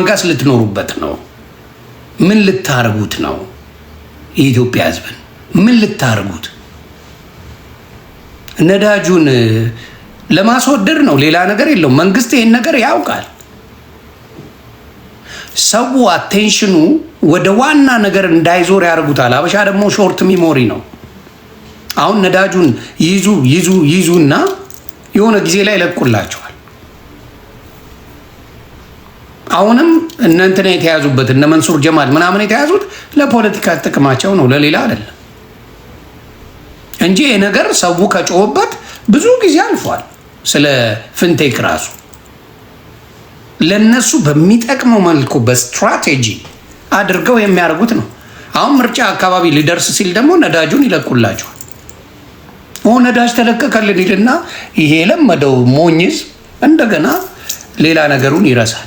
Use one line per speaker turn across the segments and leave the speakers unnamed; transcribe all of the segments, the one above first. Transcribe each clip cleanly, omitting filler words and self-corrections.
አንጋስ ልትኖሩበት ነው? ምን ልታርጉት ነው? የኢትዮጵያ ሕዝብን ምን ልታርጉት? ነዳጁን ለማስወደድ ነው፣ ሌላ ነገር የለውም። መንግስት ይሄን ነገር ያውቃል። ሰው አቴንሽኑ ወደ ዋና ነገር እንዳይዞር ያደርጉታል። አበሻ ደግሞ ሾርት ሚሞሪ ነው። አሁን ነዳጁን ይዙና የሆነ ጊዜ ላይ ይለቁላቸዋል። አሁንም እነንትና የተያዙበት እነ መንሱር ጀማል ምናምን የተያዙት ለፖለቲካ ጥቅማቸው ነው፣ ለሌላ አይደለም እንጂ ይሄ ነገር ሰው ከጮህበት ብዙ ጊዜ አልፏል። ስለ ፍንቴክ ራሱ ለነሱ በሚጠቅመው መልኩ በስትራቴጂ አድርገው የሚያደርጉት ነው። አሁን ምርጫ አካባቢ ሊደርስ ሲል ደግሞ ነዳጁን ይለቁላቸዋል። ነዳጅ ተለቀቀልን ይልና ይሄ ለመደው ሞኝዝ እንደገና ሌላ ነገሩን ይረሳል።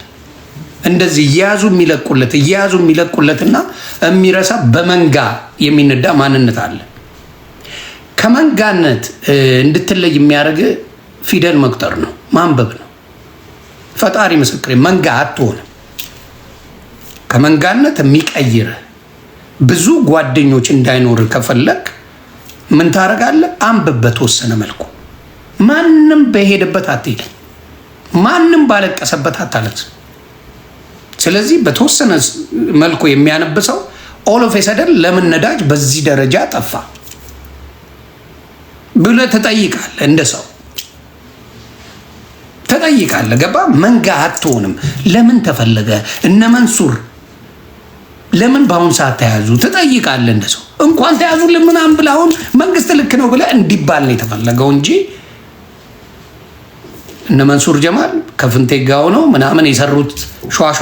እንደዚህ እየያዙ የሚለቁለትና የሚረሳ በመንጋ የሚነዳ ማንነት አለ። ከመንጋነት እንድትለይ የሚያደርግ ፊደል መቁጠር ነው፣ ማንበብ ነው። ፈጣሪ ምስክሬ፣ መንጋ አትሆንም። ከመንጋነት የሚቀይር ብዙ ጓደኞች እንዳይኖር ከፈለግ ምን ታደርጋለህ? አንብብ በተወሰነ መልኩ። ማንም በሄደበት አትሄድም፣ ማንም ባለቀሰበት አታለቅስም። ስለዚህ በተወሰነ መልኩ የሚያነብሰው ኦሎፍ የሰደን ለምን ነዳጅ በዚህ ደረጃ ጠፋ ብለህ ትጠይቃለህ። እንደ ሰው ትጠይቃለህ። ገባ? መንጋ አትሆንም። ለምን ተፈለገ? እነ መንሱር ለምን በአሁን ሰዓት ተያዙ? ትጠይቃለህ። እንደ ሰው እንኳን ተያዙልን ምናምን ብለህ አሁን መንግስት ልክ ነው ብለህ እንዲባል ነው የተፈለገው እንጂ እነ መንሱር ጀማል ከፍንቴክ ጋር ሆነው ምናምን የሰሩት ሿሿ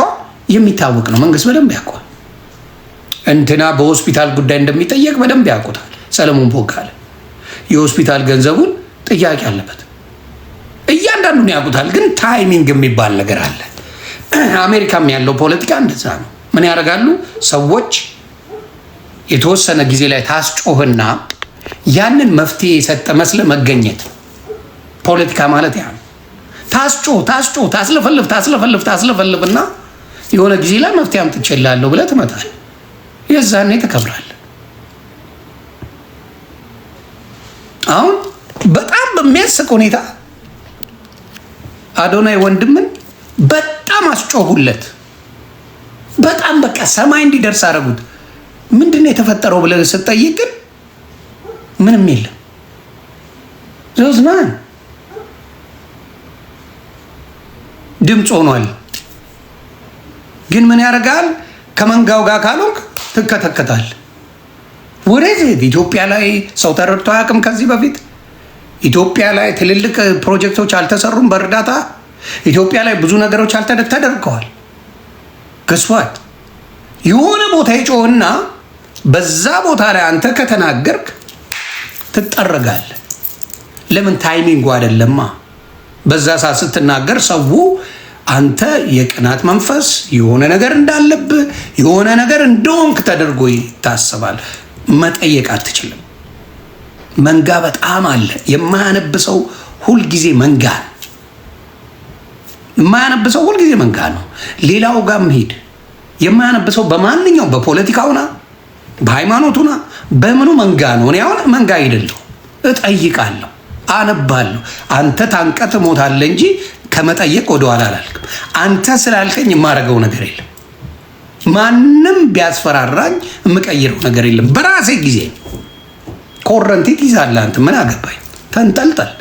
የሚታወቅ ነው። መንግስት በደንብ ያውቋል። እንትና በሆስፒታል ጉዳይ እንደሚጠየቅ በደንብ ያውቁታል። ሰለሞን ቦጋለ የሆስፒታል ገንዘቡን ጥያቄ አለበት። እያንዳንዱን ያውቁታል። ግን ታይሚንግ የሚባል ነገር አለ። አሜሪካም ያለው ፖለቲካ እንደዛ ነው። ምን ያደርጋሉ ሰዎች? የተወሰነ ጊዜ ላይ ታስጮህና ያንን መፍትሄ የሰጠ መስለ መገኘት። ፖለቲካ ማለት ያ ነው። ታስጮህ ታስለፈልፍና የሆነ ጊዜ ላይ መፍትሄ አምጥቼልሃለሁ ብለህ ትመጣለህ። የዛኔ ተከብራለህ። አሁን በጣም በሚያስቅ ሁኔታ አዶናይ ወንድምን በጣም አስጮሁለት። በጣም በቃ ሰማይ እንዲደርስ አደረጉት። ምንድን ነው የተፈጠረው ብለህ ስትጠይቅ ግን ምንም የለም። ዞዝማን ድምፅ ሆኗል። ግን ምን ያደርጋል? ከመንጋው ጋር ካልሆንክ ትከተከታል። ወደዚህ ኢትዮጵያ ላይ ሰው ተረድቶ አያውቅም። ከዚህ በፊት ኢትዮጵያ ላይ ትልልቅ ፕሮጀክቶች አልተሰሩም። በእርዳታ ኢትዮጵያ ላይ ብዙ ነገሮች ተደርገዋል። ገስዋት የሆነ ቦታ ይጮህና በዛ ቦታ ላይ አንተ ከተናገርክ ትጠረጋለህ። ለምን? ታይሚንጉ አይደለማ። በዛ ሰዓት ስትናገር ሰው አንተ የቅናት መንፈስ የሆነ ነገር እንዳለብህ የሆነ ነገር እንደሆንክ ተደርጎ ይታሰባል። መጠየቅ አትችልም። መንጋ በጣም አለ። የማያነብሰው ሁልጊዜ መንጋ ነው። የማያነብሰው ሁልጊዜ መንጋ ነው። ሌላው ጋር መሄድ የማያነብሰው በማንኛውም በፖለቲካውና በሃይማኖቱና በምኑ መንጋ ነው። እኔ አሁን መንጋ አይደለሁ። እጠይቃለሁ፣ አነባለሁ። አንተ ታንቀት ሞታለህ እንጂ ከመጠየቅ ወደኋላ አላልክም። አንተ ስላልከኝ የማደርገው ነገር የለም። ማንም ቢያስፈራራኝ የምቀይረው ነገር የለም። በራሴ ጊዜ ኮረንቲ ትይዛለህ አንተ። ምን አገባኝ? ተንጠልጠል።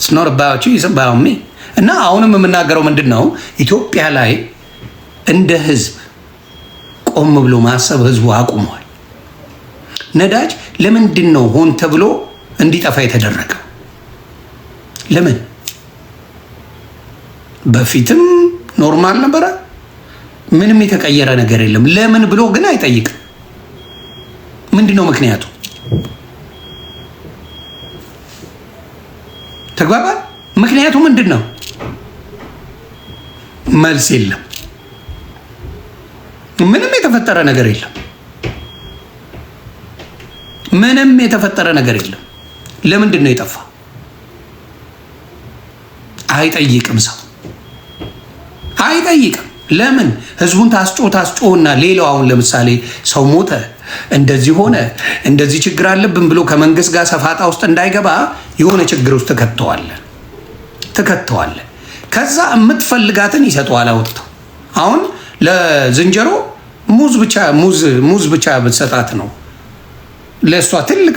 ስኖር ባዮቹ ይስባውሚ እና አሁንም የምናገረው ምንድን ነው? ኢትዮጵያ ላይ እንደ ህዝብ ቆም ብሎ ማሰብ ህዝቡ አቁሟል። ነዳጅ ለምንድን ነው ሆን ተብሎ እንዲጠፋ የተደረገው? ለምን? በፊትም ኖርማል ነበረ። ምንም የተቀየረ ነገር የለም። ለምን ብሎ ግን አይጠይቅም። ምንድን ነው ምክንያቱ? ተግባባል? ምክንያቱ ምንድን ነው? መልስ የለም። ምንም የተፈጠረ ነገር የለም። ምንም የተፈጠረ ነገር የለም። ለምንድን ነው የጠፋ? አይጠይቅም። ሰው አይጠይቅም። ለምን ህዝቡን ታስጮና ሌላው አሁን ለምሳሌ ሰው ሞተ፣ እንደዚህ ሆነ፣ እንደዚህ ችግር አለብን ብሎ ከመንግስት ጋር ሰፋጣ ውስጥ እንዳይገባ የሆነ ችግር ውስጥ ትከተዋለ። ከዛ የምትፈልጋትን ይሰጠዋል አውጥተው። አሁን ለዝንጀሮ ሙዝ ብቻ ብትሰጣት ነው ለእሷ ትልቅ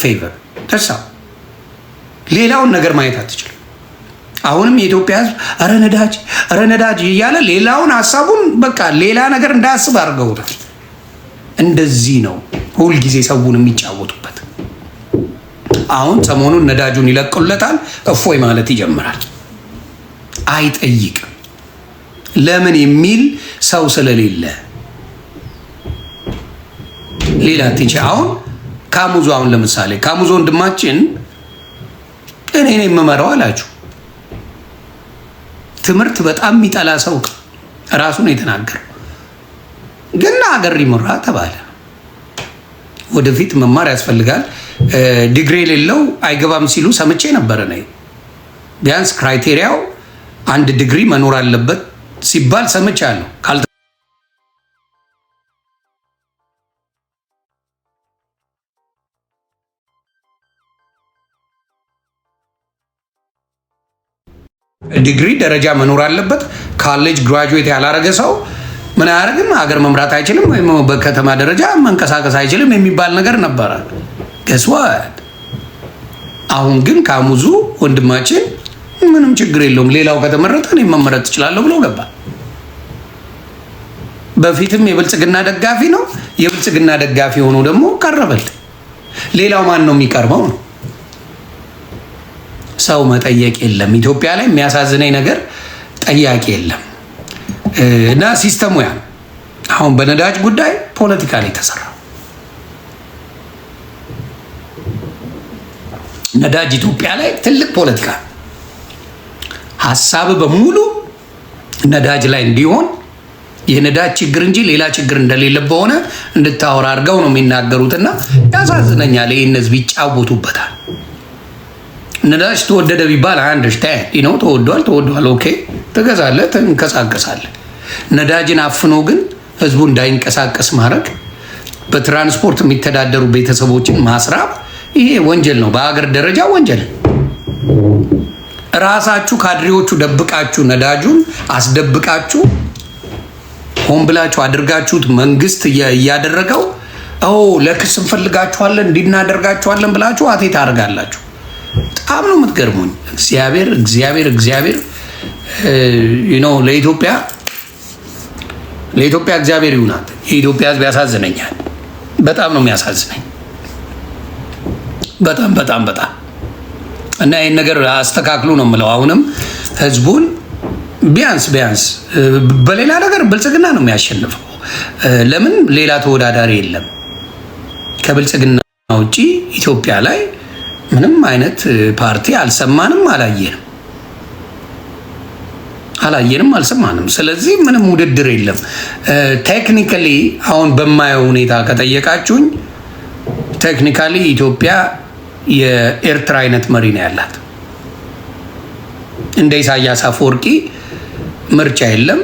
ፌቨር ተሳ ሌላውን ነገር ማየት አትችልም። አሁንም የኢትዮጵያ ህዝብ ኧረ ነዳጅ እያለ ሌላውን ሀሳቡን በቃ ሌላ ነገር እንዳያስብ አድርገውታል። እንደዚህ ነው ሁልጊዜ ሰውን የሚጫወቱበት። አሁን ሰሞኑን ነዳጁን ይለቁለታል፣ እፎይ ማለት ይጀምራል። አይጠይቅም ለምን የሚል ሰው ስለሌለ ሌላ ትንሽ አሁን ካሙዞ አሁን ለምሳሌ ካሙዞ ወንድማችን እኔ የምመራው አላችሁ ትምህርት በጣም የሚጠላ ሰው ራሱ ነው የተናገረው። ግን ሀገር ይመራ ተባለ። ወደፊት መማር ያስፈልጋል። ዲግሪ የሌለው አይገባም ሲሉ ሰምቼ ነበረ ነው። ቢያንስ ክራይቴሪያው አንድ ዲግሪ መኖር አለበት ሲባል ሰምቻለሁ። ዲግሪ ደረጃ መኖር አለበት። ካሌጅ ግራጁዌት ያላረገ ሰው ምን አያደርግም፣ ሀገር መምራት አይችልም፣ ወይም በከተማ ደረጃ መንቀሳቀስ አይችልም የሚባል ነገር ነበረ። ገስዋት አሁን ግን ካሙዙ ወንድማችን ምንም ችግር የለውም ሌላው ከተመረጠ እኔ መመረጥ እችላለሁ ብሎ ገባ። በፊትም የብልጽግና ደጋፊ ነው። የብልጽግና ደጋፊ ሆኖ ደግሞ ቀረበል። ሌላው ማን ነው የሚቀርበው ነው። ሰው መጠየቅ የለም። ኢትዮጵያ ላይ የሚያሳዝነኝ ነገር ጠያቂ የለም እና ሲስተሙ ያ አሁን በነዳጅ ጉዳይ ፖለቲካ ላይ ተሰራ። ነዳጅ ኢትዮጵያ ላይ ትልቅ ፖለቲካ ሀሳብ በሙሉ ነዳጅ ላይ እንዲሆን የነዳጅ ችግር እንጂ ሌላ ችግር እንደሌለ በሆነ እንድታወራ አድርገው ነው የሚናገሩትና ያሳዝነኛል። ይህን ህዝብ ይጫወቱበታል። ነዳጅ ተወደደ ቢባል አንደርስታንድ ተወዷል፣ ኦኬ ትገዛለህ፣ ትንቀሳቀሳለህ። ነዳጅን አፍኖ ግን ህዝቡ እንዳይንቀሳቀስ ማድረግ፣ በትራንስፖርት የሚተዳደሩ ቤተሰቦችን ማስራብ፣ ይሄ ወንጀል ነው። በሀገር ደረጃ ወንጀል። ራሳችሁ ካድሬዎቹ ደብቃችሁ ነዳጁን አስደብቃችሁ ሆን ብላችሁ አድርጋችሁት መንግስት እያደረገው ለክስ እንፈልጋችኋለን እንዲናደርጋችኋለን ብላችሁ አቴ ታደርጋላችሁ። በጣም ነው የምትገርሙኝ። እግዚአብሔር ለኢትዮጵያ እግዚአብሔር ይሁናት። የኢትዮጵያ ህዝብ ያሳዝነኛል። በጣም ነው የሚያሳዝነኝ። በጣም እና ይህን ነገር አስተካክሉ ነው የምለው። አሁንም ህዝቡን ቢያንስ በሌላ ነገር ብልጽግና ነው የሚያሸንፈው። ለምን ሌላ ተወዳዳሪ የለም ከብልጽግና ውጪ ኢትዮጵያ ላይ ምንም አይነት ፓርቲ አልሰማንም፣ አላየንም፣ አልሰማንም። ስለዚህ ምንም ውድድር የለም። ቴክኒካሊ አሁን በማየው ሁኔታ ከጠየቃችሁኝ ቴክኒካሊ ኢትዮጵያ የኤርትራ አይነት መሪ ነው ያላት። እንደ ኢሳያስ አፈወርቂ ምርጫ የለም፣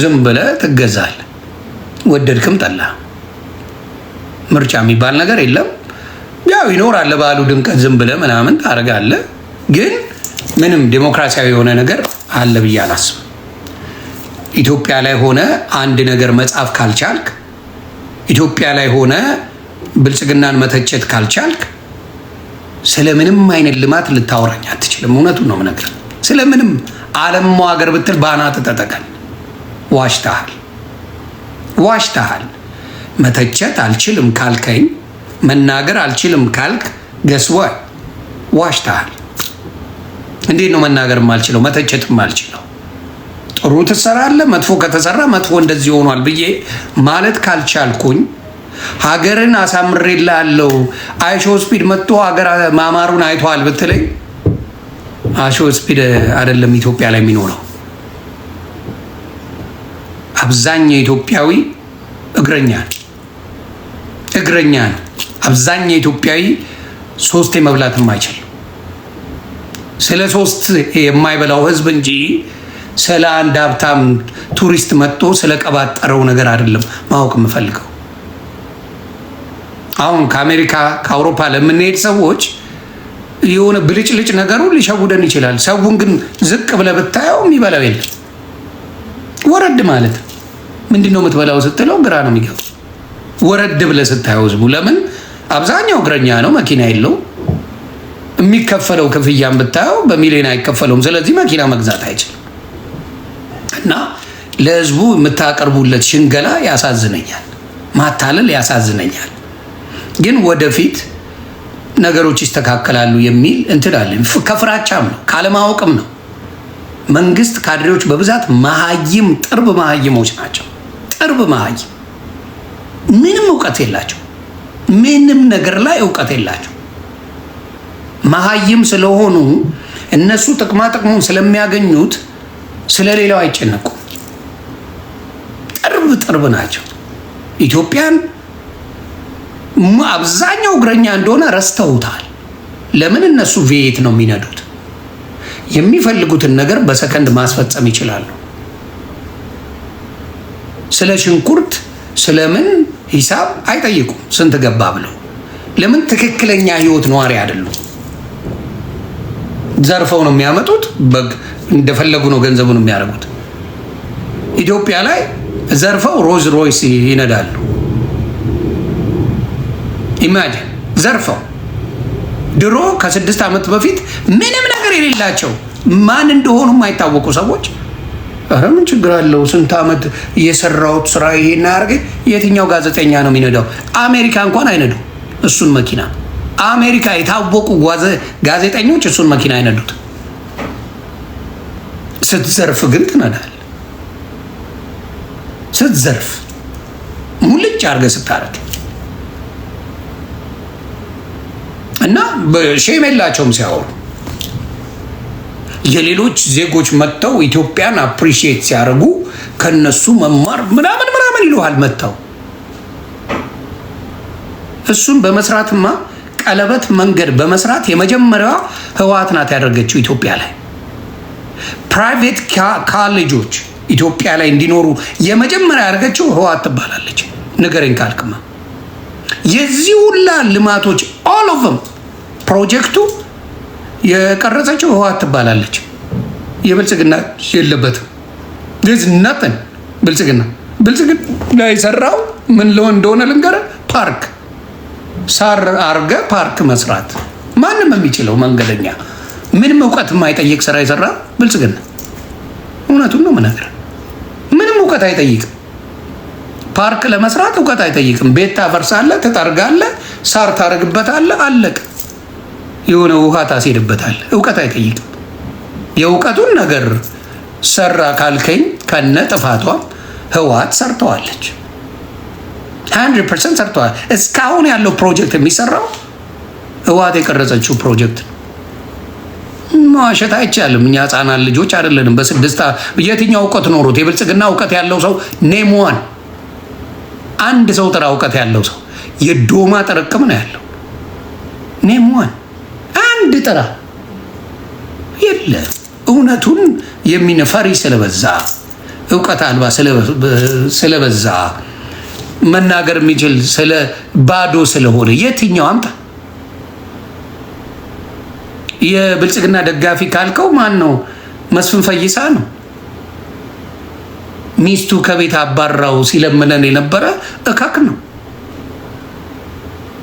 ዝም ብለህ ትገዛለህ። ወደድክም ጠላ ምርጫ የሚባል ነገር የለም። ያው ይኖራል ባሉ ድምቀት ዝም ብለህ ምናምን ታደርጋለህ። ግን ምንም ዴሞክራሲያዊ የሆነ ነገር አለ ብዬ አላስብም። ኢትዮጵያ ላይ ሆነ አንድ ነገር መጻፍ ካልቻልክ፣ ኢትዮጵያ ላይ ሆነ ብልጽግናን መተቸት ካልቻልክ ስለምንም አይነት ልማት ልታወራኝ አትችልም። እውነቱን ነው የምነግርህ። ስለምንም ዓለም ሀገር ብትል ባናት ተጠቀል። ዋሽተሃል። መተቸት አልችልም ካልከኝ፣ መናገር አልችልም ካልክ ገስወ ዋሽተሃል። እንዴት ነው መናገር ማልችለው መተቸት ማልችለው? ጥሩ ትሰራለህ፣ መጥፎ ከተሰራ መጥፎ እንደዚህ ሆኗል ብዬ ማለት ካልቻልኩኝ፣ ሀገርን አሳምሬልሃለሁ አይሾ ስፒድ መጥቶ ሀገር ማማሩን አይቷል ብትለኝ፣ አይሾ ስፒድ አይደለም ኢትዮጵያ ላይ የሚኖረው። አብዛኛው ኢትዮጵያዊ እግረኛ ነው። አብዛኛው ኢትዮጵያዊ ሶስት መብላት የማይችል ስለ ሶስት የማይበላው ህዝብ እንጂ ስለ አንድ ሀብታም ቱሪስት መጥቶ ስለቀባጠረው ነገር አይደለም ማወቅ የምፈልገው። አሁን ከአሜሪካ ከአውሮፓ ለምንሄድ ሰዎች የሆነ ብልጭልጭ ነገሩ ሊሸውደን ይችላል። ሰውን ግን ዝቅ ብለህ ብታየው የሚበላው የለም። ወረድ ማለት ምንድን ነው የምትበላው ስትለው ግራ ነው የሚገባው። ወረድ ብለህ ስታየው ህዝቡ ለምን አብዛኛው እግረኛ ነው፣ መኪና የለው። የሚከፈለው ክፍያም ብታየው በሚሊዮን አይከፈለውም። ስለዚህ መኪና መግዛት አይችልም። እና ለህዝቡ የምታቀርቡለት ሽንገላ ያሳዝነኛል፣ ማታለል ያሳዝነኛል። ግን ወደፊት ነገሮች ይስተካከላሉ የሚል እንትን አለ። ከፍራቻም ነው ካለማወቅም ነው። መንግስት ካድሬዎች በብዛት መሀይም ጥርብ መሀይሞች ናቸው። ጥርብ መሀይም ምንም እውቀት የላቸው፣ ምንም ነገር ላይ እውቀት የላቸው። መሀይም ስለሆኑ እነሱ ጥቅማ ጥቅሙን ስለሚያገኙት ስለሌላው አይጨነቁም። ጥርብ ጥርብ ናቸው። ኢትዮጵያን አብዛኛው እግረኛ እንደሆነ ረስተውታል። ለምን? እነሱ ቪኤት ነው የሚነዱት። የሚፈልጉትን ነገር በሰከንድ ማስፈጸም ይችላሉ። ስለ ሽንኩርት ስለምን ሂሳብ አይጠይቁም። ስንት ገባ ብለው ለምን? ትክክለኛ ህይወት ነዋሪ አይደሉም። ዘርፈው ነው የሚያመጡት። እንደፈለጉ ነው ገንዘቡን የሚያደርጉት። ኢትዮጵያ ላይ ዘርፈው ሮዝ ሮይስ ይነዳሉ። ኢማጂን ዘርፈው። ድሮ ከ6 ዓመት በፊት ምንም ነገር የሌላቸው ማን እንደሆኑ የማይታወቁ ሰዎች ኧረ ምን ችግር አለው ስንት ዓመት የሰራሁት ስራ ይሄን ያርገ። የትኛው ጋዜጠኛ ነው የሚነዳው? አሜሪካ እንኳን አይነዱ እሱን መኪና። አሜሪካ የታወቁ ጋዜጠኞች እሱን መኪና አይነዱት። ስትዘርፍ ግን ትነዳል። ስትዘርፍ ሙልጭ አድርገህ ስታረግ እና በሼም የላቸውም ሲያወሩ። የሌሎች ዜጎች መጥተው ኢትዮጵያን አፕሪሺየት ሲያደርጉ ከነሱ መማር ምናምን ምናምን ይለዋል መጥተው። እሱን በመስራትማ ቀለበት መንገድ በመስራት የመጀመሪያዋ ህወሓት ናት ያደረገችው ኢትዮጵያ ላይ። ፕራይቬት ካሌጆች ኢትዮጵያ ላይ እንዲኖሩ የመጀመሪያ ያደረገችው ህወሓት ትባላለች። ንገረኝ ካልክማ የዚህ ሁላ ልማቶች ኦል ኦፍ ፕሮጀክቱ የቀረጸችው ህወሓት ትባላለች። የብልጽግና የለበትም። ዝ ነጥን ብልጽግና ላይ የሰራው ምን ለሆን እንደሆነ ልንገርህ። ፓርክ ሳር አርገ ፓርክ መስራት ማንም የሚችለው መንገደኛ ምንም እውቀት የማይጠይቅ ስራ የሰራ ብልጽግና። እውነቱን ነው የምነግርህ። ምንም እውቀት አይጠይቅም። ፓርክ ለመስራት እውቀት አይጠይቅም። ቤት ታፈርሳለህ፣ ትጠርጋለህ፣ ሳር ታረግበታለህ፣ አለቅ። የሆነ ውሃ ታስሄድበታለህ። እውቀት አይጠይቅም። የእውቀቱን ነገር ሰራ ካልከኝ ከነ ጥፋቷም ህወሓት ሰርተዋለች። 100% ሰርተዋል። እስካሁን ያለው ፕሮጀክት የሚሰራው ህወሓት የቀረጸችው ፕሮጀክት ነው። መዋሸት አይቻልም። እኛ ህፃናት ልጆች አይደለንም። በስድስት የትኛው እውቀት ኖሮት? የብልጽግና እውቀት ያለው ሰው ኔም ዋን አንድ ሰው ጥራ። እውቀት ያለው ሰው የዶማ ጥርቅም ነው ያለው። ኔም ዋን አንድ ጥራ የለ። እውነቱን የሚነፈሪ ስለበዛ እውቀት አልባ ስለበዛ መናገር የሚችል ስለ ባዶ ስለሆነ የትኛው አምጣ። የብልጽግና ደጋፊ ካልከው ማን ነው? መስፍን ፈይሳ ነው። ሚስቱ ከቤት አባራው ሲለምነን የነበረ እካክ ነው።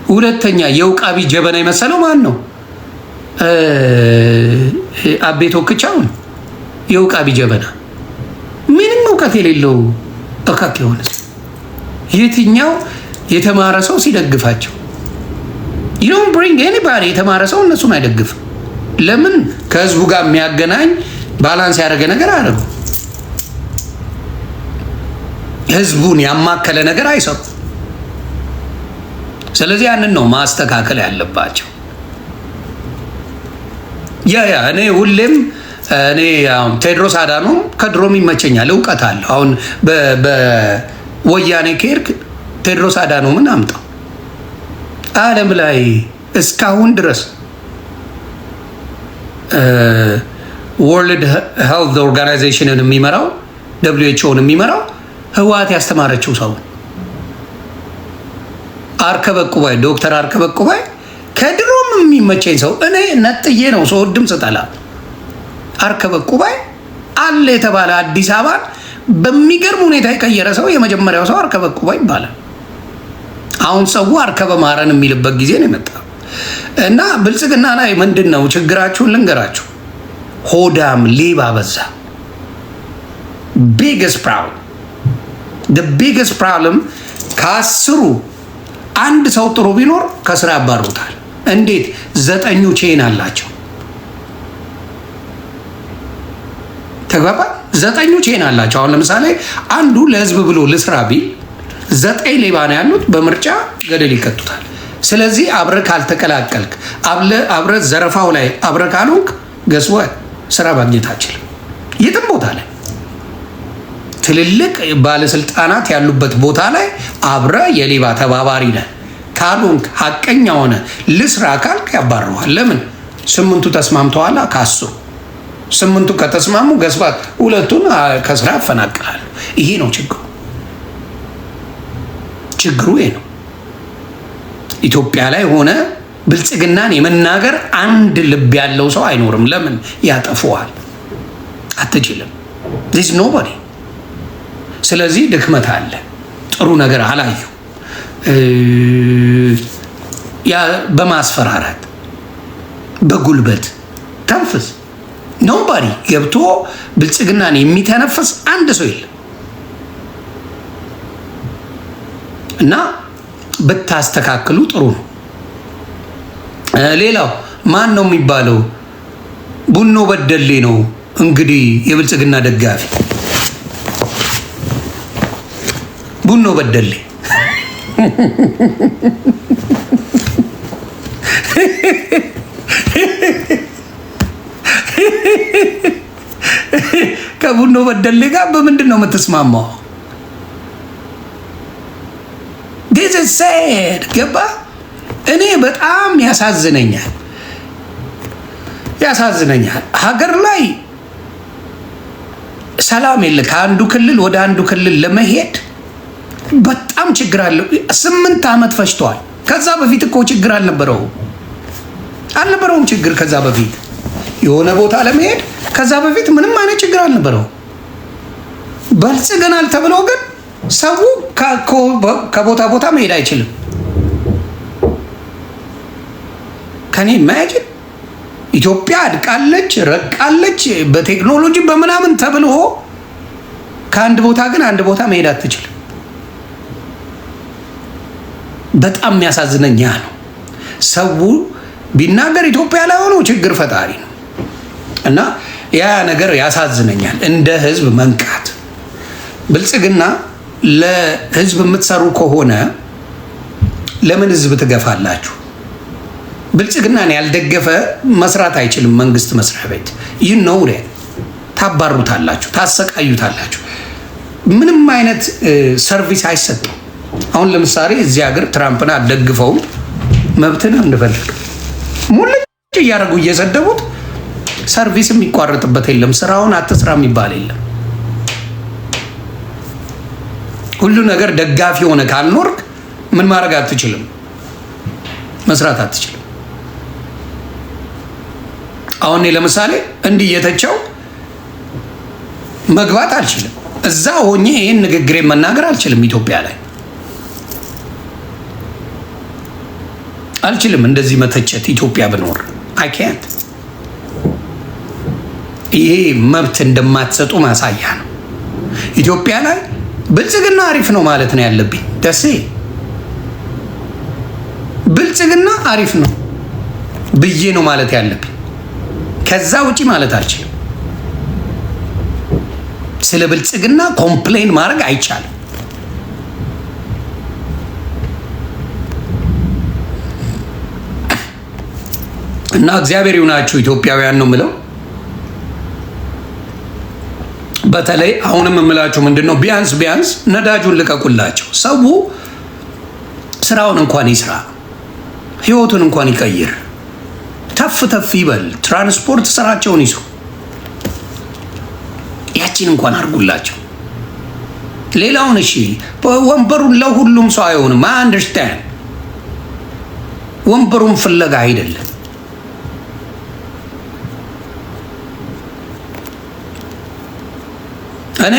ሁለተኛ የውቃቢ ጀበና የመሰለው ማን ነው? አቤቶ ክቻው ነው። የውቃቢ ጀበና ምንም እውቀት የሌለው እካክ የሆነ የትኛው የተማረ ሰው ሲደግፋቸው? you don't bring anybody የተማረ ሰው እነሱን አይደግፍም። ለምን? ከህዝቡ ጋር የሚያገናኝ ባላንስ ያደረገ ነገር አደረጉ። ህዝቡን ያማከለ ነገር አይሰሩ። ስለዚህ ያንን ነው ማስተካከል ያለባቸው። እኔ ሁሌም ቴድሮስ አዳኖም ከድሮም ይመቸኛል። እውቀት አለው። አሁን በወያኔ ከሄድክ ቴድሮስ አዳኖምን አምጣው። ዓለም ላይ እስካሁን ድረስ ወርልድ ሄልዝ ኦርጋናይዜሽንን የሚመራው ደብሊውኤችኦን የሚመራው ህወሓት ያስተማረችው ሰው አርከበ ቁባይ ዶክተር አርከበ ቁባይ ከድሮም የሚመቸኝ ሰው እኔ ነጥዬ ነው ሰው ድምፅ ጠላ አርከበ ቁባይ አለ የተባለ አዲስ አበባን በሚገርም ሁኔታ የቀየረ ሰው የመጀመሪያው ሰው አርከበ ቁባይ ይባላል። አሁን ሰው አርከበ ማረን የሚልበት ጊዜ ነው የመጣው እና ብልጽግና ላይ ምንድን ነው ችግራችሁን ልንገራችሁ። ሆዳም ሌባ በዛ። ቢግስት ፕሮብለም ከአስሩ አንድ ሰው ጥሩ ቢኖር ከስራ ያባሩታል። እንዴት? 9 ቼን አላቸው። ተግባባ። 9 ቼን አላቸው። አሁን ለምሳሌ አንዱ ለህዝብ ብሎ ልስራ ቢል 9 ሌባ ነው ያሉት፣ በምርጫ ገደል ይከቱታል። ስለዚህ አብረ ካልተቀላቀልክ አብረ ዘረፋው ላይ አብረ ካልሆንክ ገስወ ስራ ማግኘት አችልም። የትም ቦታ ላይ ትልልቅ ባለስልጣናት ያሉበት ቦታ ላይ አብረ የሌባ ተባባሪ ነህ ካልሆንክ ሀቀኛ ሆነ ልስራ ካልክ ያባረዋል። ለምን? 8ቱ ተስማምተዋል። ካሱ 8ቱ ከተስማሙ ገስባት 2ቱን ከስራ ያፈናቅላሉ። ይሄ ነው ችግሩ። ይሄ ነው። ኢትዮጵያ ላይ ሆነ ብልጽግናን የመናገር አንድ ልብ ያለው ሰው አይኖርም። ለምን? ያጠፈዋል። አትችልም። ዚስ ኖቦዲ። ስለዚህ ድክመት አለ። ጥሩ ነገር አላዩ። በማስፈራራት በጉልበት ተንፍስ። ኖቦዲ ገብቶ ብልጽግናን የሚተነፍስ አንድ ሰው የለም እና ብታስተካክሉ ጥሩ ነው። ሌላው ማን ነው የሚባለው? ቡኖ በደሌ ነው እንግዲህ የብልጽግና ደጋፊ ቡኖ በደሌ ከቡኖ በደሌ ጋር በምንድን ነው የምትስማማው? ዲስ ኢዝ ሴድ ገባ። እኔ በጣም ያሳዝነኛል። ሀገር ላይ ሰላም የለ። ከአንዱ ክልል ወደ አንዱ ክልል ለመሄድ በጣም ችግር አለው። 8 ዓመት ፈጅቷል። ከዛ በፊት እኮ ችግር አልነበረውም ችግር ከዛ በፊት የሆነ ቦታ ለመሄድ ከዛ በፊት ምንም አይነት ችግር አልነበረው። በልጽገናል ተብሎ ግን ሰው ከቦታ ቦታ መሄድ አይችልም። ከኔ ኢማጂን ኢትዮጵያ አድቃለች፣ ረቃለች በቴክኖሎጂ በምናምን ተብሎ ከአንድ ቦታ ግን አንድ ቦታ መሄድ አትችልም። በጣም የሚያሳዝነኝ ያ ነው። ሰው ቢናገር ኢትዮጵያ ላይ ሆኖ ችግር ፈጣሪ ነው እና ያ ነገር ያሳዝነኛል። እንደ ህዝብ መንቃት። ብልጽግና ለህዝብ የምትሰሩ ከሆነ ለምን ህዝብ ትገፋላችሁ? ብልጽግናን ያልደገፈ መስራት አይችልም። መንግስት መስሪያ ቤት ይህ ነው። ታባሩታላችሁ፣ ታሰቃዩታላችሁ። ምንም አይነት ሰርቪስ አይሰጥም። አሁን ለምሳሌ እዚህ ሀገር ትራምፕን አልደግፈው መብትን እንፈልግ ሙልጭ እያደረጉ እየሰደቡት ሰርቪስ የሚቋረጥበት የለም። ስራውን አትስራ የሚባል የለም። ሁሉ ነገር ደጋፊ ሆነ ካልኖርክ ምን ማድረግ አትችልም፣ መስራት አትችልም። አሁን ለምሳሌ እንዲህ የተቸው መግባት አልችልም። እዛ ሆኜ ይሄን ንግግሬ መናገር አልችልም። ኢትዮጵያ ላይ አልችልም እንደዚህ መተቸት። ኢትዮጵያ ብኖር አይ ካንት። ይሄ መብት እንደማትሰጡ ማሳያ ነው። ኢትዮጵያ ላይ ብልጽግና አሪፍ ነው ማለት ነው ያለብኝ። ደሴ ብልጽግና አሪፍ ነው ብዬ ነው ማለት ያለብኝ። ከዛ ውጪ ማለት አልችልም። ስለ ብልጽግና ኮምፕሌን ማድረግ አይቻልም። እና እግዚአብሔር ይሁናችሁ ኢትዮጵያውያን ነው የምለው። በተለይ አሁንም የምላችሁ ምንድነው፣ ቢያንስ ነዳጁን ልቀቁላቸው። ሰው ስራውን እንኳን ይስራ፣ ህይወቱን እንኳን ይቀይር፣ ተፍ ይበል። ትራንስፖርት ስራቸውን ይስሩ። ያቺን እንኳን አድርጉላቸው። ሌላውን እሺ፣ ወንበሩን ለሁሉም ሰው አይሆንም። አንደርስታንድ ወንበሩን ፍለጋ አይደለም። እኔ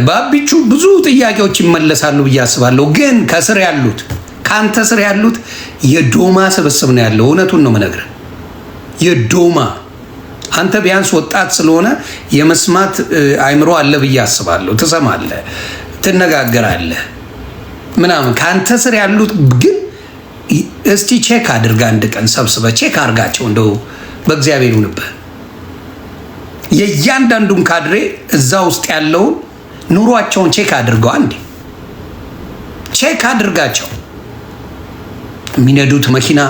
በአቢቹ ብዙ ጥያቄዎች ይመለሳሉ ብዬ አስባለሁ። ግን ከስር ያሉት ከአንተ ስር ያሉት የዶማ ስብስብ ነው ያለው። እውነቱን ነው የምነግርህ። የዶማ አንተ ቢያንስ ወጣት ስለሆነ የመስማት አይምሮ አለ ብዬ አስባለሁ። ትሰማለህ፣ ትነጋገራለህ ምናምን። ከአንተ ስር ያሉት ግን እስቲ ቼክ አድርጋ፣ አንድ ቀን ሰብስበህ ቼክ አድርጋቸው። እንደው በእግዚአብሔር ይሁንብህ። የእያንዳንዱን ካድሬ እዛ ውስጥ ያለውን ኑሯቸውን ቼክ አድርገው፣ አንዴ ቼክ አድርጋቸው። የሚነዱት መኪና፣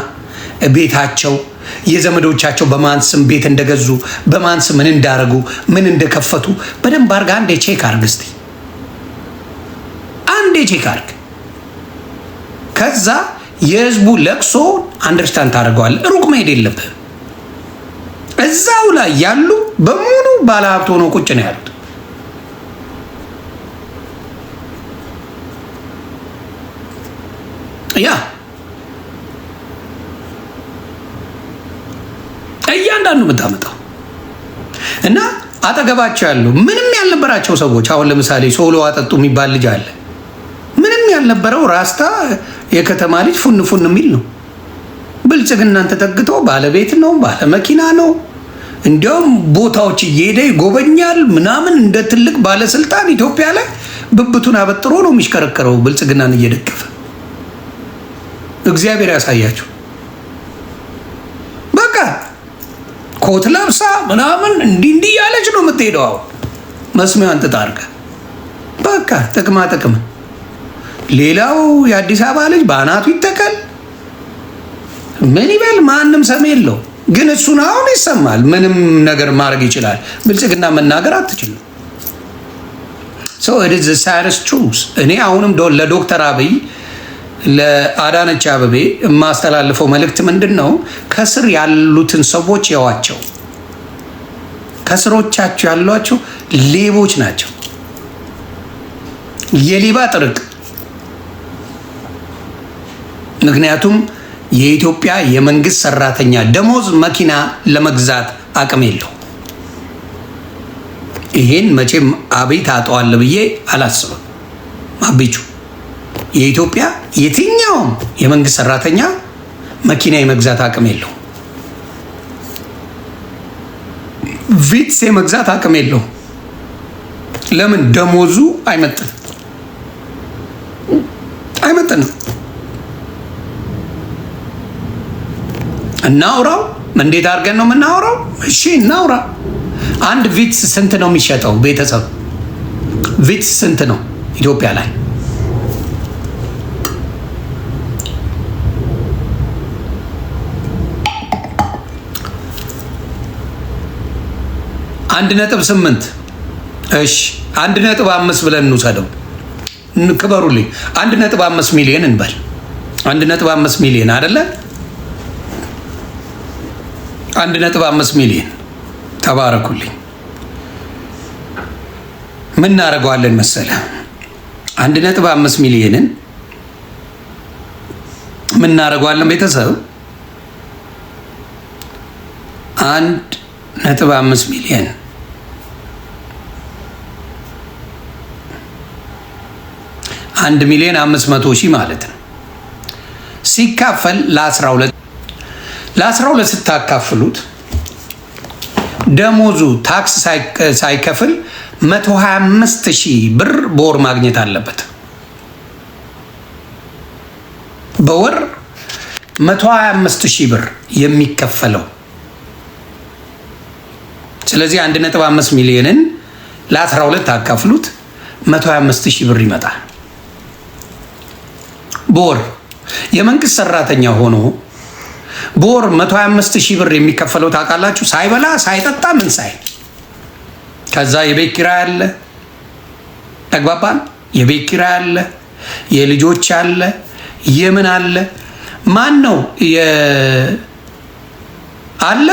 ቤታቸው፣ የዘመዶቻቸው በማን ስም ቤት እንደገዙ፣ በማን ስም ምን እንዳረጉ፣ ምን እንደከፈቱ በደንብ አድርጋ አንዴ ቼክ አድርግ። እስቲ አንዴ ቼክ አድርግ። ከዛ የህዝቡ ለቅሶ አንደርስታንድ ታደርገዋለህ። ሩቅ መሄድ የለብህም። እዛው ላይ ያሉ በሙሉ ባለሀብት ሆነው ቁጭ ነው ያሉት። ያ እያንዳንዱ የምታመጣው እና አጠገባቸው ያሉ ምንም ያልነበራቸው ሰዎች፣ አሁን ለምሳሌ ሶሎ አጠጡ የሚባል ልጅ አለ። ምንም ያልነበረው ራስታ የከተማ ልጅ ፉን ፉን የሚል ነው። ብልጽግናን ተጠግቶ ባለቤት ነው፣ ባለመኪና ነው። እንዲያውም ቦታዎች እየሄደ ይጎበኛል ምናምን። እንደ ትልቅ ባለስልጣን ኢትዮጵያ ላይ ብብቱን አበጥሮ ነው የሚሽከረከረው ብልጽግናን እየደገፈ። እግዚአብሔር ያሳያችሁ። በቃ ኮት ለብሳ ምናምን እንዲህ ያለች ነው የምትሄደው። አሁን መስሚያዋን ጥጥ አድርጋ በቃ ጥቅማ ጥቅም። ሌላው የአዲስ አበባ ልጅ በአናቱ ይተከል ምን ይበል፣ ማንም ሰሚ የለው። ግን እሱን አሁን ይሰማል። ምንም ነገር ማድረግ ይችላል። ብልጽግና መናገር አትችልም። እኔ አሁንም ለዶክተር አብይ ለአዳነች አበቤ የማስተላልፈው መልእክት ምንድን ነው? ከስር ያሉትን ሰዎች ያዋቸው። ከስሮቻቸው ያሏቸው ሌቦች ናቸው። የሌባ ጥርቅ። ምክንያቱም የኢትዮጵያ የመንግስት ሰራተኛ ደሞዝ መኪና ለመግዛት አቅም የለው። ይሄን መቼም አብይ ታጠዋል ብዬ አላስብም። አብቹ የኢትዮጵያ የትኛውም የመንግስት ሰራተኛ መኪና የመግዛት አቅም የለው። ቪትስ የመግዛት አቅም የለው። ለምን? ደሞዙ አይመጥንም። እናውራው። እንዴት አድርገን ነው የምናወራው? እሺ እናውራ። አንድ ቪትስ ስንት ነው የሚሸጠው? ቤተሰብ ቪትስ ስንት ነው ኢትዮጵያ ላይ? አንድ ነጥብ 8 እሺ 1.5 ብለን እንውሰደው። ክበሩልኝ። 1.5 ሚሊዮን እንበል። 1.5 ሚሊዮን አይደለ? 1.5 ሚሊዮን ተባረኩልኝ። ምን እናደርገዋለን መሰለ? 1.5 ሚሊዮንን ምን እናደርገዋለን ቤተሰብ? 1.5 ሚሊዮን 1,500,000 ማለት ነው። ሲካፈል ለ12 ስታካፍሉት ደሞዙ ታክስ ሳይከፍል 125,000 ብር በወር ማግኘት አለበት። በወር 125,000 ብር የሚከፈለው። ስለዚህ 1.5 ሚሊዮንን ለ12 አካፍሉት 125,000 ብር ይመጣል በወር። የመንግስት ሰራተኛ ሆኖ በወር 125,000 ብር የሚከፈለው ታውቃላችሁ? ሳይበላ ሳይጠጣ ምን ሳይል። ከዛ የቤት ኪራይ አለ፣ ተግባባን? የቤት ኪራይ አለ፣ የልጆች አለ፣ የምን አለ። ማን ነው አለ?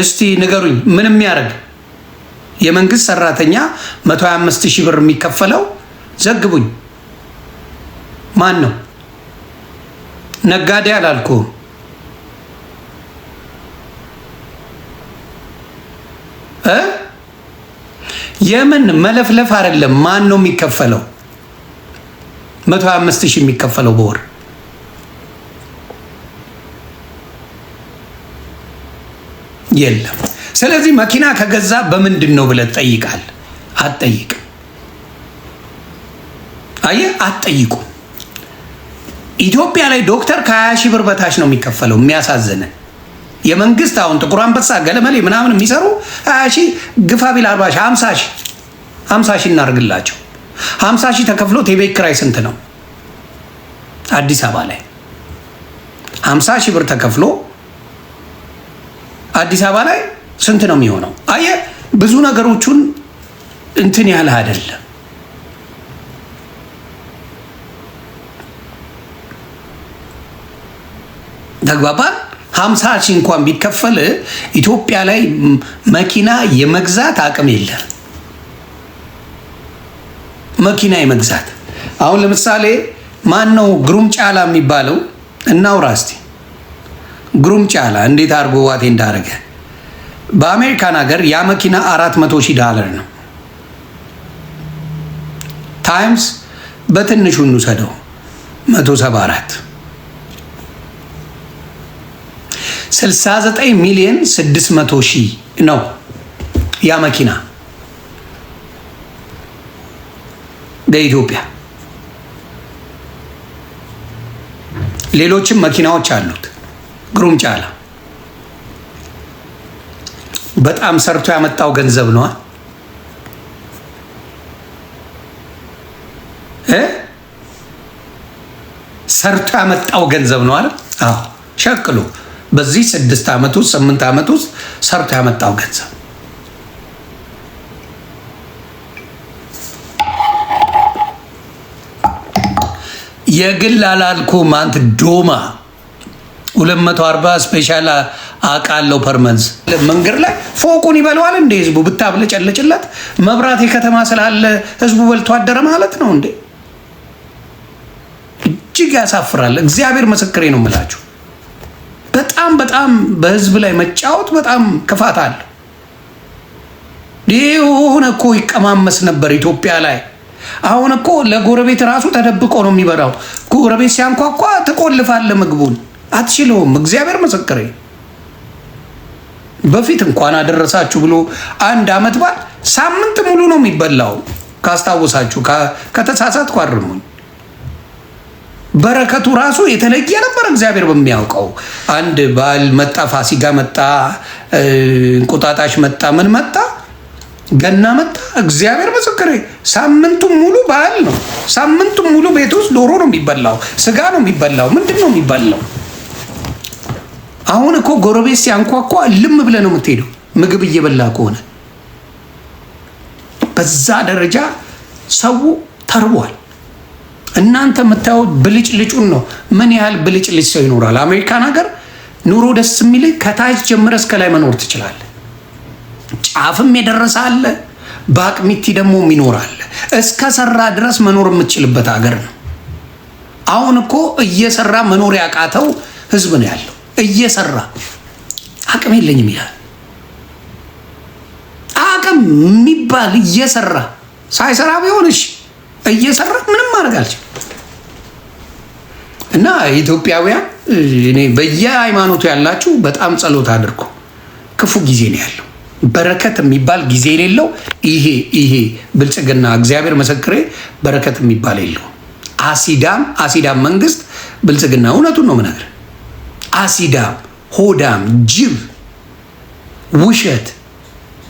እስቲ ንገሩኝ። ምን የሚያደርግ የመንግስት ሰራተኛ 125 ሺህ ብር የሚከፈለው ዘግቡኝ። ማን ነው? ነጋዴ አላልኩም። የምን መለፍለፍ አይደለም። ማን ነው የሚከፈለው? 125 ሺህ የሚከፈለው በወር የለም። ስለዚህ መኪና ከገዛ በምንድን ነው ብለህ ትጠይቃለህ? አትጠይቅም። አየህ፣ አትጠይቁም። ኢትዮጵያ ላይ ዶክተር ከ20 ሺህ ብር በታች ነው የሚከፈለው። የሚያሳዝንን የመንግስት አሁን ጥቁር አንበሳ ገለመሌ ምናምን የሚሰሩ 20 ሺህ ግፋ ቢል 40 ሺህ 50 ሺህ እናደርግላቸው። 50 ሺህ ተከፍሎት የቤት ኪራይ ስንት ነው? አዲስ አበባ ላይ 50 ሺህ ብር ተከፍሎ አዲስ አበባ ላይ ስንት ነው የሚሆነው? አየህ፣ ብዙ ነገሮቹን እንትን ያለ አይደለም። ተግባባን። 50 ሺህ እንኳን ቢከፈል ኢትዮጵያ ላይ መኪና የመግዛት አቅም የለም። መኪና የመግዛት አሁን ለምሳሌ ማን ነው ግሩም ጫላ የሚባለው? እናውራ እስቲ። ግሩም ጫላ እንዴት አድርጎ ዋቴ እንዳደረገ በአሜሪካን ሀገር ያ መኪና $400,000 ነው። ታይምስ በትንሹ እንውሰደው 174 69,600,000 ነው ያ መኪና በኢትዮጵያ። ሌሎችም መኪናዎች አሉት። ግሩም ጫላ በጣም ሰርቶ ያመጣው ገንዘብ ነው። ሰርቶ ያመጣው ገንዘብ ነው አይደል? አዎ፣ ሸቅሎ በዚህ 6 ዓመት ውስጥ 8 ዓመት ውስጥ ሰርቶ ያመጣው ገንዘብ የግል አላልኩም። አንተ ዶማ 240 ስፔሻል አቃለው ፐርመንስ መንገድ ላይ ፎቁን ይበለዋል እንደ ህዝቡ ብታብለጨለጭለት መብራት የከተማ ስላለ ህዝቡ በልቶ አደረ ማለት ነው እንዴ? እጅግ ያሳፍራል። እግዚአብሔር ምስክሬ ነው የምላችሁ። በጣም በጣም በህዝብ ላይ መጫወት በጣም ክፋት አለ። ይሁን እኮ ይቀማመስ ነበር ኢትዮጵያ ላይ። አሁን እኮ ለጎረቤት ራሱ ተደብቆ ነው የሚበላው። ጎረቤት ሲያንኳኳ ትቆልፋለህ፣ ምግቡን አትችለውም። እግዚአብሔር ምስክሬ። በፊት እንኳን አደረሳችሁ ብሎ 1 ዓመት በዓል ሳምንት ሙሉ ነው የሚበላው። ካስታወሳችሁ፣ ከተሳሳትኩ አርሙኝ። በረከቱ ራሱ የተለየ ነበር። እግዚአብሔር በሚያውቀው አንድ በዓል መጣ፣ ፋሲካ መጣ፣ እንቁጣጣሽ መጣ፣ ምን መጣ፣ ገና መጣ። እግዚአብሔር ምስክሬ፣ ሳምንቱም ሙሉ በዓል ነው። ሳምንቱም ሙሉ ቤት ውስጥ ዶሮ ነው የሚበላው፣ ስጋ ነው የሚበላው። ምንድን ነው የሚበላው? አሁን እኮ ጎረቤት ሲያንኳኳ ልም ብለህ ነው የምትሄደው፣ ምግብ እየበላ ከሆነ። በዛ ደረጃ ሰው ተርቧል። እናንተ የምታዩት ብልጭ ልጩን ነው። ምን ያህል ብልጭ ልጭ ሰው ይኖራል? አሜሪካን ሀገር ኑሮ ደስ የሚል ከታች ጀምረ እስከ ላይ መኖር ትችላለህ። ጫፍም የደረሰ አለ፣ በአቅሚቲ ደግሞ ይኖራል። እስከ ሰራ ድረስ መኖር የምትችልበት ሀገር ነው። አሁን እኮ እየሰራ መኖር ያቃተው ህዝብ ነው ያለው። እየሰራ አቅም የለኝም ይላል። አቅም የሚባል እየሰራ ሳይሰራ ቢሆንሽ እየሰራ ምንም ማድረግ አልችልም። እና ኢትዮጵያውያን እኔ በየሃይማኖቱ ያላችሁ በጣም ጸሎት አድርጉ። ክፉ ጊዜ ነው ያለው። በረከት የሚባል ጊዜ የሌለው ይሄ ብልጽግና፣ እግዚአብሔር ምስክሬ፣ በረከት የሚባል የለው። አሲዳም መንግስት ብልጽግና፣ እውነቱን ነው የምነግርህ። አሲዳም፣ ሆዳም፣ ጅብ፣ ውሸት፣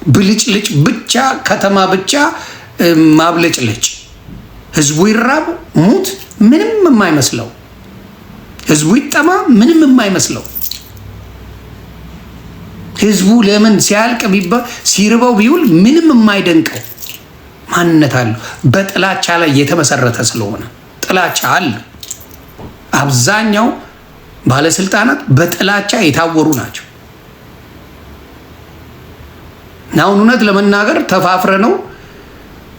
ብልጭልጭ ብቻ፣ ከተማ ብቻ ማብለጭለጭ። ህዝቡ ይራብ ሙት ምንም የማይመስለው፣ ህዝቡ ይጠማ ምንም የማይመስለው፣ ህዝቡ ለምን ሲያልቅ ሲርበው ቢውል ምንም የማይደንቀው ማንነት አለው። በጥላቻ ላይ የተመሰረተ ስለሆነ ጥላቻ አለ። አብዛኛው ባለስልጣናት በጥላቻ የታወሩ ናቸው። አሁን እውነት ለመናገር ተፋፍረ ነው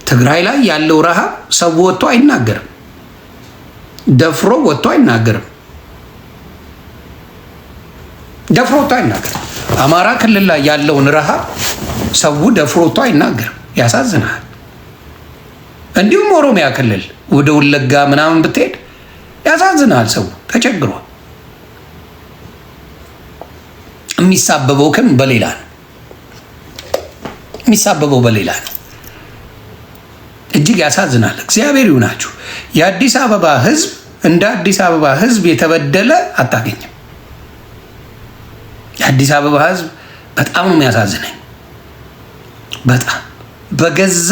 ትግራይ ላይ ያለው ረሃብ ሰው ወጥቶ አይናገርም። ደፍሮ ወጥቶ አይናገርም። ደፍሮ ወጥቶ አይናገርም። አማራ ክልል ላይ ያለውን ረሃብ ሰው ደፍሮ ወጥቶ አይናገርም። ያሳዝናል። እንዲሁም ኦሮሚያ ክልል ወደ ወለጋ ምናምን ብትሄድ ያሳዝናል። ሰው ተቸግሯል። የሚሳበበው ግን በሌላ ነው። የሚሳበበው በሌላ ነው። እጅግ ያሳዝናል። እግዚአብሔር ይሁናችሁ። የአዲስ አበባ ህዝብ እንደ አዲስ አበባ ህዝብ የተበደለ አታገኝም። የአዲስ አበባ ህዝብ በጣም ነው የሚያሳዝነኝ። በጣም በገዛ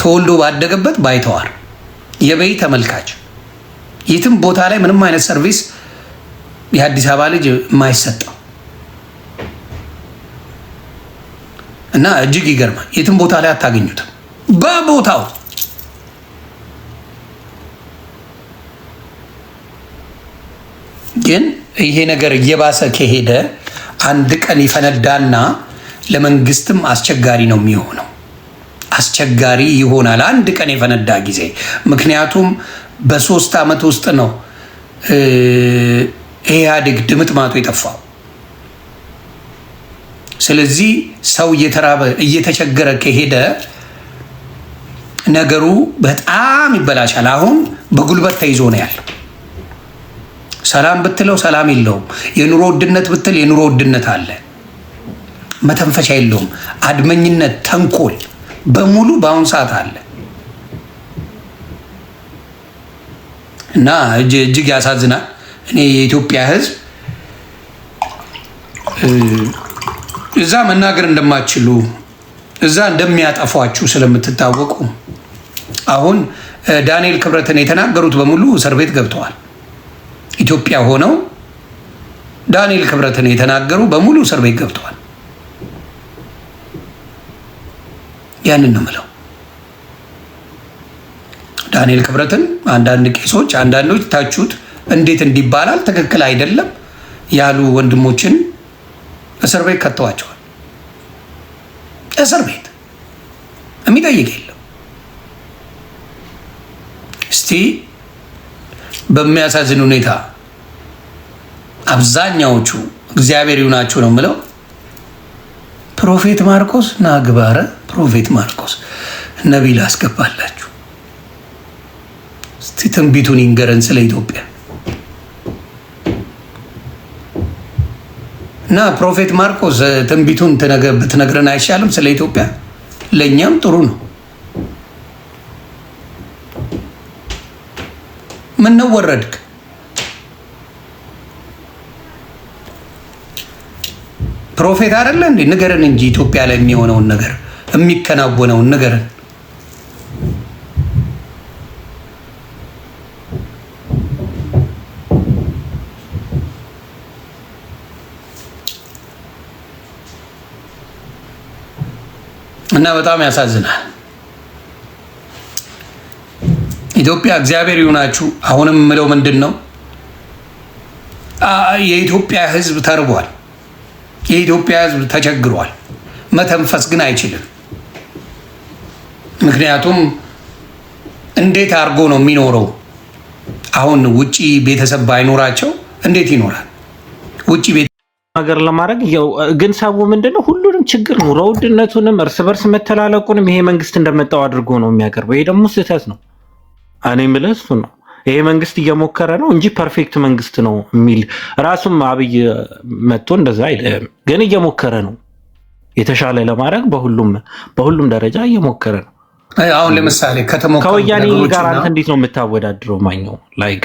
ተወልዶ ባደገበት ባይተዋር የበይ ተመልካች የትም ቦታ ላይ ምንም አይነት ሰርቪስ የአዲስ አበባ ልጅ የማይሰጠው እና እጅግ ይገርማል። የትም ቦታ ላይ አታገኙትም። በቦታው ግን ይሄ ነገር እየባሰ ከሄደ አንድ ቀን ይፈነዳና ለመንግስትም አስቸጋሪ ነው የሚሆነው። አስቸጋሪ ይሆናል አንድ ቀን የፈነዳ ጊዜ። ምክንያቱም በ3 ዓመት ውስጥ ነው ኢህአዴግ ድምጥማጡ የጠፋው። ስለዚህ ሰው እየተራበ እየተቸገረ ከሄደ ነገሩ በጣም ይበላሻል። አሁን በጉልበት ተይዞ ነው ያለው። ሰላም ብትለው ሰላም የለውም። የኑሮ ውድነት ብትል የኑሮ ውድነት አለ። መተንፈሻ የለውም። አድመኝነት፣ ተንኮል በሙሉ በአሁን ሰዓት አለ እና እጅግ ያሳዝናል። እኔ የኢትዮጵያ ሕዝብ እዛ መናገር እንደማትችሉ እዛ እንደሚያጠፏችሁ ስለምትታወቁ አሁን ዳንኤል ክብረትን የተናገሩት በሙሉ እስር ቤት ገብተዋል። ኢትዮጵያ ሆነው ዳንኤል ክብረትን የተናገሩ በሙሉ እስር ቤት ገብተዋል። ያንን ነው የምለው። ዳንኤል ክብረትን አንዳንድ ቄሶች አንዳንዶች ታችሁት እንዴት እንዲባላል ትክክል አይደለም ያሉ ወንድሞችን እስር ቤት ከተዋቸዋል። እስር ቤት የሚጠይቅ የለም። እስቲ በሚያሳዝን ሁኔታ አብዛኛዎቹ እግዚአብሔር ይሁናችሁ ነው የምለው። ፕሮፌት ማርቆስ ናግባረ ፕሮፌት ማርቆስ ነቢይ ላስገባላችሁ። እስቲ ትንቢቱን ይንገረን ስለ ኢትዮጵያ እና ፕሮፌት ማርቆስ ትንቢቱን ብትነግረን አይሻልም? ስለ ኢትዮጵያ ለእኛም ጥሩ ነው። ምን ነው ወረድክ? ፕሮፌት አይደለ እንዴ? ንገረን እንጂ ኢትዮጵያ ላይ የሚሆነውን ነገር የሚከናወነውን ንገረን። እና በጣም ያሳዝናል። ኢትዮጵያ እግዚአብሔር ይሁናችሁ። አሁንም የምለው ምንድን ነው፣ የኢትዮጵያ ሕዝብ ተርቧል። የኢትዮጵያ ሕዝብ ተቸግሯል። መተንፈስ ግን አይችልም። ምክንያቱም እንዴት አድርጎ ነው የሚኖረው? አሁን ውጪ ቤተሰብ ባይኖራቸው እንዴት ይኖራል? ውጪ
ነገር ለማድረግ ግን ሰው ምንድነው ሁሉንም ችግር ኑሮ ውድነቱንም እርስ በርስ መተላለቁንም ይሄ መንግስት እንደመጣው አድርጎ ነው የሚያቀርበው። ይሄ ደግሞ ስህተት ነው። እኔ የምልህ እሱ ነው። ይሄ መንግስት እየሞከረ ነው እንጂ ፐርፌክት መንግስት ነው የሚል ራሱም አብይ መጥቶ እንደዛ አይደለም፣ ግን እየሞከረ ነው የተሻለ ለማድረግ በሁሉም ደረጃ እየሞከረ ነው።
አሁን ለምሳሌ
ከወያኔ ጋር አንተ እንዴት ነው የምታወዳድረው? ማኛው ላይክ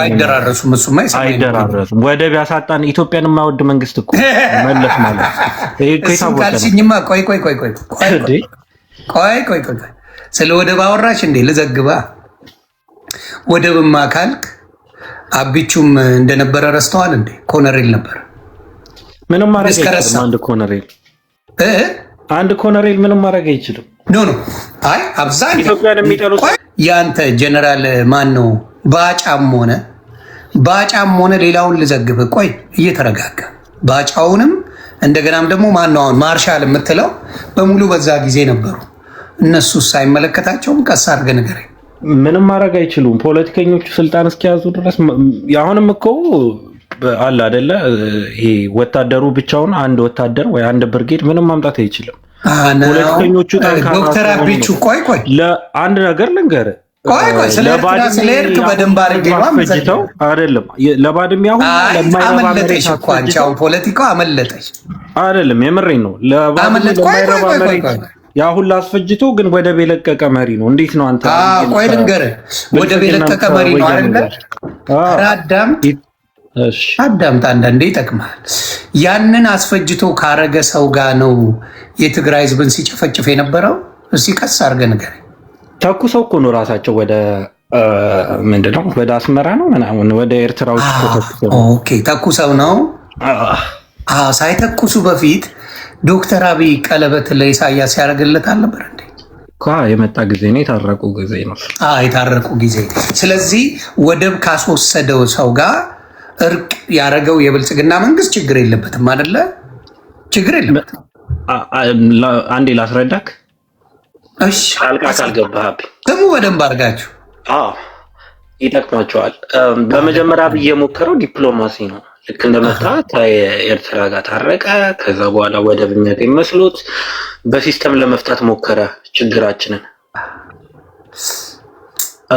አይደራረሱም። እሱማ
አይደራረሱም። ወደብ ያሳጣን ኢትዮጵያን የማይወድ መንግስት እኮ መለስ ማለት
እሱን ካልሽኝማ ቆይ ስለ ወደብ አወራሽ እንዴ? ልዘግባ ወደብማ ካልክ አቢቹም እንደነበረ ረስተዋል እንዴ? ኮነሬል ነበር።
ምንም ማድረግ አይችልም። አንድ ኮነሬል ምንም ማድረግ አይችልም።
ኖ አይ አብዛኛው
ኢትዮጵያን የሚጠሉ
ያንተ ጀነራል ማን ነው? ባጫም ሆነ ሌላውን ልዘግብ። ቆይ እየተረጋጋ ባጫውንም እንደገናም ደግሞ ማነው አሁን ማርሻል የምትለው በሙሉ በዛ ጊዜ ነበሩ። እነሱስ አይመለከታቸውም? ቀስ አድርገህ ንገረኝ።
ምንም ማድረግ አይችሉም ፖለቲከኞቹ ስልጣን እስኪያዙ ድረስ። አሁንም እኮ አለ አይደለ? ይሄ ወታደሩ ብቻውን አንድ ወታደር ወይ አንድ ብርጌድ ምንም ማምጣት አይችልም። ፖለቲከኞቹ
ዶክተር አብቹ ቆይ
ለአንድ ነገር ልንገርህ
ስለኤርትራ በደንብ አድርገው አይደለም
ለባድሜ አሁን ለማይረባ
መሬት አሁን ፖለቲካው አመለጠች
አይደለም፣ የምሬን ነው። ለማይረባ መሬት ያ ሁላ አስፈጅቶ ግን ወደብ የለቀቀ መሪ ነው። እንዴት ነው አንተ?
ቆይ ልንገርህ፣ ወደብ የለቀቀ መሪ ነው አይደል? አዳምጥ፣ አንዳንዴ ይጠቅማል። ያንን አስፈጅቶ ካረገ ሰው ጋር ነው የትግራይ ህዝብን ሲጨፈጭፍ የነበረው። እስኪ ቀስ አድርገህ ንገረኝ።
ተኩሰው እኮ ነው ራሳቸው ወደ ምንድነው ወደ አስመራ ነው ምናምን ወደ ኤርትራዎች ተኩሰው።
ኦኬ ተኩሰው ነው። ሳይተኩሱ በፊት ዶክተር አብይ ቀለበት ለኢሳያስ ያደርግለት አልነበር እንዴ?
የመጣ ጊዜ ነው፣ የታረቁ ጊዜ ነው።
የታረቁ ጊዜ። ስለዚህ ወደብ ካስወሰደው ሰው ጋር እርቅ ያደረገው የብልጽግና መንግስት ችግር የለበትም አይደለ? ችግር የለበትም።
አንዴ ላስረዳክ።
እሺ
አልቃ ካልገባህብኝ
ስሙ በደንብ አድርጋችሁ።
ይጠቅማቸዋል። በመጀመሪያ ብዬ የሞከረው ዲፕሎማሲ ነው። ልክ እንደመጣ ከኤርትራ ጋር ታረቀ። ከዛ በኋላ ወደብ የሚያገኝ መስሎት በሲስተም ለመፍታት ሞከረ ችግራችንን።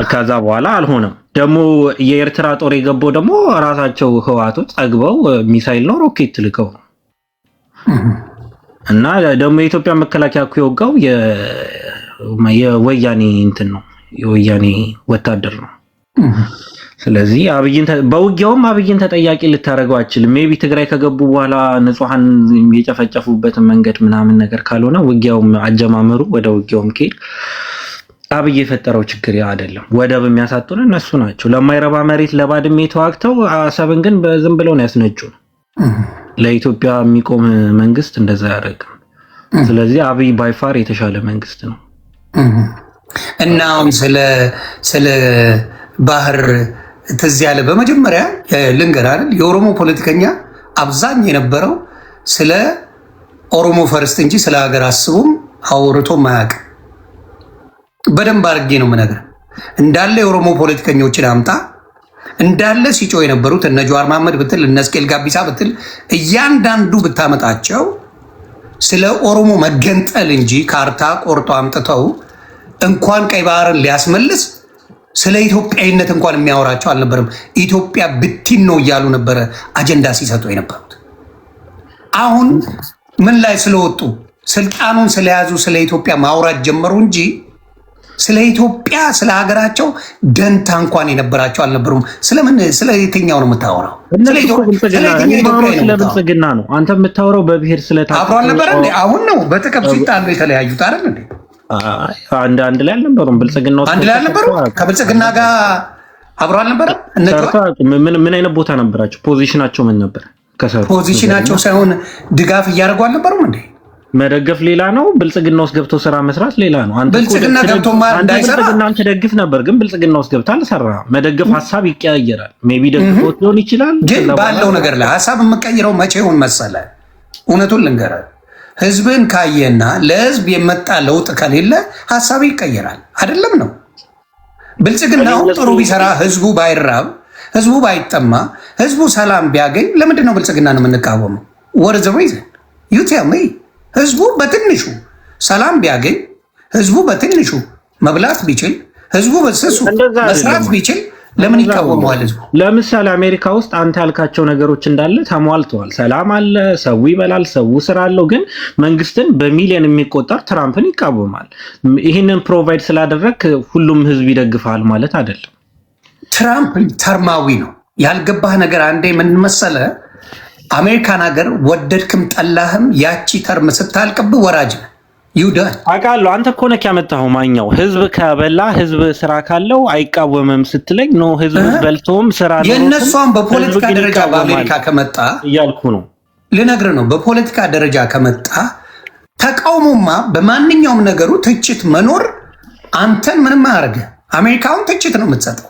ከዛ በኋላ አልሆነም። ደግሞ የኤርትራ ጦር የገባው ደግሞ ራሳቸው ህዋቶች ጠግበው ሚሳይል ነው ሮኬት ልከው ነው። እና ደግሞ የኢትዮጵያ መከላከያ እኮ የወጋው የወያኔ እንትን ነው፣ የወያኔ ወታደር ነው። ስለዚህ በውጊያውም አብይን ተጠያቂ ልታደርገው አችልም። ሜቢ ትግራይ ከገቡ በኋላ ንጹሐን የጨፈጨፉበትን መንገድ ምናምን ነገር ካልሆነ ውጊያውም አጀማመሩ ወደ ውጊያውም ከሄድ አብይ የፈጠረው ችግር አይደለም። ወደብ የሚያሳጡን እነሱ ናቸው። ለማይረባ መሬት ለባድሜ ተዋግተው አሰብን ግን ዝም ብለው ነው ያስነጩን። ለኢትዮጵያ የሚቆም መንግስት እንደዛ ያደርግም። ስለዚህ አብይ ባይፋር የተሻለ መንግስት ነው።
እና አሁን ስለ ባህር ትዝ ያለ በመጀመሪያ ልንገርህ አይደል፣ የኦሮሞ ፖለቲከኛ አብዛኝ የነበረው ስለ ኦሮሞ ፈርስት እንጂ ስለ ሀገር አስቡም አውርቶም አያውቅም። በደንብ አድርጌ ነው የምነግርህ። እንዳለ የኦሮሞ ፖለቲከኞችን አምጣ፣ እንዳለ ሲጮ የነበሩት እነ ጀዋር መሐመድ ብትል እነ እስቄል ጋቢሳ ብትል እያንዳንዱ ብታመጣቸው ስለ ኦሮሞ መገንጠል እንጂ ካርታ ቆርጦ አምጥተው እንኳን ቀይ ባህርን ሊያስመልስ ስለ ኢትዮጵያዊነት እንኳን የሚያወራቸው አልነበረም። ኢትዮጵያ ብቲን ነው እያሉ ነበረ አጀንዳ ሲሰጡ የነበሩት። አሁን ምን ላይ ስለወጡ ስልጣኑን ስለያዙ ስለ ኢትዮጵያ ማውራት ጀመሩ እንጂ ስለ ኢትዮጵያ ስለ ሀገራቸው ደንታ እንኳን የነበራቸው አልነበሩም። ስለ የትኛው ነው የምታወራው?
ስለብልጽግና ነው አንተ የምታወራው። በብሔር
አብሮ አልነበረ እንዴ? አሁን ነው በጥቅም ሲጣሉ የተለያዩት አይደል እንዴ?
አንድ ላይ አልነበሩም። ብልጽግና
አንድ ላይ አልነበሩም። ከብልጽግና ጋር አብሮ አልነበረም።
ምን አይነት ቦታ ነበራቸው? ፖዚሽናቸው ምን ነበር?
ፖዚሽናቸው ሳይሆን ድጋፍ እያደረጉ አልነበሩም እንዴ?
መደገፍ ሌላ ነው፣ ብልጽግና ውስጥ ገብቶ ስራ መስራት ሌላ ነው።
ብልጽግና ገብቶ እንዳይሰራ
አንተ ደግፍ ነበር፣ ግን ብልጽግና ውስጥ ገብታ አልሰራ። መደገፍ ሀሳብ ይቀያየራል። ሜቢ ደግፎት ሊሆን ይችላል።
ግን ባለው ነገር ላይ ሀሳብ የምቀይረው መቼ ሆን መሰለ? እውነቱን ልንገርህ፣ ህዝብን ካየና ለህዝብ የመጣ ለውጥ ከሌለ ሀሳብ ይቀየራል። አይደለም ነው። ብልጽግናው ጥሩ ቢሰራ፣ ህዝቡ ባይራብ፣ ህዝቡ ባይጠማ፣ ህዝቡ ሰላም ቢያገኝ ለምንድን ነው ብልጽግናን የምንቃወመው? what is the reason? you tell me። ህዝቡ በትንሹ ሰላም ቢያገኝ፣ ህዝቡ በትንሹ መብላት ቢችል፣ ህዝቡ በስሱ መስራት ቢችል ለምን ይቃወመዋል ህዝቡ?
ለምሳሌ አሜሪካ ውስጥ አንተ ያልካቸው ነገሮች እንዳለ ተሟልተዋል። ሰላም አለ፣ ሰው ይበላል፣ ሰው ስራ አለው። ግን መንግስትን በሚሊዮን የሚቆጠር ትራምፕን ይቃወማል። ይህንን ፕሮቫይድ ስላደረግ ሁሉም ህዝብ ይደግፋል ማለት አይደለም።
ትራምፕ ተርማዊ ነው። ያልገባህ ነገር አንዴ ምን መሰለ፣ አሜሪካን ሀገር ወደድክም ጠላህም ያቺ ተርም ስታልቅብህ ወራጅ ነው። ይውዳል
አውቃለሁ። አንተ እኮ ነህ ያመጣኸው ማኛው። ህዝብ ከበላ ህዝብ ስራ ካለው አይቃወምም ስትለኝ ነው። ህዝብ በልቶም ስራ ነው።
የእነሷን በፖለቲካ ደረጃ በአሜሪካ ከመጣ
እያልኩ ነው
ልነግርህ ነው። በፖለቲካ ደረጃ ከመጣ ተቃውሞማ በማንኛውም ነገሩ ትችት መኖር አንተን ምንም አያደርግህ። አሜሪካውን ትችት ነው የምትሰጠው፣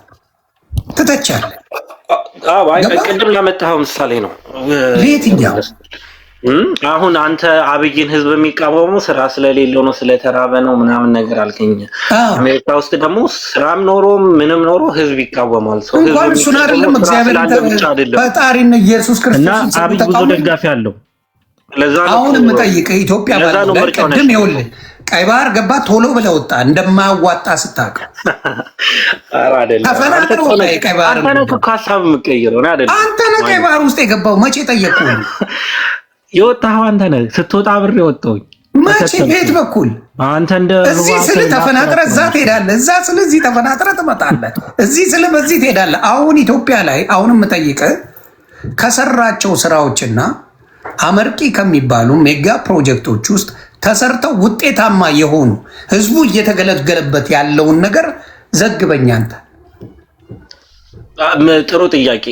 ትተቻለህ።
ቅድም ያመጣኸው ምሳሌ ነው።
ለየትኛው
አሁን አንተ አብይን ህዝብ የሚቃወመው ስራ ስለሌለው ነው ስለተራበ ነው ምናምን ነገር አልከኝ። አሜሪካ ውስጥ ደግሞ ስራም ኖሮ ምንም ኖሮ ህዝብ ይቃወማል። ሰው ህዝብ
እንኳን እሱን አይደለም እግዚአብሔር ፈጣሪና ኢየሱስ ክርስቶስ
እና አብይ ብዙ ደጋፊ አለው። ለዛ ነው
አሁን የምጠይቅህ ኢትዮጵያ ባለው ቀደም ይኸውልህ ቀይ ባህር ገባ ቶሎ ብለህ ወጣ እንደማያዋጣ ስታውቀው ተፈናቅሎ ቀይ ባህር
አንተ ነህ ሀሳብ የምትቀይረው
አንተ ነህ ቀይ ባህር ውስጥ የገባው መቼ ጠየቅኩህ?
የወጣኸው አንተ ነህ። ስትወጣ አብሬ ወጣሁኝ።
መቼ ቤት በኩል
አንተ እንደ
እዚህ ስለ ተፈናጥረህ እዛ ትሄዳለህ፣ እዛ ስለዚህ ተፈናጥረህ ትመጣለህ፣ እዚህ ስለ በዚህ ትሄዳለህ። አሁን ኢትዮጵያ ላይ አሁን የምጠይቅህ ከሰራቸው ስራዎችና አመርቂ ከሚባሉ ሜጋ ፕሮጀክቶች ውስጥ ተሰርተው ውጤታማ የሆኑ ህዝቡ እየተገለገለበት ያለውን ነገር ዘግበኝ አንተ።
ጥሩ ጥያቄ።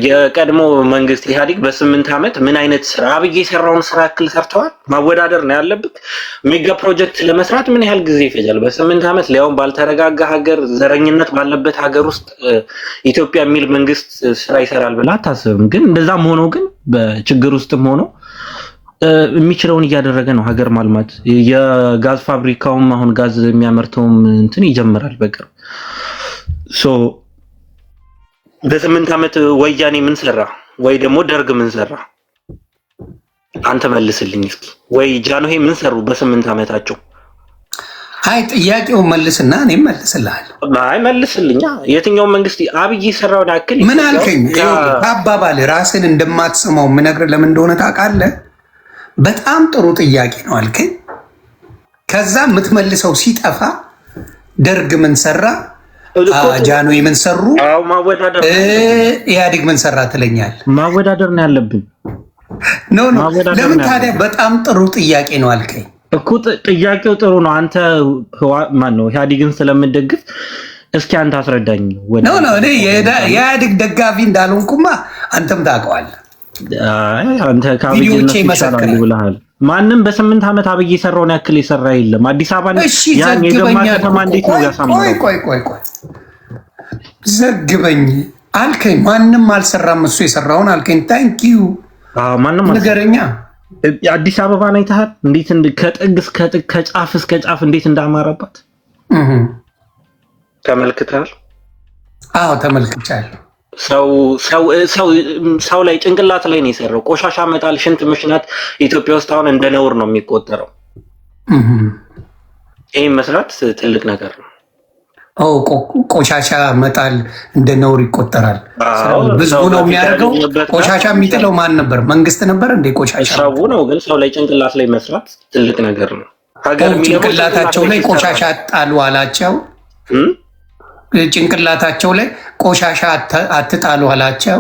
የቀድሞ መንግስት ኢህአዴግ በ8 ዓመት ምን አይነት ስራ አብይ የሰራውን ስራ ያክል ሰርተዋል? ማወዳደር ነው ያለብህ። ሜጋ ፕሮጀክት ለመስራት ምን ያህል ጊዜ ይፈጃል? በ8 ዓመት ሊያውም ባልተረጋጋ ሀገር፣ ዘረኝነት ባለበት ሀገር ውስጥ ኢትዮጵያ የሚል መንግስት ስራ ይሰራል ብለህ አታስብም። ግን እንደዛም ሆኖ ግን በችግር ውስጥም ሆኖ የሚችለውን እያደረገ ነው ሀገር ማልማት። የጋዝ ፋብሪካውም አሁን ጋዝ የሚያመርተውም እንትን ይጀምራል በቅርብ። በ8 ዓመት ወያኔ ምን ሰራ? ወይ ደግሞ ደርግ ምን ሰራ? አንተ መልስልኝ እስኪ። ወይ ጃንሆይ ምን ሰሩ በ8 ዓመታቸው?
አይ ጥያቄው መልስና እኔ መልስልሃለሁ።
አይ መልስልኛ። የትኛው መንግስት አብይ ሰራው ያክል
ምን አልከኝ? አባባል ራስን እንደማትሰማው የምነግርህ ለምን እንደሆነ ታውቃለህ? በጣም ጥሩ ጥያቄ ነው አልከኝ። ከዛ የምትመልሰው ሲጠፋ ደርግ ምን ሰራ፣ ጃንሆይ ምን ሰሩ፣ ኢህአዴግ ምን ሰራ ትለኛል።
ማወዳደር ነው ያለብን።
ኖ ለምን ታዲያ? በጣም ጥሩ ጥያቄ ነው አልከኝ
እኮ። ጥያቄው ጥሩ ነው። አንተ ማን ነው ኢህአዴግን ስለምደግፍ እስኪ አንተ አስረዳኝ።
ኖ እኔ የኢህአዴግ ደጋፊ እንዳልሆንኩማ አንተም ታውቀዋለህ።
አንተ ከአብይነት ይሰራል ብለሃል። ማንም በ8 ዓመት አብይ የሰራውን ያክል የሰራ የለም። አዲስ አበባ ያን የገማ ከተማ እንዴት ነው ያሳምነው?
ቆይ ዘግበኝ አልከኝ። ማንም አልሰራም እሱ የሰራውን አልከኝ። ታንክ ዩ
ማንም
ንገረኛ።
አዲስ አበባን አይተሃል? እንዴት ከጥግ እስከ ጥግ ከጫፍ እስከ ጫፍ እንዴት እንዳማረባት ተመልክተሃል?
አዎ ተመልክቻለሁ።
ሰው ላይ ጭንቅላት ላይ ነው የሰራው። ቆሻሻ መጣል፣ ሽንት መሽናት ኢትዮጵያ ውስጥ አሁን እንደ ነውር ነው የሚቆጠረው። ይህም መስራት ትልቅ ነገር ነው።
ቆሻሻ መጣል እንደ ነውር ይቆጠራል። ብዙ ነው የሚያደርገው። ቆሻሻ የሚጥለው ማን ነበር? መንግስት ነበር እንዴ? ቆሻሻ
ሰው ነው። ግን ሰው ላይ ጭንቅላት ላይ መስራት ትልቅ ነገር ነው። ሀገር
ጭንቅላታቸው ላይ ቆሻሻ ጣሉ አላቸው። ጭንቅላታቸው ላይ ቆሻሻ አትጣሉ አላቸው።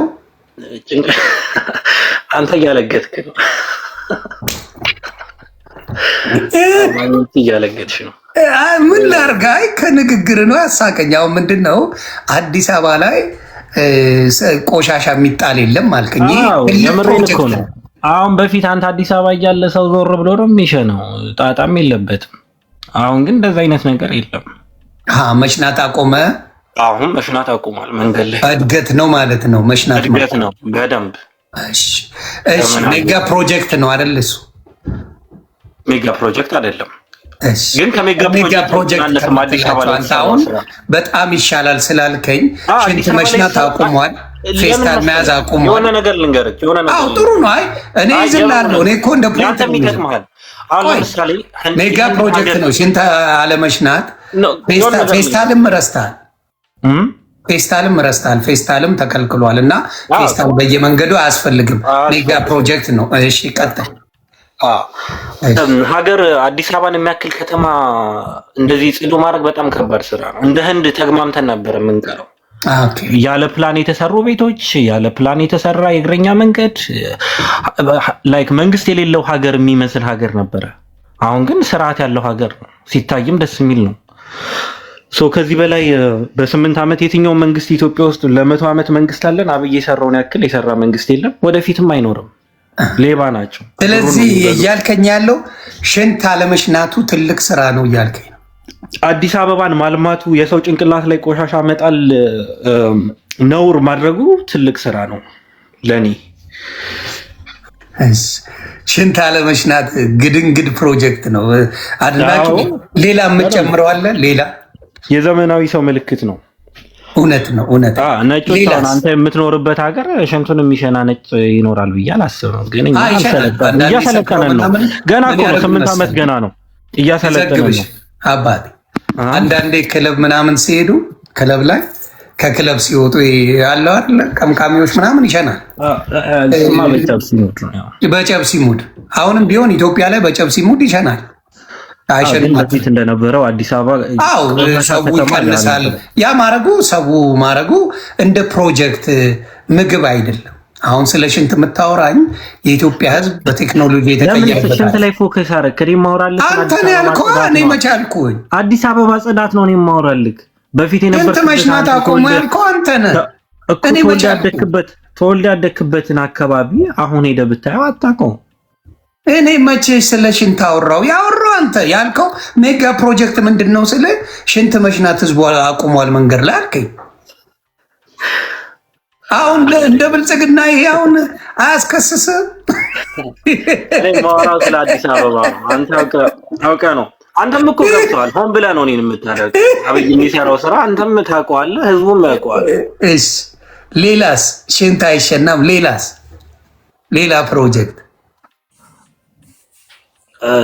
አንተ እያለገጥክ ነው። እያለገጥሽ ነው።
ምን ላድርግ? አይ ከንግግር ነው ያሳቀኝ። አሁን ምንድን ነው አዲስ አበባ ላይ ቆሻሻ የሚጣል የለም አልከኝ።
የምሬን እኮ ነው። አሁን በፊት አንተ አዲስ አበባ እያለ ሰው ዞር ብሎ ነው የሚሸነው፣ ጣጣም የለበትም። አሁን ግን እንደዛ አይነት ነገር የለም።
መሽናት አቆመ።
አሁን መሽናት አቁሟል። መንገድ ላይ
እድገት ነው ማለት ነው። መሽናት
እድገት ነው በደንብ።
እሺ ሜጋ ፕሮጀክት ነው አይደል? እሱ
ሜጋ ፕሮጀክት አይደለም።
እሺ
ግን ከሜጋ ፕሮጀክት አዲስ አበባ
አሁን በጣም ይሻላል ስላልከኝ ሽንት መሽናት አቁሟል። ፌስታል መያዝ አቁሟል።
የሆነ ነገር ልንገርህ፣ የሆነ ነገር
አዎ ጥሩ ነው። አይ እኔ ይዝላለሁ። እኔ እኮ እንደ ፕሮጀክት
ይገጥማል። አሁን ለምሳሌ
ሜጋ ፕሮጀክት ነው ሽንት አለመሽናት። ፌስታልም ረስታል ፌስታልም ተከልክሏል። እና ፌስታል በየመንገዱ አያስፈልግም። ሜጋ ፕሮጀክት ነው። እሺ ቀጥል።
ሀገር አዲስ አበባን የሚያክል ከተማ እንደዚህ ጽዱ ማድረግ በጣም ከባድ ስራ ነው። እንደ ህንድ ተግማምተን ነበር የምንቀረው። ያለ ፕላን የተሰሩ ቤቶች፣ ያለ ፕላን የተሰራ የእግረኛ መንገድ፣ ላይክ መንግስት የሌለው ሀገር የሚመስል ሀገር ነበረ። አሁን ግን ስርዓት ያለው ሀገር ነው። ሲታይም ደስ የሚል ነው። ከዚህ በላይ በ8 ዓመት የትኛው መንግስት ኢትዮጵያ ውስጥ ለ100 ዓመት መንግስት አለን? አብይ የሰራውን ያክል የሰራ መንግስት የለም፣ ወደፊትም አይኖርም። ሌባ ናቸው።
ስለዚህ እያልከኝ ያለው ሽንት አለመሽናቱ ትልቅ ስራ ነው እያልከኝ ነው።
አዲስ አበባን ማልማቱ፣ የሰው ጭንቅላት ላይ ቆሻሻ መጣል፣ ነውር ማድረጉ ትልቅ ስራ ነው ለኔ።
ሽንት አለመሽናት ግድንግድ ፕሮጀክት ነው። አድናቂ ሌላ የምጨምረው አለ? ሌላ
የዘመናዊ ሰው ምልክት ነው።
እውነት ነው። እውነት
ነጮች አንተ የምትኖርበት ሀገር ሽንቱን የሚሸና ነጭ ይኖራል ብዬ አላስብም። ግን እያሰለጠነ ነው። ገና እኮ ነው 8 ዓመት ገና ነው። እያሰለጠነ ነው
አባቴ። አንዳንዴ ክለብ ምናምን ሲሄዱ ክለብ ላይ ከክለብ ሲወጡ ያለው አይደል ቀምቃሚዎች ምናምን ይሸናል በጨብሲ ሙድ። አሁንም ቢሆን ኢትዮጵያ ላይ በጨብሲ ሙድ ይሸናል።
በፊት እንደነበረው አዲስ አበባ
ሰው ይቀንሳል። ያ ሰው ማረጉ እንደ ፕሮጀክት ምግብ አይደለም። አሁን ስለ ሽንት የምታወራኝ የኢትዮጵያ ሕዝብ በቴክኖሎጂ የተቀየረበት
ሽንት ላይ ፎከስ አደረክ። እኔ የማወራልህ
አንተ ነህ ያልከው። እኔ መች አልኩኝ?
አዲስ አበባ ጽዳት ነው እኔ የማወራልህ። በፊት የነበረው
ሽንት መሽናት አቆሙ ያልከው አንተ ነህ።
እኔ መች ተወልደህ ያደግክበትን አካባቢ አሁን ሄደህ ብታየው አታውቀውም።
እኔ መቼ ስለ ሽንት አወራው? ያወራው አንተ ያልከው ሜጋ ፕሮጀክት ምንድን ነው? ስለ ሽንት መሽናት ህዝቡ አቁሟል መንገድ ላይ አልከኝ። አሁን እንደ ብልጽግና ይሄ አሁን አያስከስስም።
እኔ ማወራው ስለ አዲስ አበባ ነው። አንተ አውቀህ ነው። አንተም እኮ ገብተዋል። ሆን ብለህ ነው እኔን የምታደርገው። አብይ የሚሰራው ስራ አንተም ታውቀዋለህ፣ ህዝቡም ያውቀዋል።
እሺ ሌላስ? ሽንት አይሸናም። ሌላ ፕሮጀክት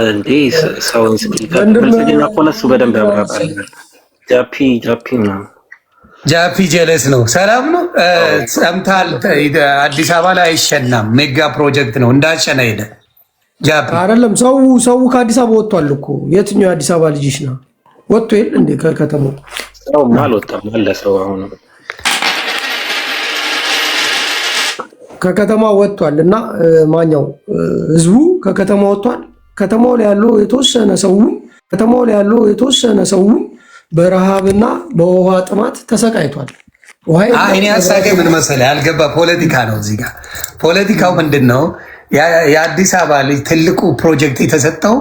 እንዴ ሰውን ብልጽግና እኮ እነሱ በደንብ ያብራራል።
ጃፒ ጀለስ ነው። ሰላም ነው። ሰምተሃል? አዲስ አበባ ላይ አይሸናም። ሜጋ ፕሮጀክት ነው። እንዳሸና ሄደ ጃፒ
አይደለም። ሰው ከአዲስ አበባ ወጥቷል እኮ። የትኛው የአዲስ አበባ ልጅሽ ነው ወጥቶ የለ እንዴ? ከከተማው
ሰው አልወጣም አለ። ሰው አሁን
ከከተማ ወጥቷል እና ማኛው ህዝቡ ከከተማ ወጥቷል። ከተማው ላይ ያለው የተወሰነ ሰው በረሃብና በውሃ ጥማት ተሰቃይቷል።
እኔ ያሳቀኝ ምን መሰለህ? ያልገባ ፖለቲካ ነው እዚህ ጋር። ፖለቲካው ምንድን ነው? የአዲስ አበባ ልጅ ትልቁ ፕሮጀክት የተሰጠው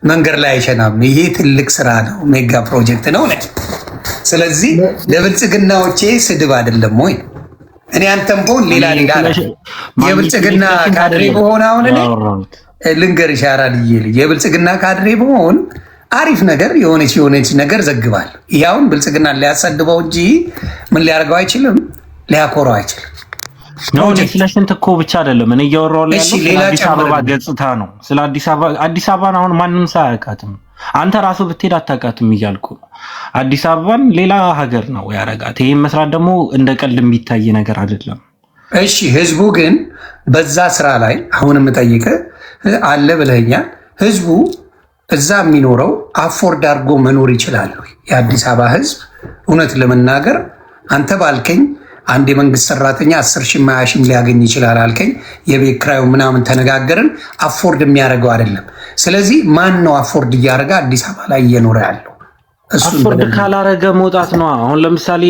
መንገድ ላይ አይሸናም። ይሄ ትልቅ ስራ ነው፣ ሜጋ ፕሮጀክት ነው። ስለዚህ ለብልጽግናዎቼ ስድብ አይደለም ወይ? እኔ አንተም በሆን ሌላ የብልጽግና ካድሬ በሆነ አሁን እኔ ልንገርሽ አራድዬ ልጅ የብልጽግና ካድሬ በሆን አሪፍ ነገር የሆነች ነገር ዘግባል። ያውን ብልጽግና ሊያሰድበው እንጂ ምን ሊያደርገው አይችልም፣ ሊያኮረው አይችልም።
ስለ ሽንት እኮ ብቻ አይደለም እኔ እያወራሁ ያለው ስለ አዲስ አበባ ገጽታ ነው። ስለ አዲስ አበባን አሁን ማንም ሰው አያውቃትም። አንተ ራሱ ብትሄድ አታውቃትም እያልኩ አዲስ አበባን ሌላ ሀገር ነው ያረጋት። ይሄን መስራት ደግሞ እንደ ቀልድ የሚታይ ነገር አይደለም።
እሺ ህዝቡ ግን በዛ ስራ ላይ አሁን የምጠይቅህ አለ ብለኛል። ህዝቡ እዛ የሚኖረው አፎርድ አድርጎ መኖር ይችላል? የአዲስ አበባ ህዝብ እውነት ለመናገር አንተ ባልከኝ አንድ የመንግስት ሰራተኛ 10 ሺህ 20 ሺህ ሊያገኝ ይችላል አልከኝ። የቤት ኪራዩ ምናምን ተነጋገርን። አፎርድ የሚያደርገው አይደለም። ስለዚህ ማን ነው አፎርድ እያደረገ አዲስ አበባ ላይ እየኖረ ያለው?
አፎርድ ካላረገ መውጣት ነው። አሁን ለምሳሌ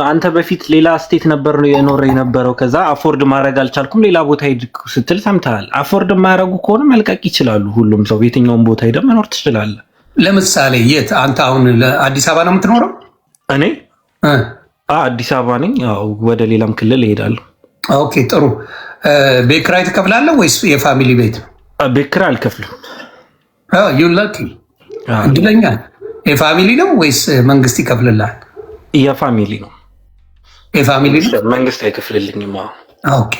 አንተ በፊት ሌላ ስቴት ነበር የኖረ የነበረው። ከዛ አፎርድ ማድረግ አልቻልኩም ሌላ ቦታ ሄድኩ ስትል ሰምተሃል። አፎርድ የማያደርጉ ከሆነ መልቀቅ ይችላሉ። ሁሉም ሰው የትኛውን ቦታ ሄደ መኖር ትችላለህ።
ለምሳሌ የት? አንተ አሁን አዲስ አበባ ነው የምትኖረው?
እኔ አዲስ አበባ ነኝ። ወደ ሌላም ክልል እሄዳለሁ።
ኦኬ ጥሩ። ቤት ኪራይ ትከፍላለህ ወይስ የፋሚሊ ቤት?
ቤት ኪራይ አልከፍልም።
ዩ ላኪ እድለኛ። የፋሚሊ ነው ወይስ መንግስት ይከፍልልሃል?
የፋሚሊ ነው።
የፋሚሊ ነው፣
መንግስት አይከፍልልኝም።
ኦኬ።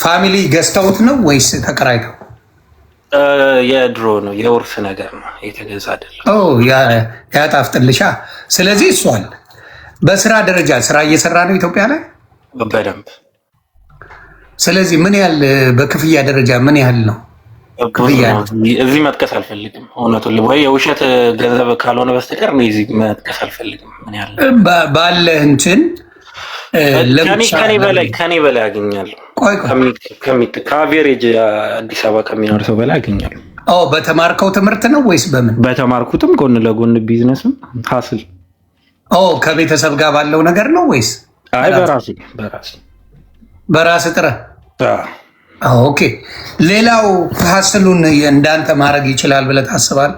ፋሚሊ ገዝተውት ነው ወይስ ተከራይተው?
የድሮ ነው፣ የውርስ ነገር ነው፣ የተገዛ አይደለም።
ያጣፍጥልሻ። ስለዚህ እሱ አለ። በስራ ደረጃ ስራ እየሰራ ነው ኢትዮጵያ ላይ
በደንብ።
ስለዚህ ምን ያህል በክፍያ ደረጃ ምን ያህል ነው?
እዚህ መጥቀስ አልፈልግም እውነቱን፣ ወይ የውሸት ገንዘብ ካልሆነ በስተቀር እዚህ መጥቀስ አልፈልግም። ምን ያህል
ባለህ እንትን
ከኔ በላይ አገኛለሁ። ከአቬሬጅ አዲስ አበባ ከሚኖር ሰው በላይ አገኛለሁ።
በተማርከው ትምህርት ነው ወይስ በምን?
በተማርኩትም ጎን ለጎን ቢዝነስም ሀስል
ከቤተሰብ ጋር ባለው ነገር ነው ወይስ?
አይ
በራስ ጥረህ። ኦኬ። ሌላው ሀስሉን እንዳንተ ማድረግ ይችላል ብለህ ታስባለህ?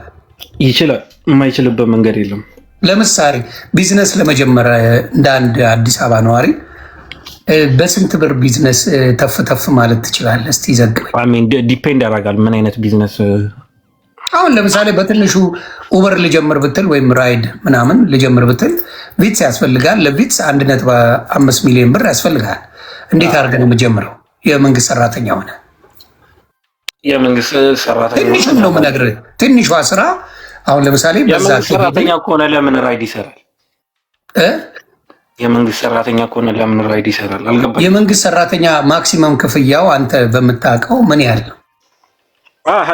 ይችላል። የማይችልበት መንገድ የለም።
ለምሳሌ ቢዝነስ ለመጀመር እንደ አንድ አዲስ አበባ ነዋሪ በስንት ብር ቢዝነስ ተፍ ተፍ ማለት ትችላለህ? እስቲ ዘግበኝ።
ዲፔንድ ያደርጋል ምን አይነት ቢዝነስ።
አሁን ለምሳሌ በትንሹ ኡበር ልጀምር ብትል ወይም ራይድ ምናምን ልጀምር ብትል ቪትስ ያስፈልጋል። ለቪትስ 1.5 ሚሊዮን ብር ያስፈልጋል። እንዴት አድርገህ ነው የምጀምረው? የመንግስት ሰራተኛ ሆነ
የመንግስት ሰራተኛ
ትንሽ ነው የምነግርህ። ትንሿ ስራ አሁን ለምሳሌ
የመንግስት ሰራተኛ ከሆነ ለምን ራይድ ይሰራል? የመንግስት ሰራተኛ ከሆነ ለምን ራይድ ይሰራል? አልገባኝም።
የመንግስት ሰራተኛ ማክሲመም ክፍያው አንተ በምታውቀው ምን ያህል ነው?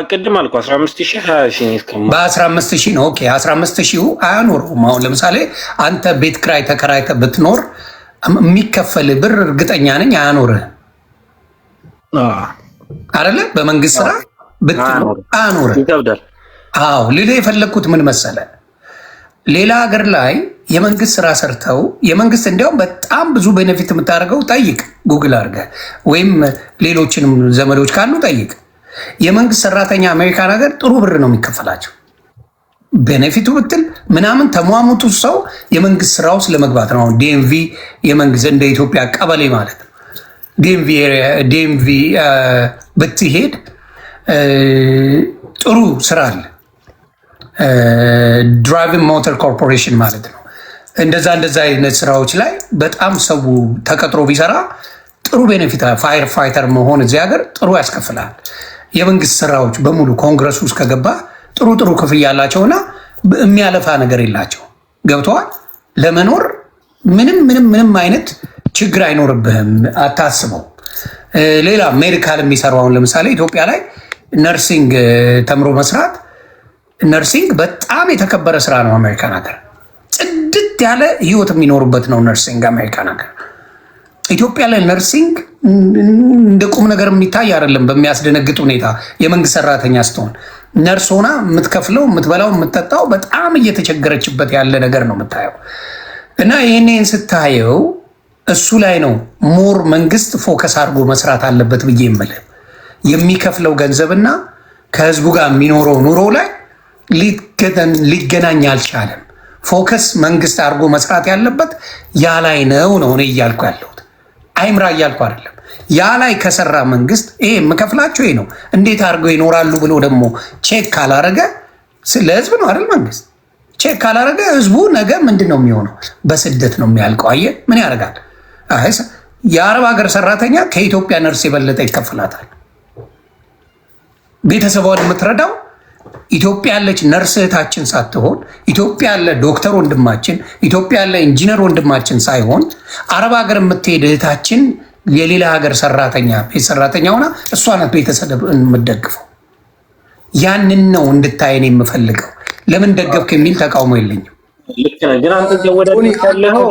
ቅድም አልኩህ 15,000 20,000
በ15,000 ነው። ኦኬ 15,000 አያኖረውም። አሁን ለምሳሌ አንተ ቤት ክራይ ተከራይተህ ብትኖር የሚከፈል ብር እርግጠኛ ነኝ አያኖርህም አይደለ? በመንግስት ስራ ብትኖር አያኖርህም።
ይከብዳል።
አዎ ልልህ የፈለግኩት ምን መሰለ፣ ሌላ ሀገር ላይ የመንግስት ስራ ሰርተው የመንግስት እንዲያውም በጣም ብዙ ቤኔፊት የምታደርገው ጠይቅ፣ ጉግል አድርገህ ወይም ሌሎችንም ዘመዶች ካሉ ጠይቅ። የመንግስት ሰራተኛ አሜሪካን ሀገር ጥሩ ብር ነው የሚከፈላቸው። ቤኔፊቱ ብትል ምናምን ተሟሙቱ ሰው የመንግስት ስራ ውስጥ ለመግባት ነው። ዲኤምቪ የመንግስት እንደ ኢትዮጵያ ቀበሌ ማለት ነው። ዲኤምቪ ብትሄድ ጥሩ ስራ አለ። ድራይቪንግ ሞተር ኮርፖሬሽን ማለት ነው። እንደዛ አይነት ስራዎች ላይ በጣም ሰው ተቀጥሮ ቢሰራ ጥሩ ቤኔፊት፣ ፋየር ፋይተር መሆን እዚህ ሀገር ጥሩ ያስከፍላል። የመንግስት ስራዎች በሙሉ ኮንግረስ ውስጥ ከገባ ጥሩ ክፍያ ያላቸውና የሚያለፋ ነገር የላቸው። ገብተዋል። ለመኖር ምንም አይነት ችግር አይኖርብህም፣ አታስበው። ሌላ ሜዲካል የሚሰሩ አሁን ለምሳሌ ኢትዮጵያ ላይ ነርሲንግ ተምሮ መስራት፣ ነርሲንግ በጣም የተከበረ ስራ ነው። አሜሪካን ሀገር ጽድት ያለ ህይወት የሚኖሩበት ነው ነርሲንግ አሜሪካን ሀገር። ኢትዮጵያ ላይ ነርሲንግ እንደ ቁም ነገር የሚታይ አይደለም። በሚያስደነግጥ ሁኔታ የመንግስት ሰራተኛ ስትሆን ነርስ ሆና የምትከፍለው የምትበላው የምትጠጣው በጣም እየተቸገረችበት ያለ ነገር ነው የምታየው። እና ይህንን ስታየው እሱ ላይ ነው ሞር መንግስት ፎከስ አድርጎ መስራት አለበት ብዬ የምልህ። የሚከፍለው ገንዘብና ከህዝቡ ጋር የሚኖረው ኑሮ ላይ ሊገናኝ አልቻለም። ፎከስ መንግስት አድርጎ መስራት ያለበት ያ ላይ ነው እኔ እያልኩ ያለሁት። አይምራ እያልኩ አይደለም። ያ ላይ ከሰራ መንግስት ይሄ የምከፍላቸው ይሄ ነው እንዴት አድርገው ይኖራሉ ብሎ ደግሞ ቼክ ካላረገ፣ ለህዝብ ነው አይደል? መንግስት ቼክ ካላረገ ህዝቡ ነገ ምንድን ነው የሚሆነው? በስደት ነው የሚያልቀው። አየህ ምን ያደርጋል? የአረብ ሀገር ሰራተኛ ከኢትዮጵያ ነርስ የበለጠ ይከፍላታል። ቤተሰቧን የምትረዳው ኢትዮጵያ ያለች ነርስ እህታችን ሳትሆን ኢትዮጵያ ያለ ዶክተር ወንድማችን፣ ኢትዮጵያ ያለ ኢንጂነር ወንድማችን ሳይሆን አረብ ሀገር የምትሄድ እህታችን የሌላ ሀገር ሰራተኛ ቤት ሰራተኛ ሆና እሷ ናት ቤተሰብ የምትደግፈው። ያንን ነው እንድታየን የምፈልገው። ለምን ደገፍክ የሚል ተቃውሞ የለኝም።
ልክ ነህ። ግን አንተ እያወዳደርክ ያለኸው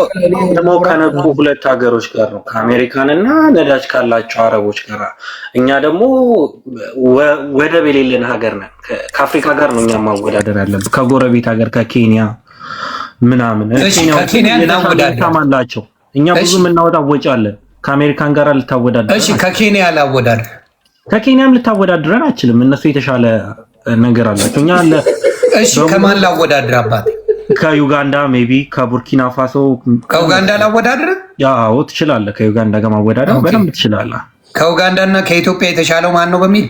ደግሞ ከነቁ ሁለት ሀገሮች ጋር ነው፣ ከአሜሪካን እና ነዳጅ ካላቸው አረቦች ጋር። እኛ ደግሞ ወደብ የሌለን ሀገር ነን። ከአፍሪካ ጋር ነው እኛ ማወዳደር ያለብን፣ ከጎረቤት ሀገር ከኬንያ ምናምን።
ከኬንያ
አላቸው እኛ ብዙ የምናወጣው ወጪ አለን። ከአሜሪካን ጋር ልታወዳደር፣
እሺ ከኬንያ ላወዳደር፣
ከኬንያም ልታወዳድረን አችልም። እነሱ የተሻለ ነገር አላቸው። እኛ አለ።
እሺ ከማን ላወዳድር አባቴ?
ከዩጋንዳ ሜቢ ከቡርኪና ፋሶ።
ከኡጋንዳ ላወዳድር?
ያው ትችላለህ። ከዩጋንዳ ጋር ማወዳደር በደንብ ትችላለህ።
ከኡጋንዳና ከኢትዮጵያ የተሻለው ማን ነው በሚል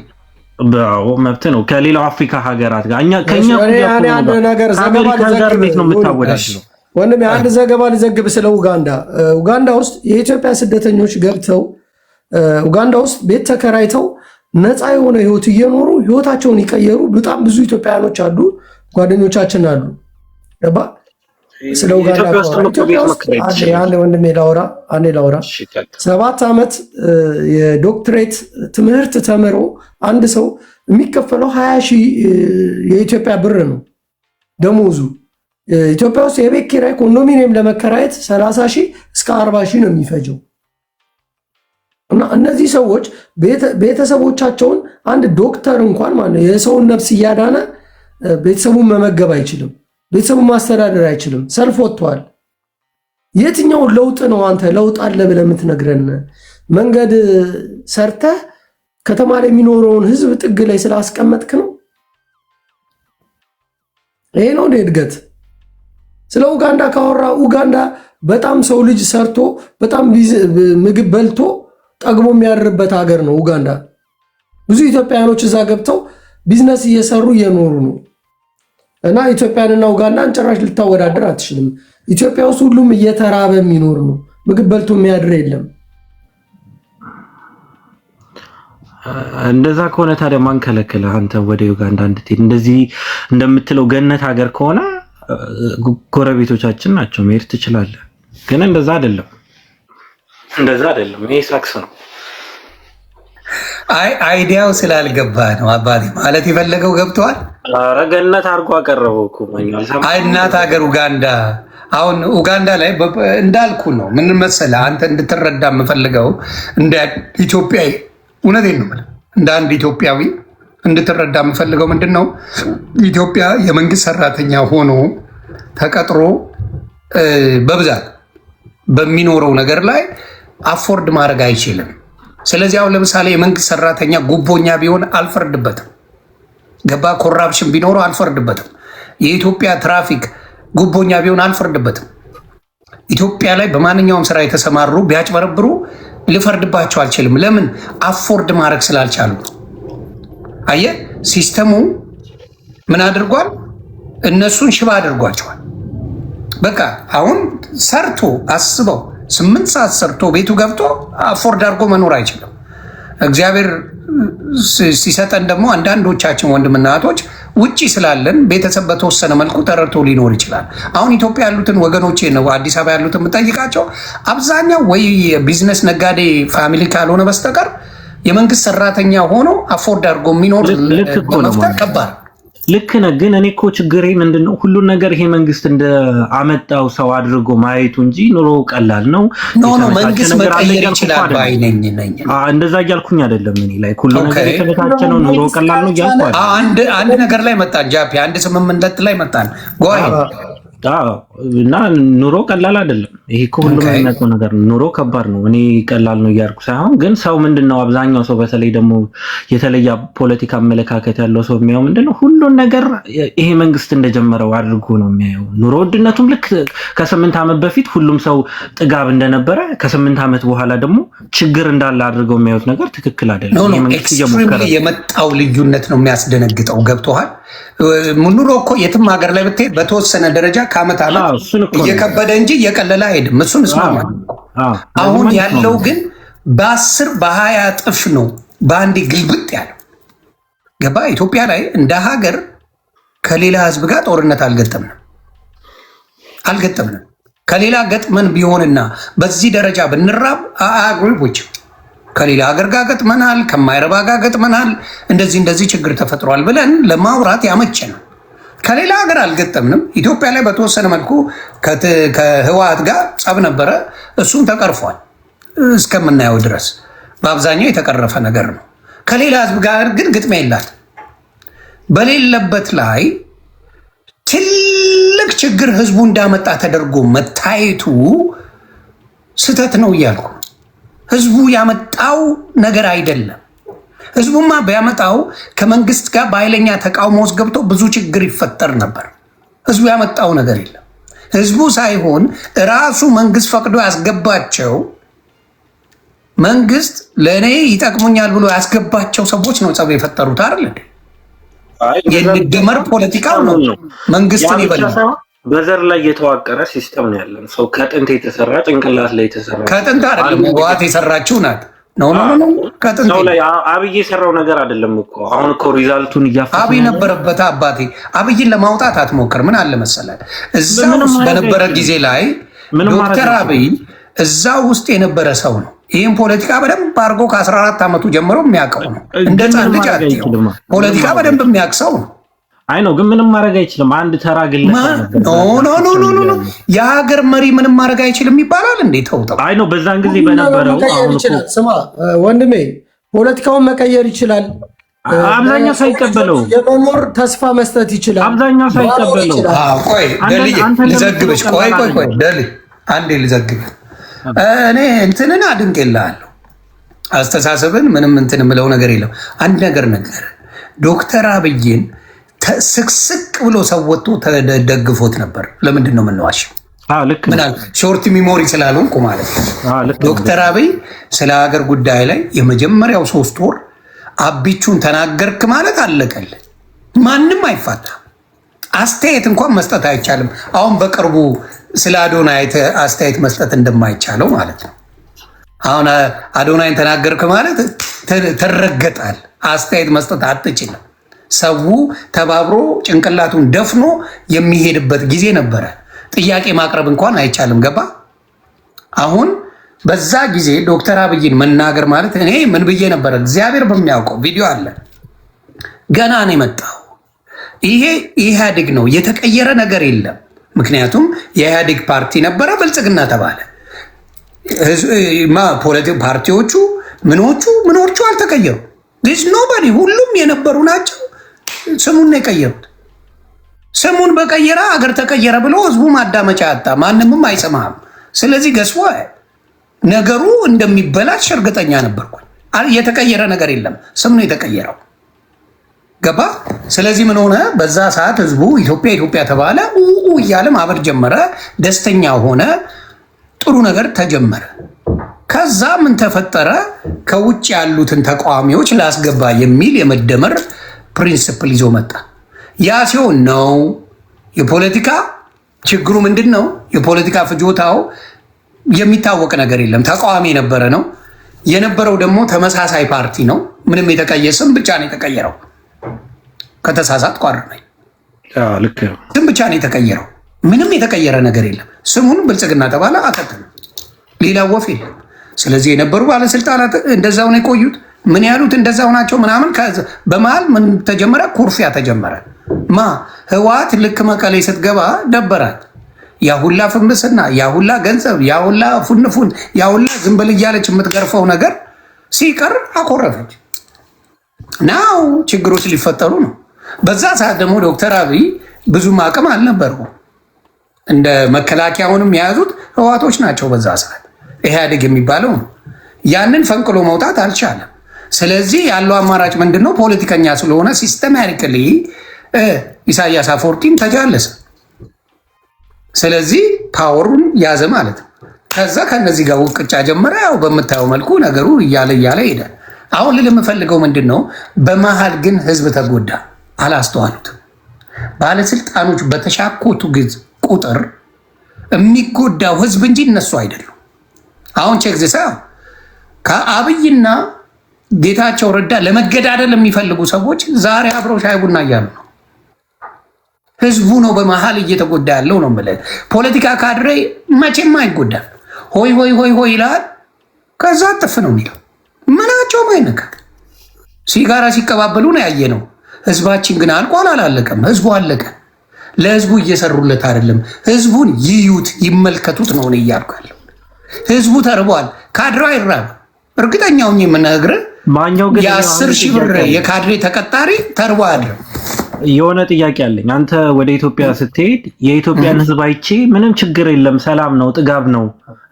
ባው መብት ነው። ከሌላው አፍሪካ ሀገራት ጋር እኛ ከኛ
ነገር ዘገባ
ነው የምታወዳድረው።
ወንድሜ አንድ ዘገባ ልዘግብ ስለ ኡጋንዳ። ኡጋንዳ ውስጥ የኢትዮጵያ ስደተኞች ገብተው ኡጋንዳ ውስጥ ቤት ተከራይተው ነፃ የሆነ ህይወት እየኖሩ ህይወታቸውን ይቀየሩ በጣም ብዙ ኢትዮጵያውያኖች አሉ፣ ጓደኞቻችን አሉ። ገባ ስለ ኡጋንዳ አንድ ወንድሜ ላውራ 7 ዓመት የዶክትሬት ትምህርት ተምሮ አንድ ሰው የሚከፈለው 20,000 የኢትዮጵያ ብር ነው ደሞዙ። ኢትዮጵያ ውስጥ የቤት ኪራይ ኮንዶሚኒየም ለመከራየት 30,000 እስከ 40,000 ነው የሚፈጀው። እና እነዚህ ሰዎች ቤተሰቦቻቸውን አንድ ዶክተር እንኳን ማለት ነው የሰውን ነፍስ እያዳነ ቤተሰቡን መመገብ አይችልም፣ ቤተሰቡን ማስተዳደር አይችልም። ሰልፍ ወጥቷል። የትኛው ለውጥ ነው አንተ ለውጥ አለ ብለህ የምትነግረን? መንገድ ሰርተህ ከተማ ላይ የሚኖረውን ህዝብ ጥግ ላይ ስላስቀመጥክ ነው? ይሄ ነው እድገት? ስለ ኡጋንዳ ካወራ ኡጋንዳ በጣም ሰው ልጅ ሰርቶ በጣም ምግብ በልቶ ጠግቦ የሚያድርበት ሀገር ነው ኡጋንዳ። ብዙ ኢትዮጵያውያኖች እዛ ገብተው ቢዝነስ እየሰሩ እየኖሩ ነው። እና ኢትዮጵያንና ኡጋንዳን ጭራሽ ልታወዳደር አትችልም። ኢትዮጵያ ውስጥ ሁሉም እየተራበ የሚኖር ነው። ምግብ በልቶ የሚያድር የለም።
እንደዛ ከሆነ ታዲያ ማን ከለከለህ አንተ ወደ ዩጋንዳ እንድትሄድ? እንደዚህ እንደምትለው ገነት ሀገር ከሆነ ጎረቤቶቻችን ናቸው፣ መሄድ ትችላለህ። ግን እንደዛ አይደለም፣ እንደዛ አይደለም። ይሄ ሳክስ ነው።
አይዲያው ስላልገባ ነው አባቴ። ማለት የፈለገው ገብተዋል።
ኧረ ገነት አድርጎ አቀረበው እኮ
እናት ሀገር ኡጋንዳ። አሁን ኡጋንዳ ላይ እንዳልኩ ነው። ምን መሰለህ አንተ እንድትረዳ የምፈልገው እንደ ኢትዮጵያዊ፣ እውነቴን ነው የምልህ፣ እንደ አንድ ኢትዮጵያዊ እንድትረዳ የምፈልገው ምንድን ነው፣ ኢትዮጵያ የመንግስት ሰራተኛ ሆኖ ተቀጥሮ በብዛት በሚኖረው ነገር ላይ አፎርድ ማድረግ አይችልም። ስለዚህ አሁን ለምሳሌ የመንግስት ሰራተኛ ጉቦኛ ቢሆን አልፈርድበትም። ገባ? ኮራፕሽን ቢኖረው አልፈርድበትም። የኢትዮጵያ ትራፊክ ጉቦኛ ቢሆን አልፈርድበትም። ኢትዮጵያ ላይ በማንኛውም ስራ የተሰማሩ ቢያጭበረብሩ ልፈርድባቸው አልችልም። ለምን? አፎርድ ማድረግ ስላልቻሉ። አየህ፣ ሲስተሙ ምን አድርጓል? እነሱን ሽባ አድርጓቸዋል። በቃ አሁን ሰርቶ አስበው 8 ሰዓት ሰርቶ ቤቱ ገብቶ አፎርድ አድርጎ መኖር አይችልም። እግዚአብሔር ሲሰጠን ደግሞ አንዳንዶቻችን ወንድምና እህቶች ውጪ ስላለን ቤተሰብ በተወሰነ መልኩ ተረድቶ ሊኖር ይችላል። አሁን ኢትዮጵያ ያሉትን ወገኖቼ ነው አዲስ አበባ ያሉትን የምጠይቃቸው፣ አብዛኛው ወይ የቢዝነስ ነጋዴ ፋሚሊ ካልሆነ በስተቀር የመንግስት ሰራተኛ ሆኖ አፎርድ አድርጎ የሚኖር መፍጠር ከባድ።
ልክ ነህ። ግን እኔ እኮ ችግሬ ምንድነው ሁሉን ነገር ይሄ መንግስት እንደ አመጣው ሰው አድርጎ ማየቱ እንጂ ኑሮ ቀላል ነው።
መንግስት መቀየር ይችላል ባይ ነኝ።
እንደዛ እያልኩኝ አይደለም። እኔ ላይ ሁሉ ነገር የተመቻቸ ነው፣ ኑሮ ቀላል ነው እያልኩ አይደለም።
አንድ ነገር ላይ መጣን ጃፒ፣ አንድ ስምምነት ላይ መጣን ጓይ
እና ኑሮ ቀላል አይደለም። ይሄ እኮ ሁሉም የሚያውቀው ነገር ነው። ኑሮ ከባድ ነው። እኔ ቀላል ነው እያልኩ ሳይሆን፣ ግን ሰው ምንድነው አብዛኛው ሰው በተለይ ደግሞ የተለየ ፖለቲካ አመለካከት ያለው ሰው የሚያየው ምንድነው ሁሉን ነገር ይሄ መንግስት እንደጀመረው አድርጎ ነው የሚያየው። ኑሮ ውድነቱም ልክ ከ8 ዓመት በፊት ሁሉም ሰው ጥጋብ እንደነበረ ከ8 ዓመት በኋላ ደግሞ ችግር እንዳለ አድርገው የሚያዩት ነገር ትክክል አይደለም። ይሄ መንግስት እየሞከረ
የመጣው ልዩነት ነው የሚያስደነግጠው። ገብቶሃል? ኑሮ እኮ የትም ሀገር ላይ ብትሄድ በተወሰነ ደረጃ ከዓመት ዓመት እየከበደ እንጂ እየቀለለ አይሄድም። እሱን እስማማ። አሁን ያለው ግን በ10 በ20 እጥፍ ነው በአንዴ ግልብጥ ያለው። ገባ? ኢትዮጵያ ላይ እንደ ሀገር ከሌላ ህዝብ ጋር ጦርነት አልገጠምንም። ከሌላ ገጥመን ቢሆንና በዚህ ደረጃ ብንራብ አግሪቦች ከሌላ ሀገር ጋር ገጥመናል፣ ከማይረባ ጋር ገጥመናል፣ እንደዚህ ችግር ተፈጥሯል ብለን ለማውራት ያመቸ ነው። ከሌላ ሀገር አልገጠምንም። ኢትዮጵያ ላይ በተወሰነ መልኩ ከህወሓት ጋር ጸብ ነበረ፣ እሱም ተቀርፏል እስከምናየው ድረስ በአብዛኛው የተቀረፈ ነገር ነው። ከሌላ ህዝብ ጋር ግን ግጥሚያ የላት። በሌለበት ላይ ትልቅ ችግር ህዝቡ እንዳመጣ ተደርጎ መታየቱ ስህተት ነው እያልኩ። ህዝቡ ያመጣው ነገር አይደለም። ህዝቡማ ቢያመጣው ከመንግስት ጋር በኃይለኛ ተቃውሞ ውስጥ ገብቶ ብዙ ችግር ይፈጠር ነበር። ህዝቡ ያመጣው ነገር የለም። ህዝቡ ሳይሆን ራሱ መንግስት ፈቅዶ ያስገባቸው፣ መንግስት ለእኔ ይጠቅሙኛል ብሎ ያስገባቸው ሰዎች ነው ጸብ የፈጠሩት አይደል? የንደመር ፖለቲካ ነው መንግስትን ይበላል።
በዘር ላይ የተዋቀረ ሲስተም ነው ያለን። ሰው ከጥንት የተሰራ ጭንቅላት ላይ የተሰራ
ከጥንት አይደለም ህወሓት የሰራችው ናት። ከጥንት
ሰው ላይ አብይ የሰራው ነገር አይደለም እኮ። አሁን እኮ ሪዛልቱን እያፈሰ
አብይ ነበረበት። አባቴ አብይን ለማውጣት አትሞክር። ምን አለ መሰለህ እዛ ውስጥ በነበረ ጊዜ ላይ ዶክተር አብይ እዛ ውስጥ የነበረ ሰው ነው። ይህም ፖለቲካ በደንብ አድርጎ ከ14 ዓመቱ ጀምሮ የሚያውቀው ነው። እንደ ህፃን ልጅ ፖለቲካ በደንብ የሚያውቅ ሰው ነው።
አይ ነው ግን ምንም ማድረግ አይችልም። አንድ ተራ ግለሰብ
ኖ የሀገር መሪ ምንም ማድረግ አይችልም ይባላል እንዴ? ተውተው።
አይ ነው በዛን ጊዜ በነበረው
ስማ ወንድሜ፣ ፖለቲካውን መቀየር ይችላል።
አብዛኛው ሳይቀበለው
የመኖር ተስፋ መስጠት ይችላል።
አብዛኛው ሳይቀበለው
ቆይ ደልዬ ልዘግብሽ። ቆይ ደል አንዴ ልዘግብ። እኔ እንትንን አድንቄልሃለሁ፣ አስተሳሰብን ምንም እንትን የምለው ነገር የለም። አንድ ነገር ዶክተር አብይን ስቅስቅ ብሎ ሰው ወጥቶ ተደግፎት ነበር። ለምንድን ነው የምንዋሸው? ምናል ሾርት ሚሞሪ ስላልሆንኩ ማለት ነው። ዶክተር አብይ ስለ ሀገር ጉዳይ ላይ የመጀመሪያው 3 ወር አቢቹን ተናገርክ ማለት አለቀል። ማንም አይፋታም። አስተያየት እንኳን መስጠት አይቻልም። አሁን በቅርቡ ስለ አዶናይ አስተያየት መስጠት እንደማይቻለው ማለት ነው። አሁን አዶናይን ተናገርክ ማለት ትረገጣል። አስተያየት መስጠት አትችልም። ሰው ተባብሮ ጭንቅላቱን ደፍኖ የሚሄድበት ጊዜ ነበረ። ጥያቄ ማቅረብ እንኳን አይቻልም። ገባ? አሁን በዛ ጊዜ ዶክተር አብይን መናገር ማለት እኔ ምን ብዬ ነበረ? እግዚአብሔር በሚያውቀው ቪዲዮ አለ። ገና ነው የመጣው። ይሄ ኢህአዴግ ነው፣ የተቀየረ ነገር የለም። ምክንያቱም የኢህአዴግ ፓርቲ ነበረ፣ ብልጽግና ተባለ። ፓርቲዎቹ ምኖቹ አልተቀየሩ። ኖባዲ ሁሉም የነበሩ ናቸው። ስሙን ነው የቀየሩት። ስሙን በቀየረ አገር ተቀየረ ብሎ ህዝቡ ማዳመጫ ያጣ፣ ማንምም አይሰማም። ስለዚህ ገስቦ ነገሩ እንደሚበላሽ እርግጠኛ ነበርኩ። የተቀየረ ነገር የለም፣ ስም ነው የተቀየረው። ገባ? ስለዚህ ምን ሆነ? በዛ ሰዓት ህዝቡ ኢትዮጵያ ተባለ፣ እያለ ማበር ጀመረ፣ ደስተኛ ሆነ፣ ጥሩ ነገር ተጀመረ። ከዛ ምን ተፈጠረ? ከውጭ ያሉትን ተቃዋሚዎች ላስገባ የሚል የመደመር ፕሪንስፕል ይዞ መጣ። ያ ሲሆን ነው የፖለቲካ ችግሩ ምንድን ነው? የፖለቲካ ፍጆታው የሚታወቅ ነገር የለም። ተቃዋሚ የነበረ ነው የነበረው፣ ደግሞ ተመሳሳይ ፓርቲ ነው። ምንም የተቀየረ ስም ብቻ ነው የተቀየረው። ከተሳሳት ቋርነኝ ስም ብቻ ነው የተቀየረው። ምንም የተቀየረ ነገር የለም። ስሙን ብልጽግና ተባለ፣ አከተለ። ሌላ ወፍ የለም። ስለዚህ የነበሩ ባለስልጣናት እንደዛው ነው የቆዩት። ምን ያሉት እንደዛው ናቸው ምናምን። በመሀል ምን ተጀመረ? ኩርፊያ ተጀመረ። ህወሓት ልክ መቀሌ ስትገባ ደበራት። ያሁላ ፍምስና፣ ያሁላ ገንዘብ፣ ያሁላ ፉንፉን፣ ያሁላ ዝም ብል እያለች የምትገርፈው ነገር ሲቀር አኮረፈች። ናው ችግሮች ሊፈጠሩ ነው። በዛ ሰዓት ደግሞ ዶክተር አብይ ብዙም አቅም አልነበሩ። እንደ መከላከያውንም የያዙት ህወሓቶች ናቸው። በዛ ሰዓት ኢህአዴግ የሚባለው ነው። ያንን ፈንቅሎ መውጣት አልቻለም። ስለዚህ ያለው አማራጭ ምንድን ነው? ፖለቲከኛ ስለሆነ ሲስተማቲካሊ ኢሳያስ አፈወርቂን ተጃለሰ። ስለዚህ ፓወሩን ያዘ ማለት ነው። ከዛ ከነዚህ ጋር ውቅጫ ጀመረ። ያው በምታየው መልኩ ነገሩ እያለ ሄደ። አሁን ልል የምፈልገው ምንድን ነው? በመሀል ግን ህዝብ ተጎዳ። አላስተዋሉትም። ባለስልጣኖች በተሻኮቱ ቁጥር የሚጎዳው ህዝብ እንጂ እነሱ አይደሉም። አሁን ቼክዚሳ ከአብይና ጌታቸው ረዳ ለመገዳደል የሚፈልጉ ሰዎች ዛሬ አብረው ሻይ ቡና እያሉ ነው። ህዝቡ ነው በመሀል እየተጎዳ ያለው ነው የምልህ። ፖለቲካ ካድሬ መቼም አይጎዳም። ሆይ ሆይ ሆይ ሆይ ይላል፣ ከዛ ጥፍ ነው የሚለው። ምናቸውም አይነካ። ሲጋራ ሲቀባበሉ ነው ያየ ነው። ህዝባችን ግን አልቋል፣ አላለቀም። ህዝቡ አለቀ። ለህዝቡ እየሰሩለት አይደለም። ህዝቡን ይዩት፣ ይመልከቱት ነው እኔ እያልኩ ያለው። ህዝቡ ተርቧል። ካድሬ አይራብ። እርግጠኛውን የምነግርህ የ10 ሺህ ብር የካድሬ ተቀጣሪ ተርቦ አያድርም።
የሆነ ጥያቄ አለኝ። አንተ ወደ ኢትዮጵያ ስትሄድ የኢትዮጵያን ህዝብ አይቼ ምንም ችግር የለም፣ ሰላም ነው፣ ጥጋብ ነው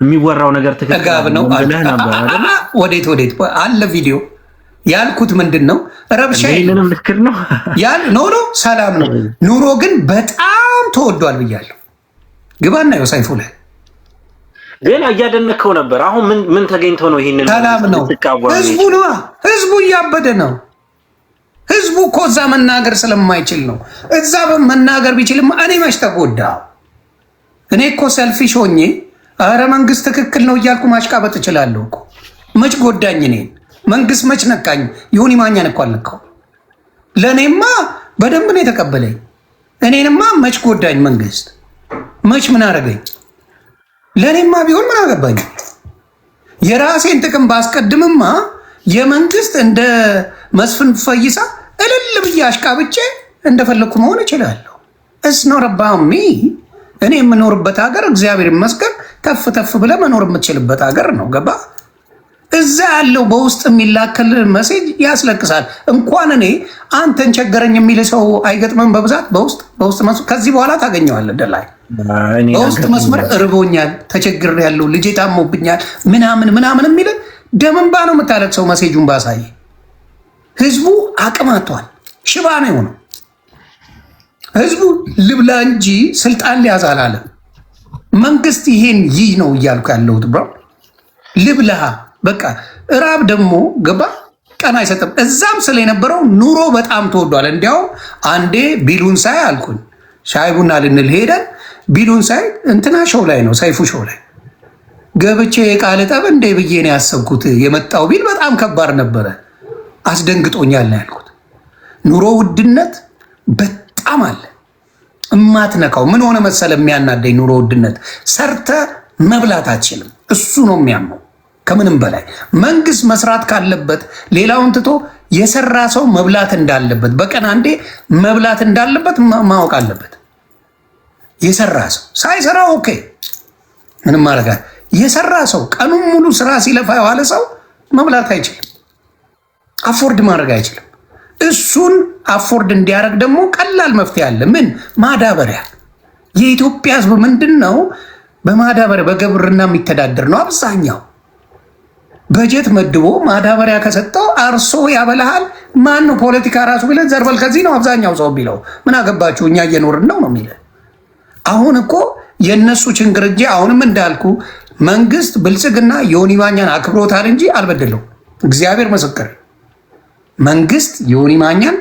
የሚወራው ነገር
ጥጋብ ነው ብለህ ነበር አይደል? ወዴት አለ ቪዲዮ ያልኩት ምንድን ነው? ረብሻ
ምንም ልክር ነው
ኖ ሰላም ነው። ኑሮ ግን በጣም ተወዷል ብያለሁ። ግባና ነው ሰይፉ ላይ
ግን እያደነከው ነበር። አሁን ምን ተገኝቶ ነው ይሄንን?
ሰላም ነው። ህዝቡ እያበደ ነው። ህዝቡ እኮ እዛ መናገር ስለማይችል ነው። እዛ መናገር ቢችልም እኔ መች ተጎዳ? እኔ እኮ ሰልፊሽ ሆኜ ኧረ መንግስት ትክክል ነው እያልኩ ማሽቃበጥ እችላለሁ እኮ። መች ጎዳኝ? እኔን መንግስት መች ነካኝ? ይሁን ማኛን እኮ አልነካው። ለእኔማ በደንብ ነው የተቀበለኝ። እኔንማ መች ጎዳኝ? መንግስት መች ምን አደረገኝ? ለእኔማ ቢሆን ምን አገባኝ? የራሴን ጥቅም ባስቀድምማ የመንግስት እንደ መስፍን ፈይሳ እልል ብዬ አሽቃብጬ እንደፈለግኩ መሆን እችላለሁ። እስኖረባሚ እኔ የምኖርበት ሀገር እግዚአብሔር ይመስገን ተፍ ተፍ ብለህ መኖር የምትችልበት ሀገር ነው። ገባ? እዛ ያለው በውስጥ የሚላከል መሴጅ ያስለቅሳል። እንኳን እኔ አንተን ቸገረኝ የሚል ሰው አይገጥምም። በብዛት በውስጥ መስመር ከዚህ በኋላ ታገኘዋለህ። ደላይ በውስጥ መስመር እርቦኛል፣ ተቸግሬያለሁ፣ ልጄ ታሞብኛል ምናምን የሚል ደምንባ ነው የምታለቅሰው። መሴጁን ባሳይ ህዝቡ አቅም አጥቷል። ሽባ ነው የሆነው ህዝቡ። ልብላ እንጂ ስልጣን ሊያዝ አላለም። መንግስት ይሄን ይህ ነው እያልኩ ያለሁት ብሮ ልብላ በቃ እራብ ደግሞ ገባ ቀን አይሰጥም። እዛም ስለነበረው ኑሮ በጣም ተወዷል። እንዲያውም አንዴ ቢሉን ሳይ አልኩኝ ሻይ ቡና ልንል ሄደን ቢሉን ሳይ እንትና ሾው ላይ ነው ሰይፉ ሾው ላይ ገብቼ የቃል ጠብ እንደ ብዬ ነው ያሰብኩት። የመጣው ቢል በጣም ከባድ ነበረ፣ አስደንግጦኛል ነው ያልኩት። ኑሮ ውድነት በጣም አለ እማትነካው። ምን ሆነ መሰለ የሚያናደኝ ኑሮ ውድነት ሰርተ መብላት አትችልም። እሱ ነው የሚያመው ከምንም በላይ መንግስት መስራት ካለበት ሌላውን ትቶ የሰራ ሰው መብላት እንዳለበት በቀን አንዴ መብላት እንዳለበት ማወቅ አለበት። የሰራ ሰው ሳይሰራ ኦኬ ምንም ማረጋ የሰራ ሰው ቀኑን ሙሉ ስራ ሲለፋ የዋለ ሰው መብላት አይችልም፣ አፎርድ ማድረግ አይችልም። እሱን አፎርድ እንዲያደርግ ደግሞ ቀላል መፍትሄ አለ። ምን ማዳበሪያ። የኢትዮጵያ ህዝብ ምንድን ነው በማዳበሪያ በግብርና የሚተዳደር ነው አብዛኛው። በጀት መድቦ ማዳበሪያ ከሰጠው አርሶ ያበላሃል። ማን ነው ፖለቲካ ራሱ ቢለ ዘርበል ከዚህ ነው አብዛኛው ሰው ቢለው ምን አገባችሁ እኛ እየኖርን ነው ነው የሚለ። አሁን እኮ የእነሱ ችግር እንጂ አሁንም እንዳልኩ መንግስት ብልጽግና ዮኒ ማኛን አክብሮታል እንጂ አልበደለው። እግዚአብሔር ምስክር መንግስት ዮኒ ማኛን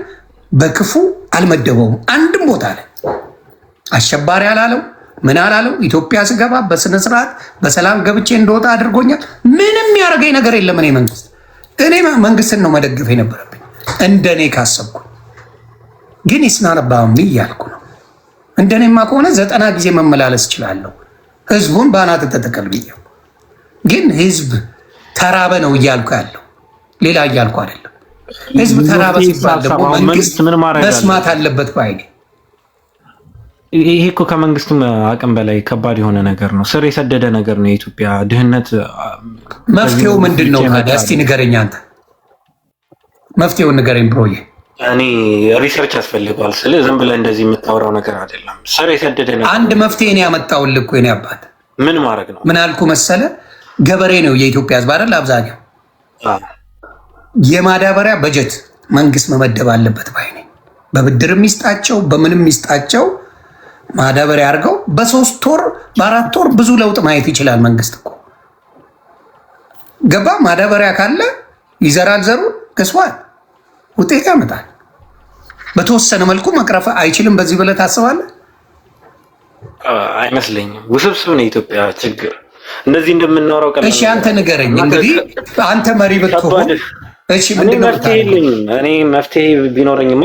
በክፉ አልመደበውም። አንድም ቦታ ላይ አሸባሪ አላለው ምን አላለው። ኢትዮጵያ ስገባ በስነ ስርዓት በሰላም ገብቼ እንደወጣ አድርጎኛል። ምንም ያደርገኝ ነገር የለም። እኔ መንግስትን ነው መደገፍ የነበረብኝ እንደኔ ካሰብኩ፣ ግን ይስናነባሚ እያልኩ ነው። እንደኔማ ከሆነ 90 ጊዜ መመላለስ እችላለሁ። ህዝቡን በአናት ተጠቀል ብዬው፣ ግን ህዝብ ተራበ ነው እያልኩ ያለው ሌላ እያልኩ አይደለም። ህዝብ ተራበ ሲባል ደግሞ መንግስት መስማት አለበት ባይ ነኝ።
ይሄ እኮ ከመንግስትም አቅም በላይ ከባድ የሆነ ነገር ነው። ስር የሰደደ ነገር ነው የኢትዮጵያ ድህነት።
መፍትሄው ምንድን ነው ታዲያ? እስቲ ንገረኝ አንተ መፍትሄውን ንገረኝ ብሮዬ።
እኔ ሪሰርች ያስፈልገዋል። ስለ ዝም ብለህ እንደዚህ የምታወራው ነገር አይደለም። ስር የሰደደ ነገር።
አንድ መፍትሄ ነው ያመጣውልህ እኮ የኔ አባት።
ምን ማድረግ ነው?
ምን አልኩ መሰለ? ገበሬ ነው የኢትዮጵያ ህዝብ አይደል? አብዛኛው የማዳበሪያ በጀት መንግስት መመደብ አለበት ባይ ነኝ። በብድርም ይስጣቸው በምንም ይስጣቸው ማዳበሪያ አድርገው በ3 ወር በ4 ወር ብዙ ለውጥ ማየት ይችላል መንግስት እኮ ገባ። ማዳበሪያ ካለ ይዘራል፣ ዘሩ ገስዋል ውጤት ያመጣል። በተወሰነ መልኩ መቅረፍ አይችልም በዚህ ብለህ ታስባለህ?
አይመስለኝም። ውስብስብ ነው የኢትዮጵያ ችግር። እንደዚህ እንደምናወራው ቀላል።
እሺ አንተ ንገረኝ እንግዲህ አንተ መሪ ብትሆን እሺ ምንድን ነው
መፍትሄ የለኝም። እኔ መፍትሄ ቢኖረኝማ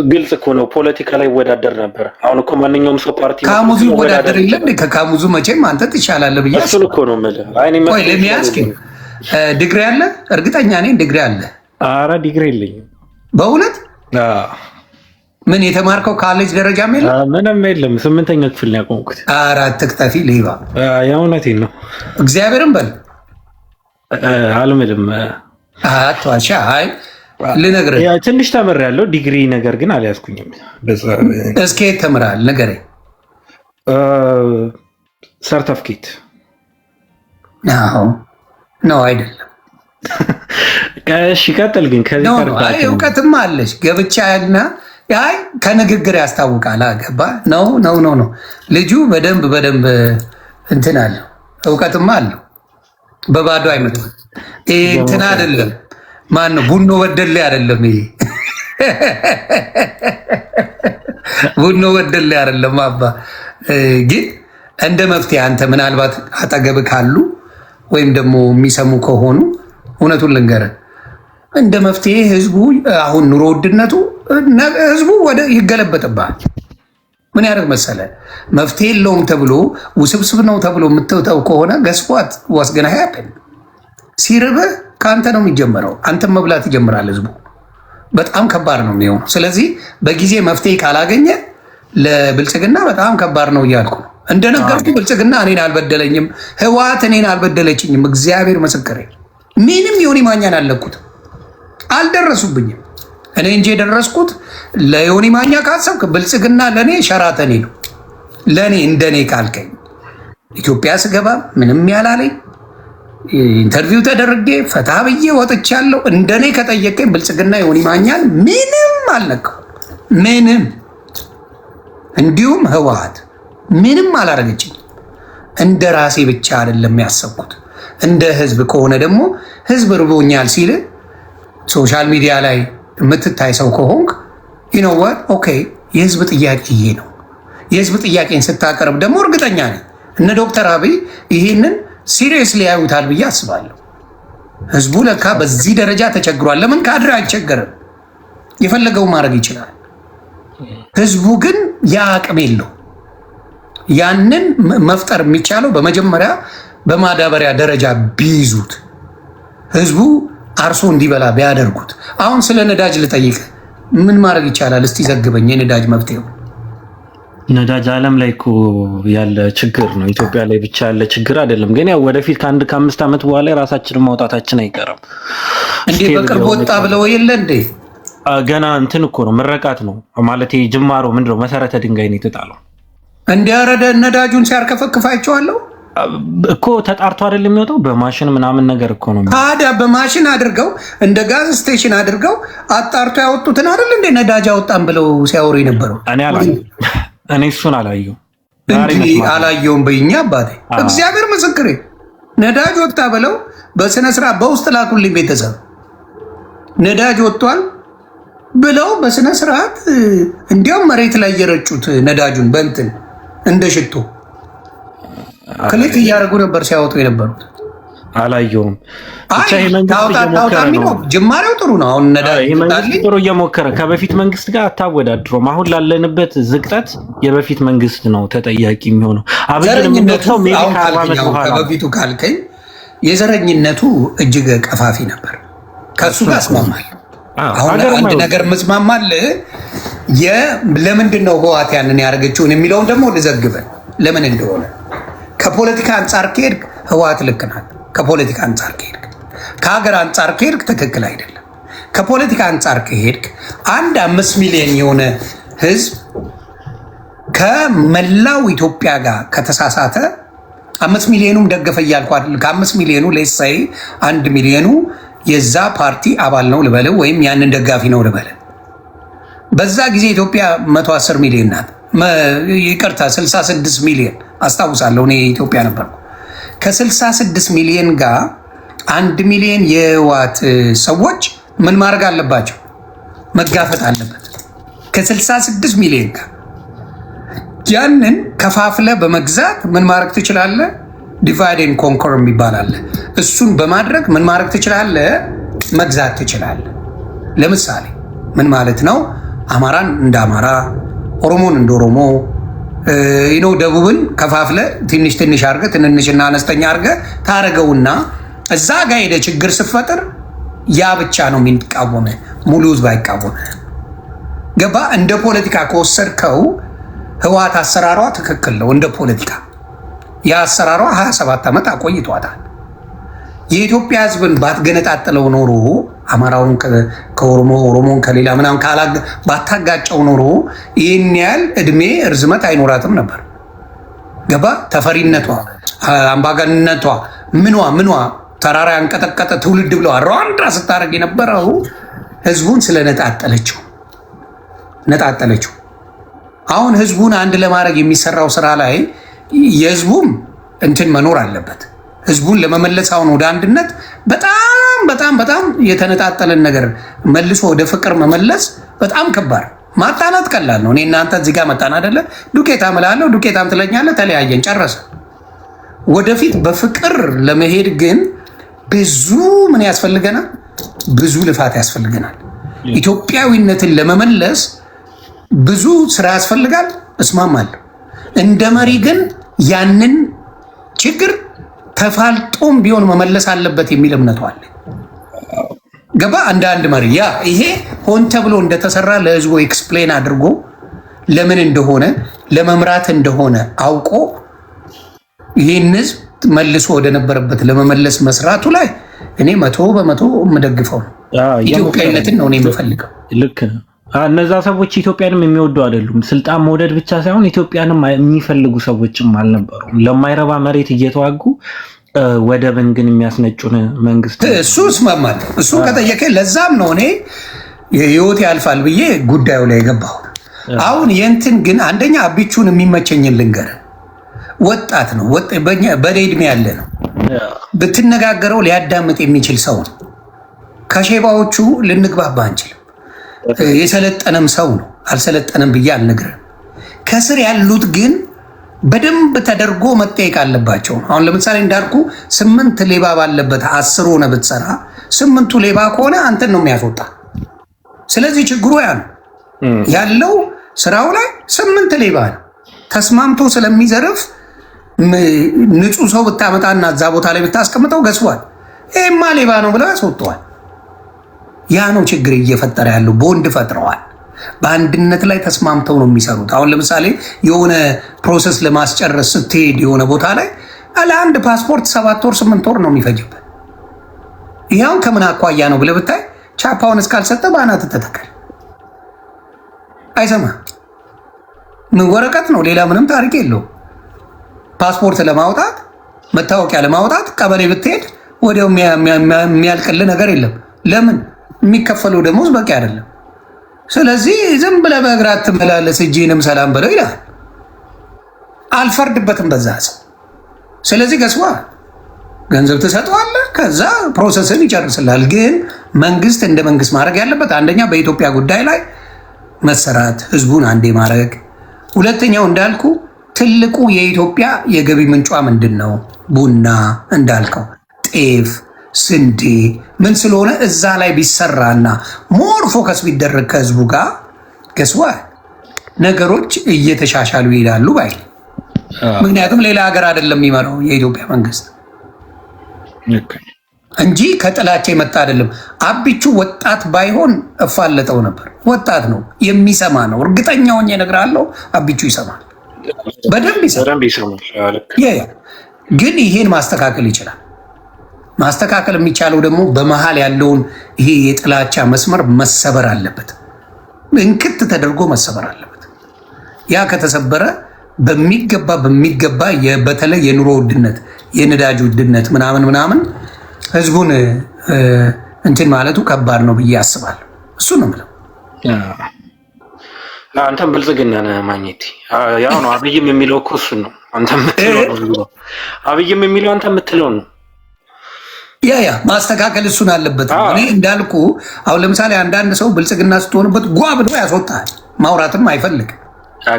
ግልጽ እኮ ነው ፖለቲካ ላይ ይወዳደር ነበር። አሁን እኮ ማንኛውም ሰው ፓርቲ
ካሙዙ ይወዳደር የለም። ከካሙዙ መቼም አንተ ትሻላለህ ብዬ
እሱን እኮ ነው የምልህ።
ቆይ ለሚያስኪ ዲግሪ አለ? እርግጠኛ ነኝ ዲግሪ አለ።
ኧረ ዲግሪ የለኝም
በእውነት። ምን የተማርከው ካሌጅ ደረጃም የለም?
ምንም የለም። 8ኛ ክፍል ነው ያቆምኩት።
ኧረ አትክተፊ ሌባ።
የእውነቴን ነው።
እግዚአብሔርን በል
አልምልም።
አትዋሻ። አይ ልነግርህ
ትንሽ ተምሬያለሁ ዲግሪ፣ ነገር ግን አልያዝኩኝም።
እስከ የት ተምረሃል ንገረኝ።
ሰርተፍኬት
ነው አይደለም?
እሺ ቀጥል። ግን ከዚህ
እውቀትም አለች ገብቻ ያግና አይ ከንግግር ያስታውቃል። አገባ ነው ልጁ በደንብ እንትን አለው እውቀትም አለው። በባዶ አይመጣም። እንትን አይደለም ማን ነው ቡኖ በደሌ አይደለም። ይሄ ቡኖ በደሌ አይደለም። አባ ግን እንደ መፍትሄ አንተ ምናልባት አጠገብ ካሉ ወይም ደግሞ የሚሰሙ ከሆኑ እውነቱን ልንገርህ፣ እንደ መፍትሄ ህዝቡ አሁን ኑሮ ውድነቱ ህዝቡ ወደ ይገለበጥብሃል። ምን ያደርግ መሰለ? መፍትሄ የለውም ተብሎ ውስብስብ ነው ተብሎ የምትተው ከሆነ ገስቧት ዋስገና ያpen ሲርብህ ከአንተ ነው የሚጀምረው። አንተም መብላት ይጀምራል ህዝቡ። በጣም ከባድ ነው የሚሆነው። ስለዚህ በጊዜ መፍትሄ ካላገኘ ለብልጽግና በጣም ከባድ ነው እያልኩ ነው። እንደነገርኩ ብልጽግና እኔን አልበደለኝም፣ ህወሓት እኔን አልበደለችኝም። እግዚአብሔር ምስክሬ። ምንም ዮኒ ማኛን አልለኩትም፣ አልደረሱብኝም። እኔ እንጂ የደረስኩት ለዮኒ ማኛ ካሰብክ ብልጽግና ለእኔ ሸራተኔ ነው። ለእኔ እንደኔ ካልከኝ ኢትዮጵያ ስገባ ምንም ያላለኝ ኢንተርቪው ተደርጌ ፈታ ብዬ ወጥቻለሁ። እንደኔ ከጠየቀኝ ብልጽግና ዮኒ ማኛን ምንም አልነካው፣ ምንም። እንዲሁም ህወሓት ምንም አላረገችኝ። እንደ ራሴ ብቻ አይደለም ያሰብኩት፣ እንደ ህዝብ ከሆነ ደግሞ ህዝብ ርቦኛል ሲል ሶሻል ሚዲያ ላይ የምትታይ ሰው ከሆንክ ይኖወት ኦኬ፣ የህዝብ ጥያቄ ይሄ ነው። የህዝብ ጥያቄን ስታቀርብ ደግሞ እርግጠኛ ነኝ እነ ዶክተር አብይ ይህንን ሲሪየስ ሊያዩታል ብዬ አስባለሁ። ህዝቡ ለካ በዚህ ደረጃ ተቸግሯል። ለምን ካድሬ አይቸገርም? የፈለገው ማድረግ ይችላል። ህዝቡ ግን ያ አቅም የለው። ያንን መፍጠር የሚቻለው በመጀመሪያ በማዳበሪያ ደረጃ ቢይዙት፣ ህዝቡ አርሶ እንዲበላ ቢያደርጉት። አሁን ስለ ነዳጅ ልጠይቅ፣ ምን ማድረግ ይቻላል? እስቲ ዘግበኝ። የነዳጅ መፍትሄው
ነዳጅ ዓለም ላይ እኮ ያለ ችግር ነው። ኢትዮጵያ ላይ ብቻ ያለ ችግር አይደለም። ግን ያው ወደፊት ከ5 ዓመት በኋላ ራሳችንን ማውጣታችን አይቀርም።
እንዴ በቅርብ ወጣ ብለው የለ እንዴ?
ገና እንትን እኮ ነው፣ ምረቃት ነው ማለት ጅማሮ ምንድነው? መሰረተ ድንጋይ ነው የተጣለው።
እንዲያረደ ነዳጁን ሲያርከፈክፋቸዋለሁ
እኮ ተጣርቶ አይደለም የሚወጣው፣ በማሽን ምናምን ነገር እኮ ነው።
ታዲያ በማሽን አድርገው እንደ ጋዝ ስቴሽን አድርገው አጣርቶ ያወጡትን አይደል እንደ ነዳጅ አወጣን ብለው ሲያወሩ የነበረው።
እኔ እሱን አላየሁም
እንጂ አላየሁም በይኛ አባቴ፣ እግዚአብሔር ምስክሬ። ነዳጅ ወጣ ብለው በስነ ስርዓት በውስጥ ላኩልኝ ቤተሰብ፣ ነዳጅ ወጥቷል ብለው በስነ ስርዓት እንዲያውም መሬት ላይ የረጩት ነዳጁን በእንትን እንደ ሽቶ ክሊክ እያደረጉ ነበር ሲያወጡ የነበሩት።
አላየሁም።
ጅማሬው ጥሩ ነው። አሁን
ነዳጅ ጥሩ እየሞከረ ከበፊት መንግስት ጋር አታወዳድሮም። አሁን ላለንበት ዝቅጠት የበፊት መንግስት ነው ተጠያቂ የሚሆነው።
ከበፊቱ ካልከኝ የዘረኝነቱ እጅግ ቀፋፊ ነበር። ከሱ ጋር እስማማለሁ። አሁን አንድ ነገር መስማማለህ። ለምንድን ነው ህወሓት ያንን ያደረገችውን የሚለውን ደግሞ ልዘግበን ለምን እንደሆነ። ከፖለቲካ አንጻር ከሄድክ ህወሓት ልክ ናት። ከፖለቲካ አንጻር ከሄድክ፣ ከሀገር አንጻር ከሄድክ ትክክል አይደለም። ከፖለቲካ አንጻር ከሄድክ 5 ሚሊዮን የሆነ ህዝብ ከመላው ኢትዮጵያ ጋር ከተሳሳተ 5 ሚሊዮኑም ደገፈ እያልኩ አይደል። ከ5 ሚሊዮኑ ሌሳይ 1 ሚሊዮኑ የዛ ፓርቲ አባል ነው ልበለው፣ ወይም ያንን ደጋፊ ነው ልበለው። በዛ ጊዜ ኢትዮጵያ 110 ሚሊዮን ናት። ይቅርታ 66 ሚሊዮን አስታውሳለሁ። እኔ ኢትዮጵያ ነበርኩ። ከ66 ሚሊዮን ጋር 1 ሚሊዮን የህወሓት ሰዎች ምን ማድረግ አለባቸው? መጋፈጥ አለበት። ከ66 ሚሊዮን ጋር ያንን ከፋፍለ በመግዛት ምን ማድረግ ትችላለህ? ዲቫይድ ኤንድ ኮንኮር የሚባል አለ። እሱን በማድረግ ምን ማድረግ ትችላለህ? መግዛት ትችላለህ። ለምሳሌ ምን ማለት ነው? አማራን እንደ አማራ፣ ኦሮሞን እንደ ኦሮሞ፣ ደቡብን ከፋፍለ ትንሽ ትንሽ አድርገህ ትንንሽና አነስተኛ አድርገህ ታረገውና እዛ ጋር ሄደ ችግር ስትፈጥር ያ ብቻ ነው የሚቃወመ፣ ሙሉ ህዝብ አይቃወመ። ገባ? እንደ ፖለቲካ ከወሰድከው ህወሓት አሰራሯ ትክክል ነው። እንደ ፖለቲካ የአሰራሯ 27 ዓመት አቆይቷታል። የኢትዮጵያ ህዝብን ባትገነጣጥለው ኖሮ አማራውን ከኦሮሞ፣ ኦሮሞን ከሌላ ምናምን ባታጋጨው ኖሮ ይህን ያህል እድሜ እርዝመት አይኖራትም ነበር። ገባ? ተፈሪነቷ፣ አምባገንነቷ፣ ምኗ ተራራ ያንቀጠቀጠ ትውልድ ብለው ሩዋንዳ ስታደርግ የነበረው ህዝቡን ስለነጣጠለችው ነጣጠለችው። አሁን ህዝቡን አንድ ለማድረግ የሚሰራው ስራ ላይ የህዝቡም እንትን መኖር አለበት። ህዝቡን ለመመለስ አሁን ወደ አንድነት በጣም የተነጣጠለን ነገር መልሶ ወደ ፍቅር መመለስ በጣም ከባድ። ማጣናት ቀላል ነው። እኔ እናንተ እዚህ ጋር መጣን አይደለ? ዱቄታ እምላለሁ፣ ዱቄታም ትለኛለህ፣ ተለያየን፣ ጨረሰ። ወደፊት በፍቅር ለመሄድ ግን ብዙ ምን ያስፈልገናል? ብዙ ልፋት ያስፈልገናል። ኢትዮጵያዊነትን ለመመለስ ብዙ ስራ ያስፈልጋል። እስማማለሁ። እንደ መሪ ግን ያንን ችግር ተፋልጦም ቢሆን መመለስ አለበት የሚል እምነቱ አለ። ገባ? እንደ አንድ መሪ ያ ይሄ ሆን ተብሎ እንደተሰራ ለህዝቡ ኤክስፕሌን አድርጎ ለምን እንደሆነ ለመምራት እንደሆነ አውቆ ይህን ህዝብ መልሶ ወደነበረበት ለመመለስ መስራቱ ላይ እኔ 100% የምደግፈው ነው። ኢትዮጵያዊነትን ነው እኔ የምፈልገው።
ልክ እነዛ ሰዎች ኢትዮጵያንም የሚወዱ አይደሉም። ስልጣን መውደድ ብቻ ሳይሆን ኢትዮጵያንም የሚፈልጉ ሰዎችም አልነበሩም። ለማይረባ መሬት እየተዋጉ ወደብን ግን የሚያስነጩን መንግስት
እሱ እስማማል። እሱ ከጠየቀ ለዛም ነው እኔ ህይወት ያልፋል ብዬ ጉዳዩ ላይ የገባው። አሁን የእንትን ግን አንደኛ አቢቹን የሚመቸኝን ልንገር። ወጣት ነው፣ በኔ እድሜ ያለ ነው። ብትነጋገረው ሊያዳምጥ የሚችል ሰው ነው። ከሼባዎቹ ልንግባባ አንችልም። የሰለጠነም ሰው ነው። አልሰለጠነም ብዬ አልነግርም። ከስር ያሉት ግን በደንብ ተደርጎ መጠየቅ አለባቸው። አሁን ለምሳሌ እንዳልኩ 8 ሌባ ባለበት 10 ሆነ ብትሰራ 8ቱ ሌባ ከሆነ አንተን ነው የሚያስወጣ። ስለዚህ ችግሩ ያ ነው ያለው። ስራው ላይ 8 ሌባ ነው ተስማምቶ ስለሚዘርፍ ንጹህ ሰው ብታመጣና እዛ ቦታ ላይ ብታስቀምጠው ገስቧል። ይሄማ ሌባ ነው ብለው ያስወጠዋል። ያ ነው ችግር እየፈጠረ ያለው። ቦንድ ፈጥረዋል። በአንድነት ላይ ተስማምተው ነው የሚሰሩት። አሁን ለምሳሌ የሆነ ፕሮሰስ ለማስጨረስ ስትሄድ የሆነ ቦታ ላይ ለአንድ ፓስፖርት 7 ወር 8 ወር ነው የሚፈጅበት። ይኸውን ከምን አኳያ ነው ብለህ ብታይ ቻፓውን እስካልሰጠ በአናት ተተከል አይሰማ። ምን ወረቀት ነው፣ ሌላ ምንም ታሪክ የለውም። ፓስፖርት ለማውጣት መታወቂያ ለማውጣት ቀበሌ ብትሄድ ወዲያው የሚያልቅልህ ነገር የለም። ለምን? የሚከፈለው ደሞዝ በቂ አይደለም። ስለዚህ ዝም ብለህ በእግር አትመላለስ፣ እጅህንም ሰላም በለው ይላል። አልፈርድበትም በዛ ሰው። ስለዚህ ገስዋ ገንዘብ ትሰጠዋለህ፣ ከዛ ፕሮሰስን ይጨርስላል። ግን መንግስት እንደ መንግስት ማድረግ ያለበት አንደኛ በኢትዮጵያ ጉዳይ ላይ መሰራት፣ ህዝቡን አንዴ ማድረግ። ሁለተኛው እንዳልኩ ትልቁ የኢትዮጵያ የገቢ ምንጯ ምንድን ነው? ቡና እንዳልከው፣ ጤፍ፣ ስንዴ ምን ስለሆነ እዛ ላይ ቢሰራና ሞር ፎከስ ቢደረግ ከህዝቡ ጋር ገስዋ ነገሮች እየተሻሻሉ ይሄዳሉ ባይ። ምክንያቱም ሌላ ሀገር አይደለም የሚመራው የኢትዮጵያ መንግስት እንጂ ከጥላቻ የመጣ አይደለም። አቢቹ ወጣት ባይሆን እፋለጠው ነበር። ወጣት ነው፣ የሚሰማ ነው። እርግጠኛ ሆኜ እነግርሃለሁ፣ አቢቹ ይሰማል፣ በደንብ ይሰማል። ግን ይሄን ማስተካከል ይችላል። ማስተካከል የሚቻለው ደግሞ በመሃል ያለውን ይሄ የጥላቻ መስመር መሰበር አለበት። እንክት ተደርጎ መሰበር አለበት። ያ ከተሰበረ በሚገባ በተለይ የኑሮ ውድነት፣ የነዳጅ ውድነት ምናምን ህዝቡን እንትን ማለቱ ከባድ ነው ብዬ አስባለሁ። እሱ ነው የምለው።
አንተም ብልጽግና ነህ ማግኘት ያው ነው። አብይም የሚለው እኮ እሱን ነው። አንተ የምትለው አብይም የሚለው አንተ የምትለው ነው። ያ ማስተካከል እሱን አለበት። እኔ እንዳልኩ አሁን ለምሳሌ አንዳንድ ሰው ብልጽግና ስትሆንበት ጓ ብሎ ያስወጣል። ማውራትም አይፈልግም።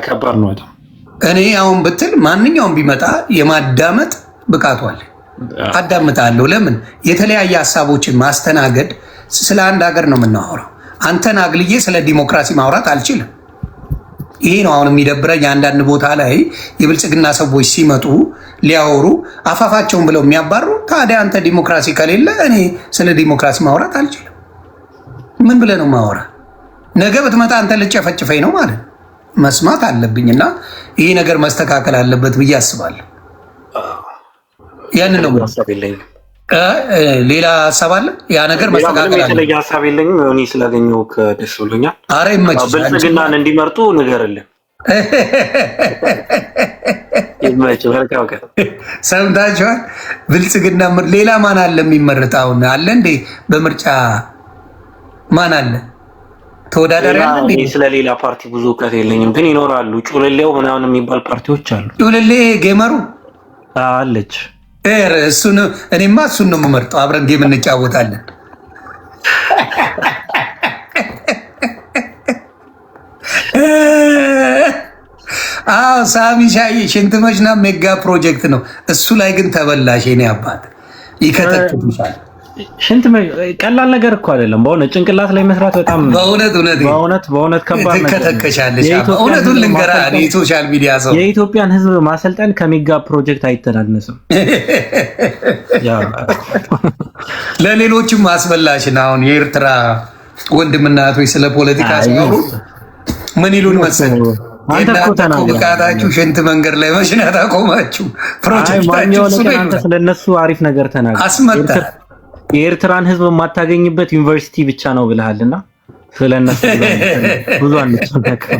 ከባድ ነው። እኔ አሁን ብትል ማንኛውም ቢመጣ የማዳመጥ ብቃቱ አለ። አዳምጣለሁ። ለምን? የተለያየ ሀሳቦችን ማስተናገድ። ስለ አንድ ሀገር ነው የምናወራው። አንተን አግልዬ ስለ ዲሞክራሲ ማውራት አልችልም። ይሄ ነው አሁን የሚደብረኝ። አንዳንድ ቦታ ላይ የብልጽግና ሰዎች ሲመጡ ሊያወሩ አፋፋቸውን ብለው የሚያባሩ። ታዲያ አንተ ዲሞክራሲ ከሌለ እኔ ስለ ዲሞክራሲ ማውራት አልችልም። ምን ብለህ ነው ማወራ? ነገ ብትመጣ አንተ ልጨፈጭፈኝ ነው ማለት መስማት አለብኝ። እና ይሄ ነገር መስተካከል አለበት ብዬ አስባለሁ። ያንን ነው። ሌላ ሀሳብ አለ? ያ ነገር መስተካከል አለ። የተለየ ሀሳብ የለኝም። እኔ ስላገኘሁ ደስ ብሎኛል። ኧረ ይመችሽ። ብልጽግናን እንዲመርጡ ንገርልን። ሰምታችኋል? ብልጽግና ሌላ ማን አለ የሚመረጥ? አሁን አለ እንዴ? በምርጫ ማን አለ ተወዳዳሪ አለ? ስለሌላ ፓርቲ ብዙ እውቀት የለኝም፣ ግን ይኖራሉ። ጩልሌው ምናምን የሚባል ፓርቲዎች አሉ። ጩልሌ ጌመሩ አለች። እሱን እኔማ እሱን ነው የምመርጠው። አብረን ጌም እንጫወታለን። አዎ ሳሚ ሻይ ሽንት መሽና ሜጋ ፕሮጀክት ነው። እሱ ላይ ግን ተበላሽ። የኔ አባት ይከተክቱሻል። ሽንት ቀላል ነገር እኮ አይደለም። በእውነት ጭንቅላት ላይ መስራት በጣም በእውነት ከባድ ነገር ትከተከሻለሽ። እውነቱን ልንገርህ፣ እኔ ሶሻል ሚዲያ ሰው የኢትዮጵያን ሕዝብ ማሰልጠን ከሜጋ ፕሮጀክት አይተናነስም። ለሌሎችም አስበላሽን። አሁን የኤርትራ ወንድምና እህቶች ስለ ፖለቲካ ሲኖሩ ምን ይሉን መሰለህ? ብቃታችሁ ሽንት መንገድ ላይ መሽናት አቆማችሁ። ፕሮጀክታችሁ ስለነሱ አሪፍ ነገር ተናግረህ አስመጣ። የኤርትራን ህዝብ የማታገኝበት ዩኒቨርሲቲ ብቻ ነው ብለሃልና ስለነሱ ብዙ አንተነከው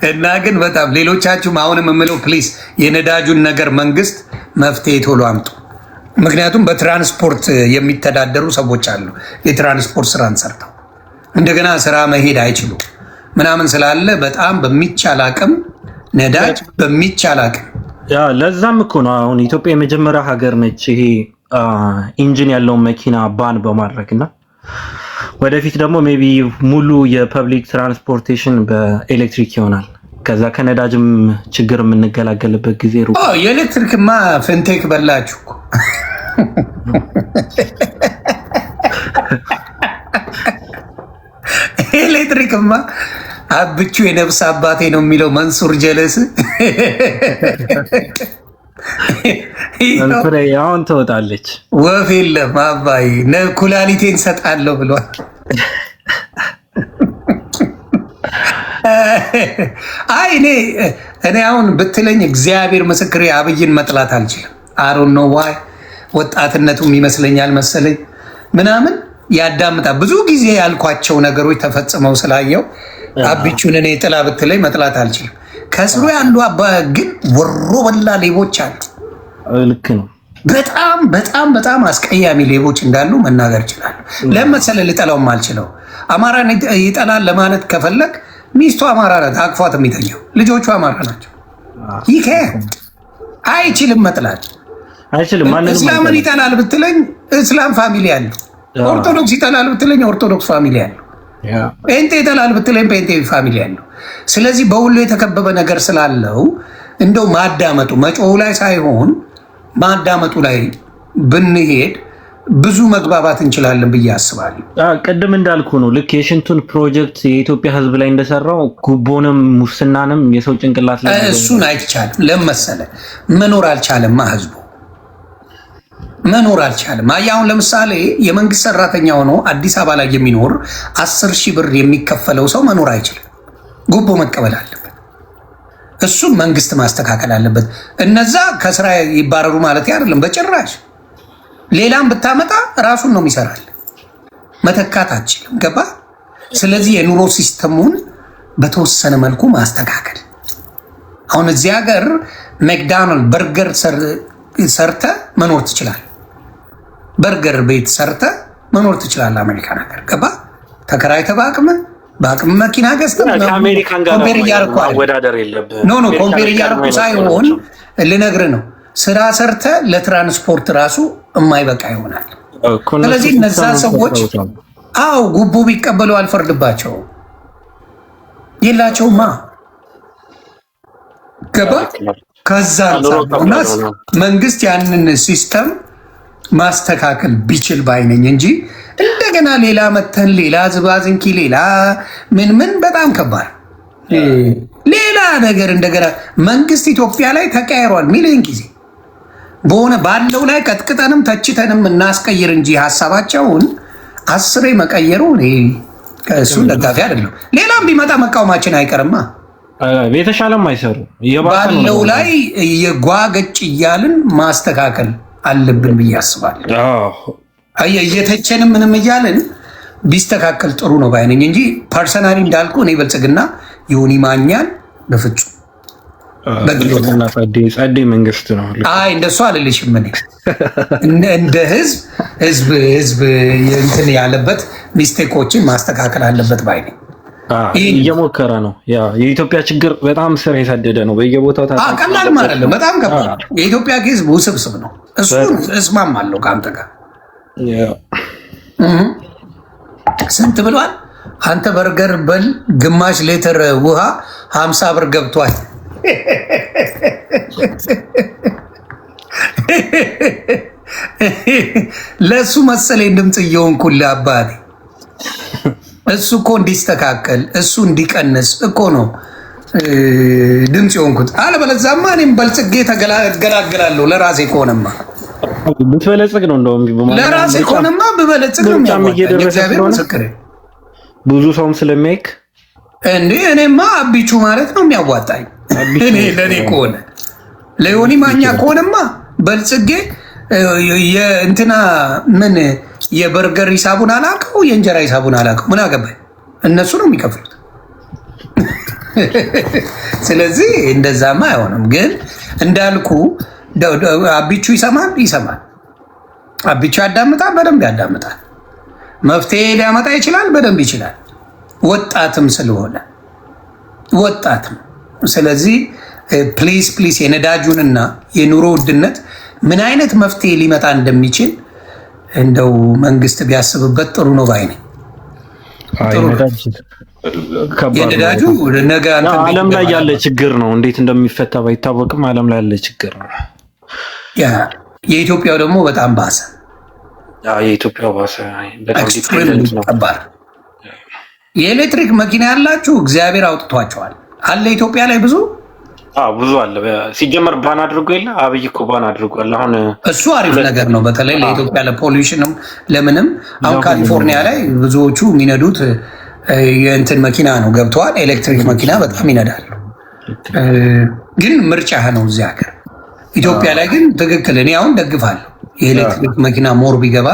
እና ግን በጣም ሌሎቻችሁም አሁንም የምለው ፕሊስ የነዳጁን ነገር መንግስት መፍትሄ ቶሎ አምጡ። ምክንያቱም በትራንስፖርት የሚተዳደሩ ሰዎች አሉ። የትራንስፖርት ስራን ሰርተው እንደገና ስራ መሄድ አይችሉም።
ምናምን ስላለ በጣም በሚቻል አቅም ነዳጅ በሚቻል አቅም
ያ ለዛም እኮ ነው አሁን ኢትዮጵያ የመጀመሪያ ሀገር ነች ይሄ ኢንጂን ያለውን መኪና ባን በማድረግ እና ወደፊት ደግሞ ሜቢ ሙሉ የፐብሊክ ትራንስፖርቴሽን በኤሌክትሪክ ይሆናል። ከዛ ከነዳጅም ችግር የምንገላገልበት ጊዜ ሩቅ።
የኤሌክትሪክማ ፍንቴክ በላችሁ እኮ ኤሌክትሪክማ አብቹ የነፍስ አባቴ ነው የሚለው መንሱር ጀለስ
አሁን ትወጣለች።
ወፍ የለም አባይ ኩላሊቴን ሰጣለሁ ብሏል። አይ እኔ አሁን ብትለኝ እግዚአብሔር ምስክሬ አብይን መጥላት አልችልም። አሮን ነው ዋይ ወጣትነቱም ይመስለኛል መሰለኝ ምናምን ያዳምጣል። ብዙ ጊዜ ያልኳቸው ነገሮች ተፈጽመው ስላየው አብቹን እኔ ጥላ ብትለኝ መጥላት አልችልም። ከስሩ ያሉ አባ ግን ወሮ በላ ሌቦች አሉ።
ልክ ነው።
በጣም በጣም በጣም አስቀያሚ ሌቦች እንዳሉ መናገር ይችላሉ። ለመሰለ ልጠላውም አልችለው። አማራን ይጠላል ለማለት ከፈለግ ሚስቱ አማራ ናት፣ አቅፏት የሚተኛው ልጆቹ አማራ ናቸው። ይሄ አይችልም መጥላት
አይችልም።
እስላምን ይጠላል ብትለኝ እስላም ፋሚሊ አለው። ኦርቶዶክስ ይጠላል ብትለኝ ኦርቶዶክስ ፋሚሊ አለው። ጴንጤ ይጠላል ብትለኝ ጴንጤ ፋሚሊ አለው። ስለዚህ በሁሉ የተከበበ ነገር ስላለው እንደው ማዳመጡ መጮሁ ላይ ሳይሆን ማዳመጡ ላይ ብንሄድ ብዙ መግባባት እንችላለን ብዬ አስባለሁ።
ቅድም እንዳልኩ ነው። ልክ የሽንቱን ፕሮጀክት የኢትዮጵያ ሕዝብ ላይ እንደሰራው ጉቦንም ሙስናንም የሰው ጭንቅላት ላይ
እሱን አይቻልም። ለመሰለ መኖር አልቻለም። ሕዝቡ መኖር አልቻለም። አሁን ለምሳሌ የመንግስት ሰራተኛ ሆኖ አዲስ አበባ ላይ የሚኖር 10,000 ብር የሚከፈለው ሰው መኖር አይችልም። ጉቦ መቀበል አለበት። እሱን መንግስት ማስተካከል አለበት። እነዛ ከስራ ይባረሩ ማለት አይደለም በጭራሽ። ሌላም ብታመጣ ራሱን ነው የሚሰራል። መተካት አችልም። ገባ? ስለዚህ የኑሮ ሲስተሙን በተወሰነ መልኩ ማስተካከል። አሁን እዚህ ሀገር መክዶናልድ በርገር ሰርተ መኖር ትችላል። በርገር ቤት ሰርተ መኖር ትችላል። አሜሪካን ሀገር ገባ? ተከራይተ በአቅም መኪና ገዝተህ
ከአሜሪካን ጋር ማወዳደር የለብህም።
ኖ ኮምፔር እያደረኩ ሳይሆን ልነግርህ ነው። ስራ ሰርተ ለትራንስፖርት ራሱ የማይበቃ ይሆናል። ስለዚህ እነዛ ሰዎች ጉቦ ቢቀበሉ አልፈርድባቸው የላቸውማ። ገባ? ከዛ መንግስት ያንን ሲስተም ማስተካከል ቢችል ባይነኝ እንጂ እንደገና ሌላ መተን ሌላ ዝባዝንኪ ሌላ ምን በጣም ከባድ ሌላ ነገር እንደገና መንግስት ኢትዮጵያ ላይ ተቀያይሯል ሚሊዮን ጊዜ በሆነ ባለው ላይ ቀጥቅጠንም ተችተንም እናስቀይር እንጂ ሀሳባቸውን 10 መቀየሩ እሱን ደጋፊ አይደለም። ሌላም ቢመጣ መቃወማችን አይቀርማ።
የተሻለም አይሰሩ
ባለው ላይ የጓገጭ እያልን ማስተካከል አለብን ብዬ አስባለሁ። እየተቸንም ምንም እያልን ቢስተካከል ጥሩ ነው ባይነኝ እንጂ ፐርሰናሊ እንዳልኩ እኔ ብልጽግና ዮኒ ማኛን በፍጹም
ጸዴ መንግስት ነው።
አይ እንደሱ አልልሽም። እኔ እንደ ህዝብ እንትን ያለበት ሚስቴኮችን ማስተካከል አለበት ባይነኝ።
እየሞከረ ነው። የኢትዮጵያ ችግር በጣም ስር የሰደደ ነው። በየቦታው
ቀላልም አይደለም፣ በጣም ከባድ ነው። የኢትዮጵያ ህዝብ ውስብስብ ነው። እሱን እስማማለሁ ከአንተ ጋር። ስንት ብሏል? አንተ በርገር በል ግማሽ ሌትር ውሃ 50 ብር ገብቷል። ለእሱ መሰለኝ ድምፅ እየሆንኩልህ አባቴ። እሱ እኮ እንዲስተካከል እሱ እንዲቀንስ እኮ ነው ድምፅ የሆንኩት። አለበለዚያማ እኔም በልጽጌ ተገላገላለሁ። ለራሴ ከሆነማ
ብትበለጽግ ነው እንደውም
ለራሴ ከሆነማ ብበለጽግ ነው የሚያዋጣኝ።
ብዙ ሰውም ስለሚያይክ
እኔማ አቢቹ ማለት ነው የሚያዋጣኝ። ለእኔ ከሆነ ለዮኒ ማኛ ከሆነማ በልጽጌ የእንትና ምን የበርገር ሂሳቡን አላውቀው የእንጀራ ሂሳቡን አላውቀው። ምን አገባኝ? እነሱ ነው የሚከፍሉት። ስለዚህ እንደዛማ አይሆንም። ግን እንዳልኩ አቢቹ ይሰማል። አቢቹ ያዳምጣል፣ በደንብ ያዳምጣል። መፍትሄ ሊያመጣ ይችላል፣ በደንብ ይችላል። ወጣትም ስለሆነ ወጣት ነው። ስለዚህ ፕሊስ የነዳጁንና የኑሮ ውድነት ምን አይነት መፍትሄ ሊመጣ እንደሚችል እንደው መንግስት ቢያስብበት ጥሩ ነው ባይ ነኝ። የነዳጁ ነገ
ዓለም ላይ ያለ ችግር ነው። እንዴት እንደሚፈታ ባይታወቅም ዓለም ላይ ያለ ችግር ነው።
የኢትዮጵያው ደግሞ በጣም ባሰ።
የኢትዮጵያው ባሰ በጣም
ከባድ። የኤሌክትሪክ መኪና ያላችሁ እግዚአብሔር አውጥቷቸዋል አለ ኢትዮጵያ ላይ ብዙ
አለ። ሲጀመር ባን አድርጎ የለ አብይ እኮ ባን አድርጓል። አሁን
እሱ አሪፍ ነገር ነው፣ በተለይ ለኢትዮጵያ ለፖሊሽንም ለምንም። አሁን ካሊፎርኒያ ላይ ብዙዎቹ የሚነዱት የእንትን መኪና ነው ገብተዋል። ኤሌክትሪክ መኪና በጣም ይነዳሉ። ግን ምርጫ ነው እዚህ ሀገር። ኢትዮጵያ ላይ ግን ትክክል። እኔ አሁን ደግፋለሁ የኤሌክትሪክ መኪና ሞር ቢገባ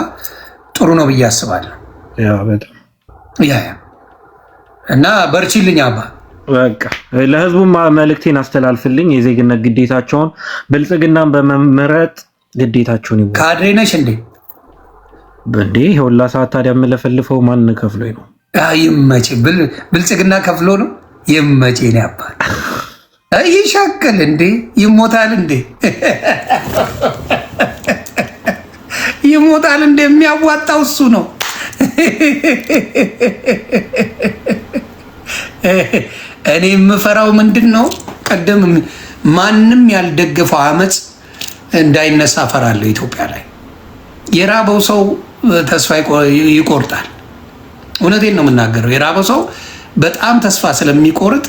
ጥሩ ነው ብዬ አስባለሁ። እና በርቺልኝ አባ።
በቃ ለህዝቡም መልእክቴን አስተላልፍልኝ። የዜግነት ግዴታቸውን ብልጽግናን በመምረጥ ግዴታቸውን ይወጡ።
ካድሬ ነሽ እንዴ?
ሁላ ሰዓት ታዲያ የምለፈልፈው ማን ከፍሎኝ ነው?
ይመቼ። ብልጽግና ከፍሎ ነው? ይመቼ ነው አባት። ይሻክል እንዴ? ይሞታል እንዴ? ይሞታል እንዴ? የሚያዋጣው እሱ ነው። እኔ የምፈራው ምንድን ነው? ቀደም ማንም ያልደገፈው አመፅ እንዳይነሳ ፈራለሁ። ኢትዮጵያ ላይ የራበው ሰው ተስፋ ይቆርጣል። እውነቴን ነው የምናገረው። የራበው ሰው በጣም ተስፋ ስለሚቆርጥ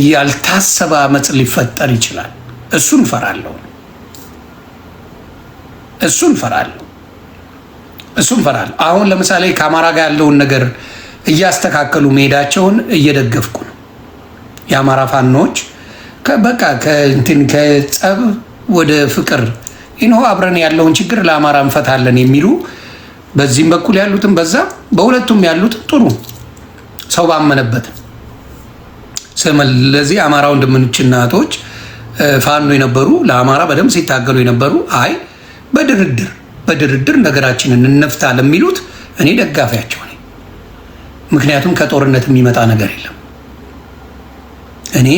ያልታሰበ አመፅ ሊፈጠር ይችላል። እሱን ፈራለሁ። አሁን ለምሳሌ ከአማራ ጋር ያለውን ነገር እያስተካከሉ መሄዳቸውን እየደገፍኩ ነው። የአማራ ፋኖች በቃ ከጸብ ወደ ፍቅር አብረን ያለውን ችግር ለአማራ እንፈታለን የሚሉ በዚህም በኩል ያሉትን በዛ በሁለቱም ያሉትን ጥሩ ሰው ባመነበት። ስለዚህ አማራ ወንድሞችና እህቶች ፋኖ የነበሩ ለአማራ በደንብ ሲታገሉ የነበሩ አይ በድርድር ነገራችንን እንፍታ ለሚሉት እኔ ደጋፊያቸው ነኝ። ምክንያቱም ከጦርነት የሚመጣ ነገር የለም። እኔ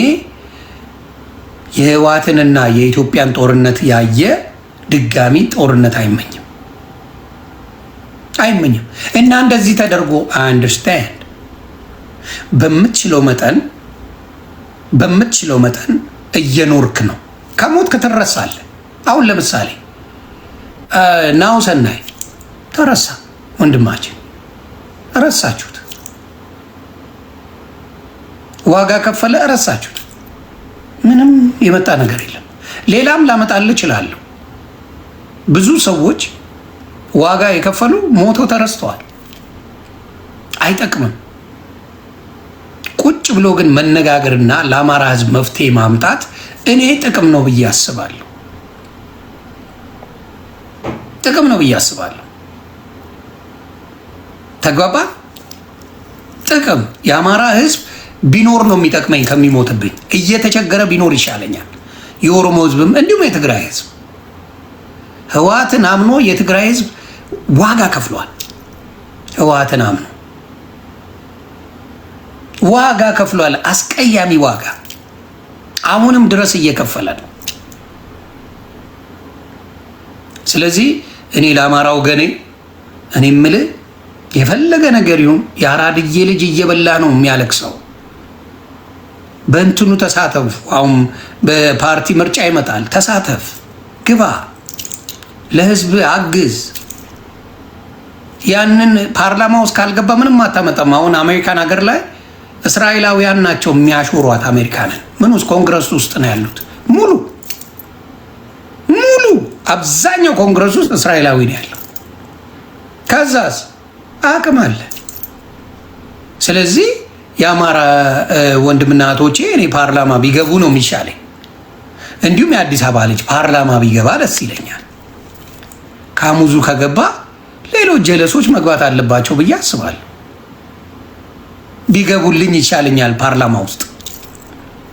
የህወሓትንና የኢትዮጵያን ጦርነት ያየ ድጋሚ ጦርነት አይመኝም እና እንደዚህ ተደርጎ አንደርስታንድ በምትችለው መጠን እየኖርክ ነው። ከሞት ከተረሳለህ። አሁን ለምሳሌ ናሁሰናይ ተረሳ፣ ወንድማችን ረሳችሁት። ዋጋ ከፈለ፣ ረሳችሁት። ምንም የመጣ ነገር የለም። ሌላም ላመጣልህ እችላለሁ። ብዙ ሰዎች ዋጋ የከፈሉ ሞቶ ተረስተዋል። አይጠቅምም። ቁጭ ብሎ ግን መነጋገርና ለአማራ ህዝብ መፍትሄ ማምጣት እኔ ጥቅም ነው ብዬ አስባለሁ። ተግባባ? ጥቅም የአማራ ህዝብ ቢኖር ነው የሚጠቅመኝ ከሚሞትብኝ። እየተቸገረ ቢኖር ይሻለኛል። የኦሮሞ ህዝብም እንዲሁም የትግራይ ህዝብ ህወሓትን አምኖ የትግራይ ህዝብ ዋጋ ከፍሏል። ህወሓትን አምኖ ዋጋ ከፍሏል። አስቀያሚ ዋጋ አሁንም ድረስ እየከፈለ ነው። ስለዚህ እኔ ለአማራ ወገኔ እኔ የምልህ የፈለገ ነገር ይሁን የአራድዬ ልጅ እየበላ ነው የሚያለቅሰው። በእንትኑ ተሳተፉ። አሁን በፓርቲ ምርጫ ይመጣል። ተሳተፍ፣ ግባ፣ ለህዝብ አግዝ። ያንን ፓርላማ ውስጥ ካልገባ ምንም አታመጣም። አሁን አሜሪካን ሀገር ላይ እስራኤላውያን ናቸው የሚያሾሯት አሜሪካንን። ምን ውስጥ ኮንግረስ ውስጥ ነው ያሉት። ሙሉ አብዛኛው ኮንግረስ ውስጥ እስራኤላዊ ነው ያለው። ከዛስ አቅም አለ። ስለዚህ የአማራ ወንድምና እህቶቼ እኔ ፓርላማ ቢገቡ ነው የሚሻለኝ። እንዲሁም የአዲስ አበባ ልጅ ፓርላማ ቢገባ ደስ ይለኛል። ካሙዙ ከገባ ሌሎች ጀለሶች መግባት አለባቸው ብዬ አስባለሁ። ቢገቡልኝ ይሻለኛል ፓርላማ ውስጥ።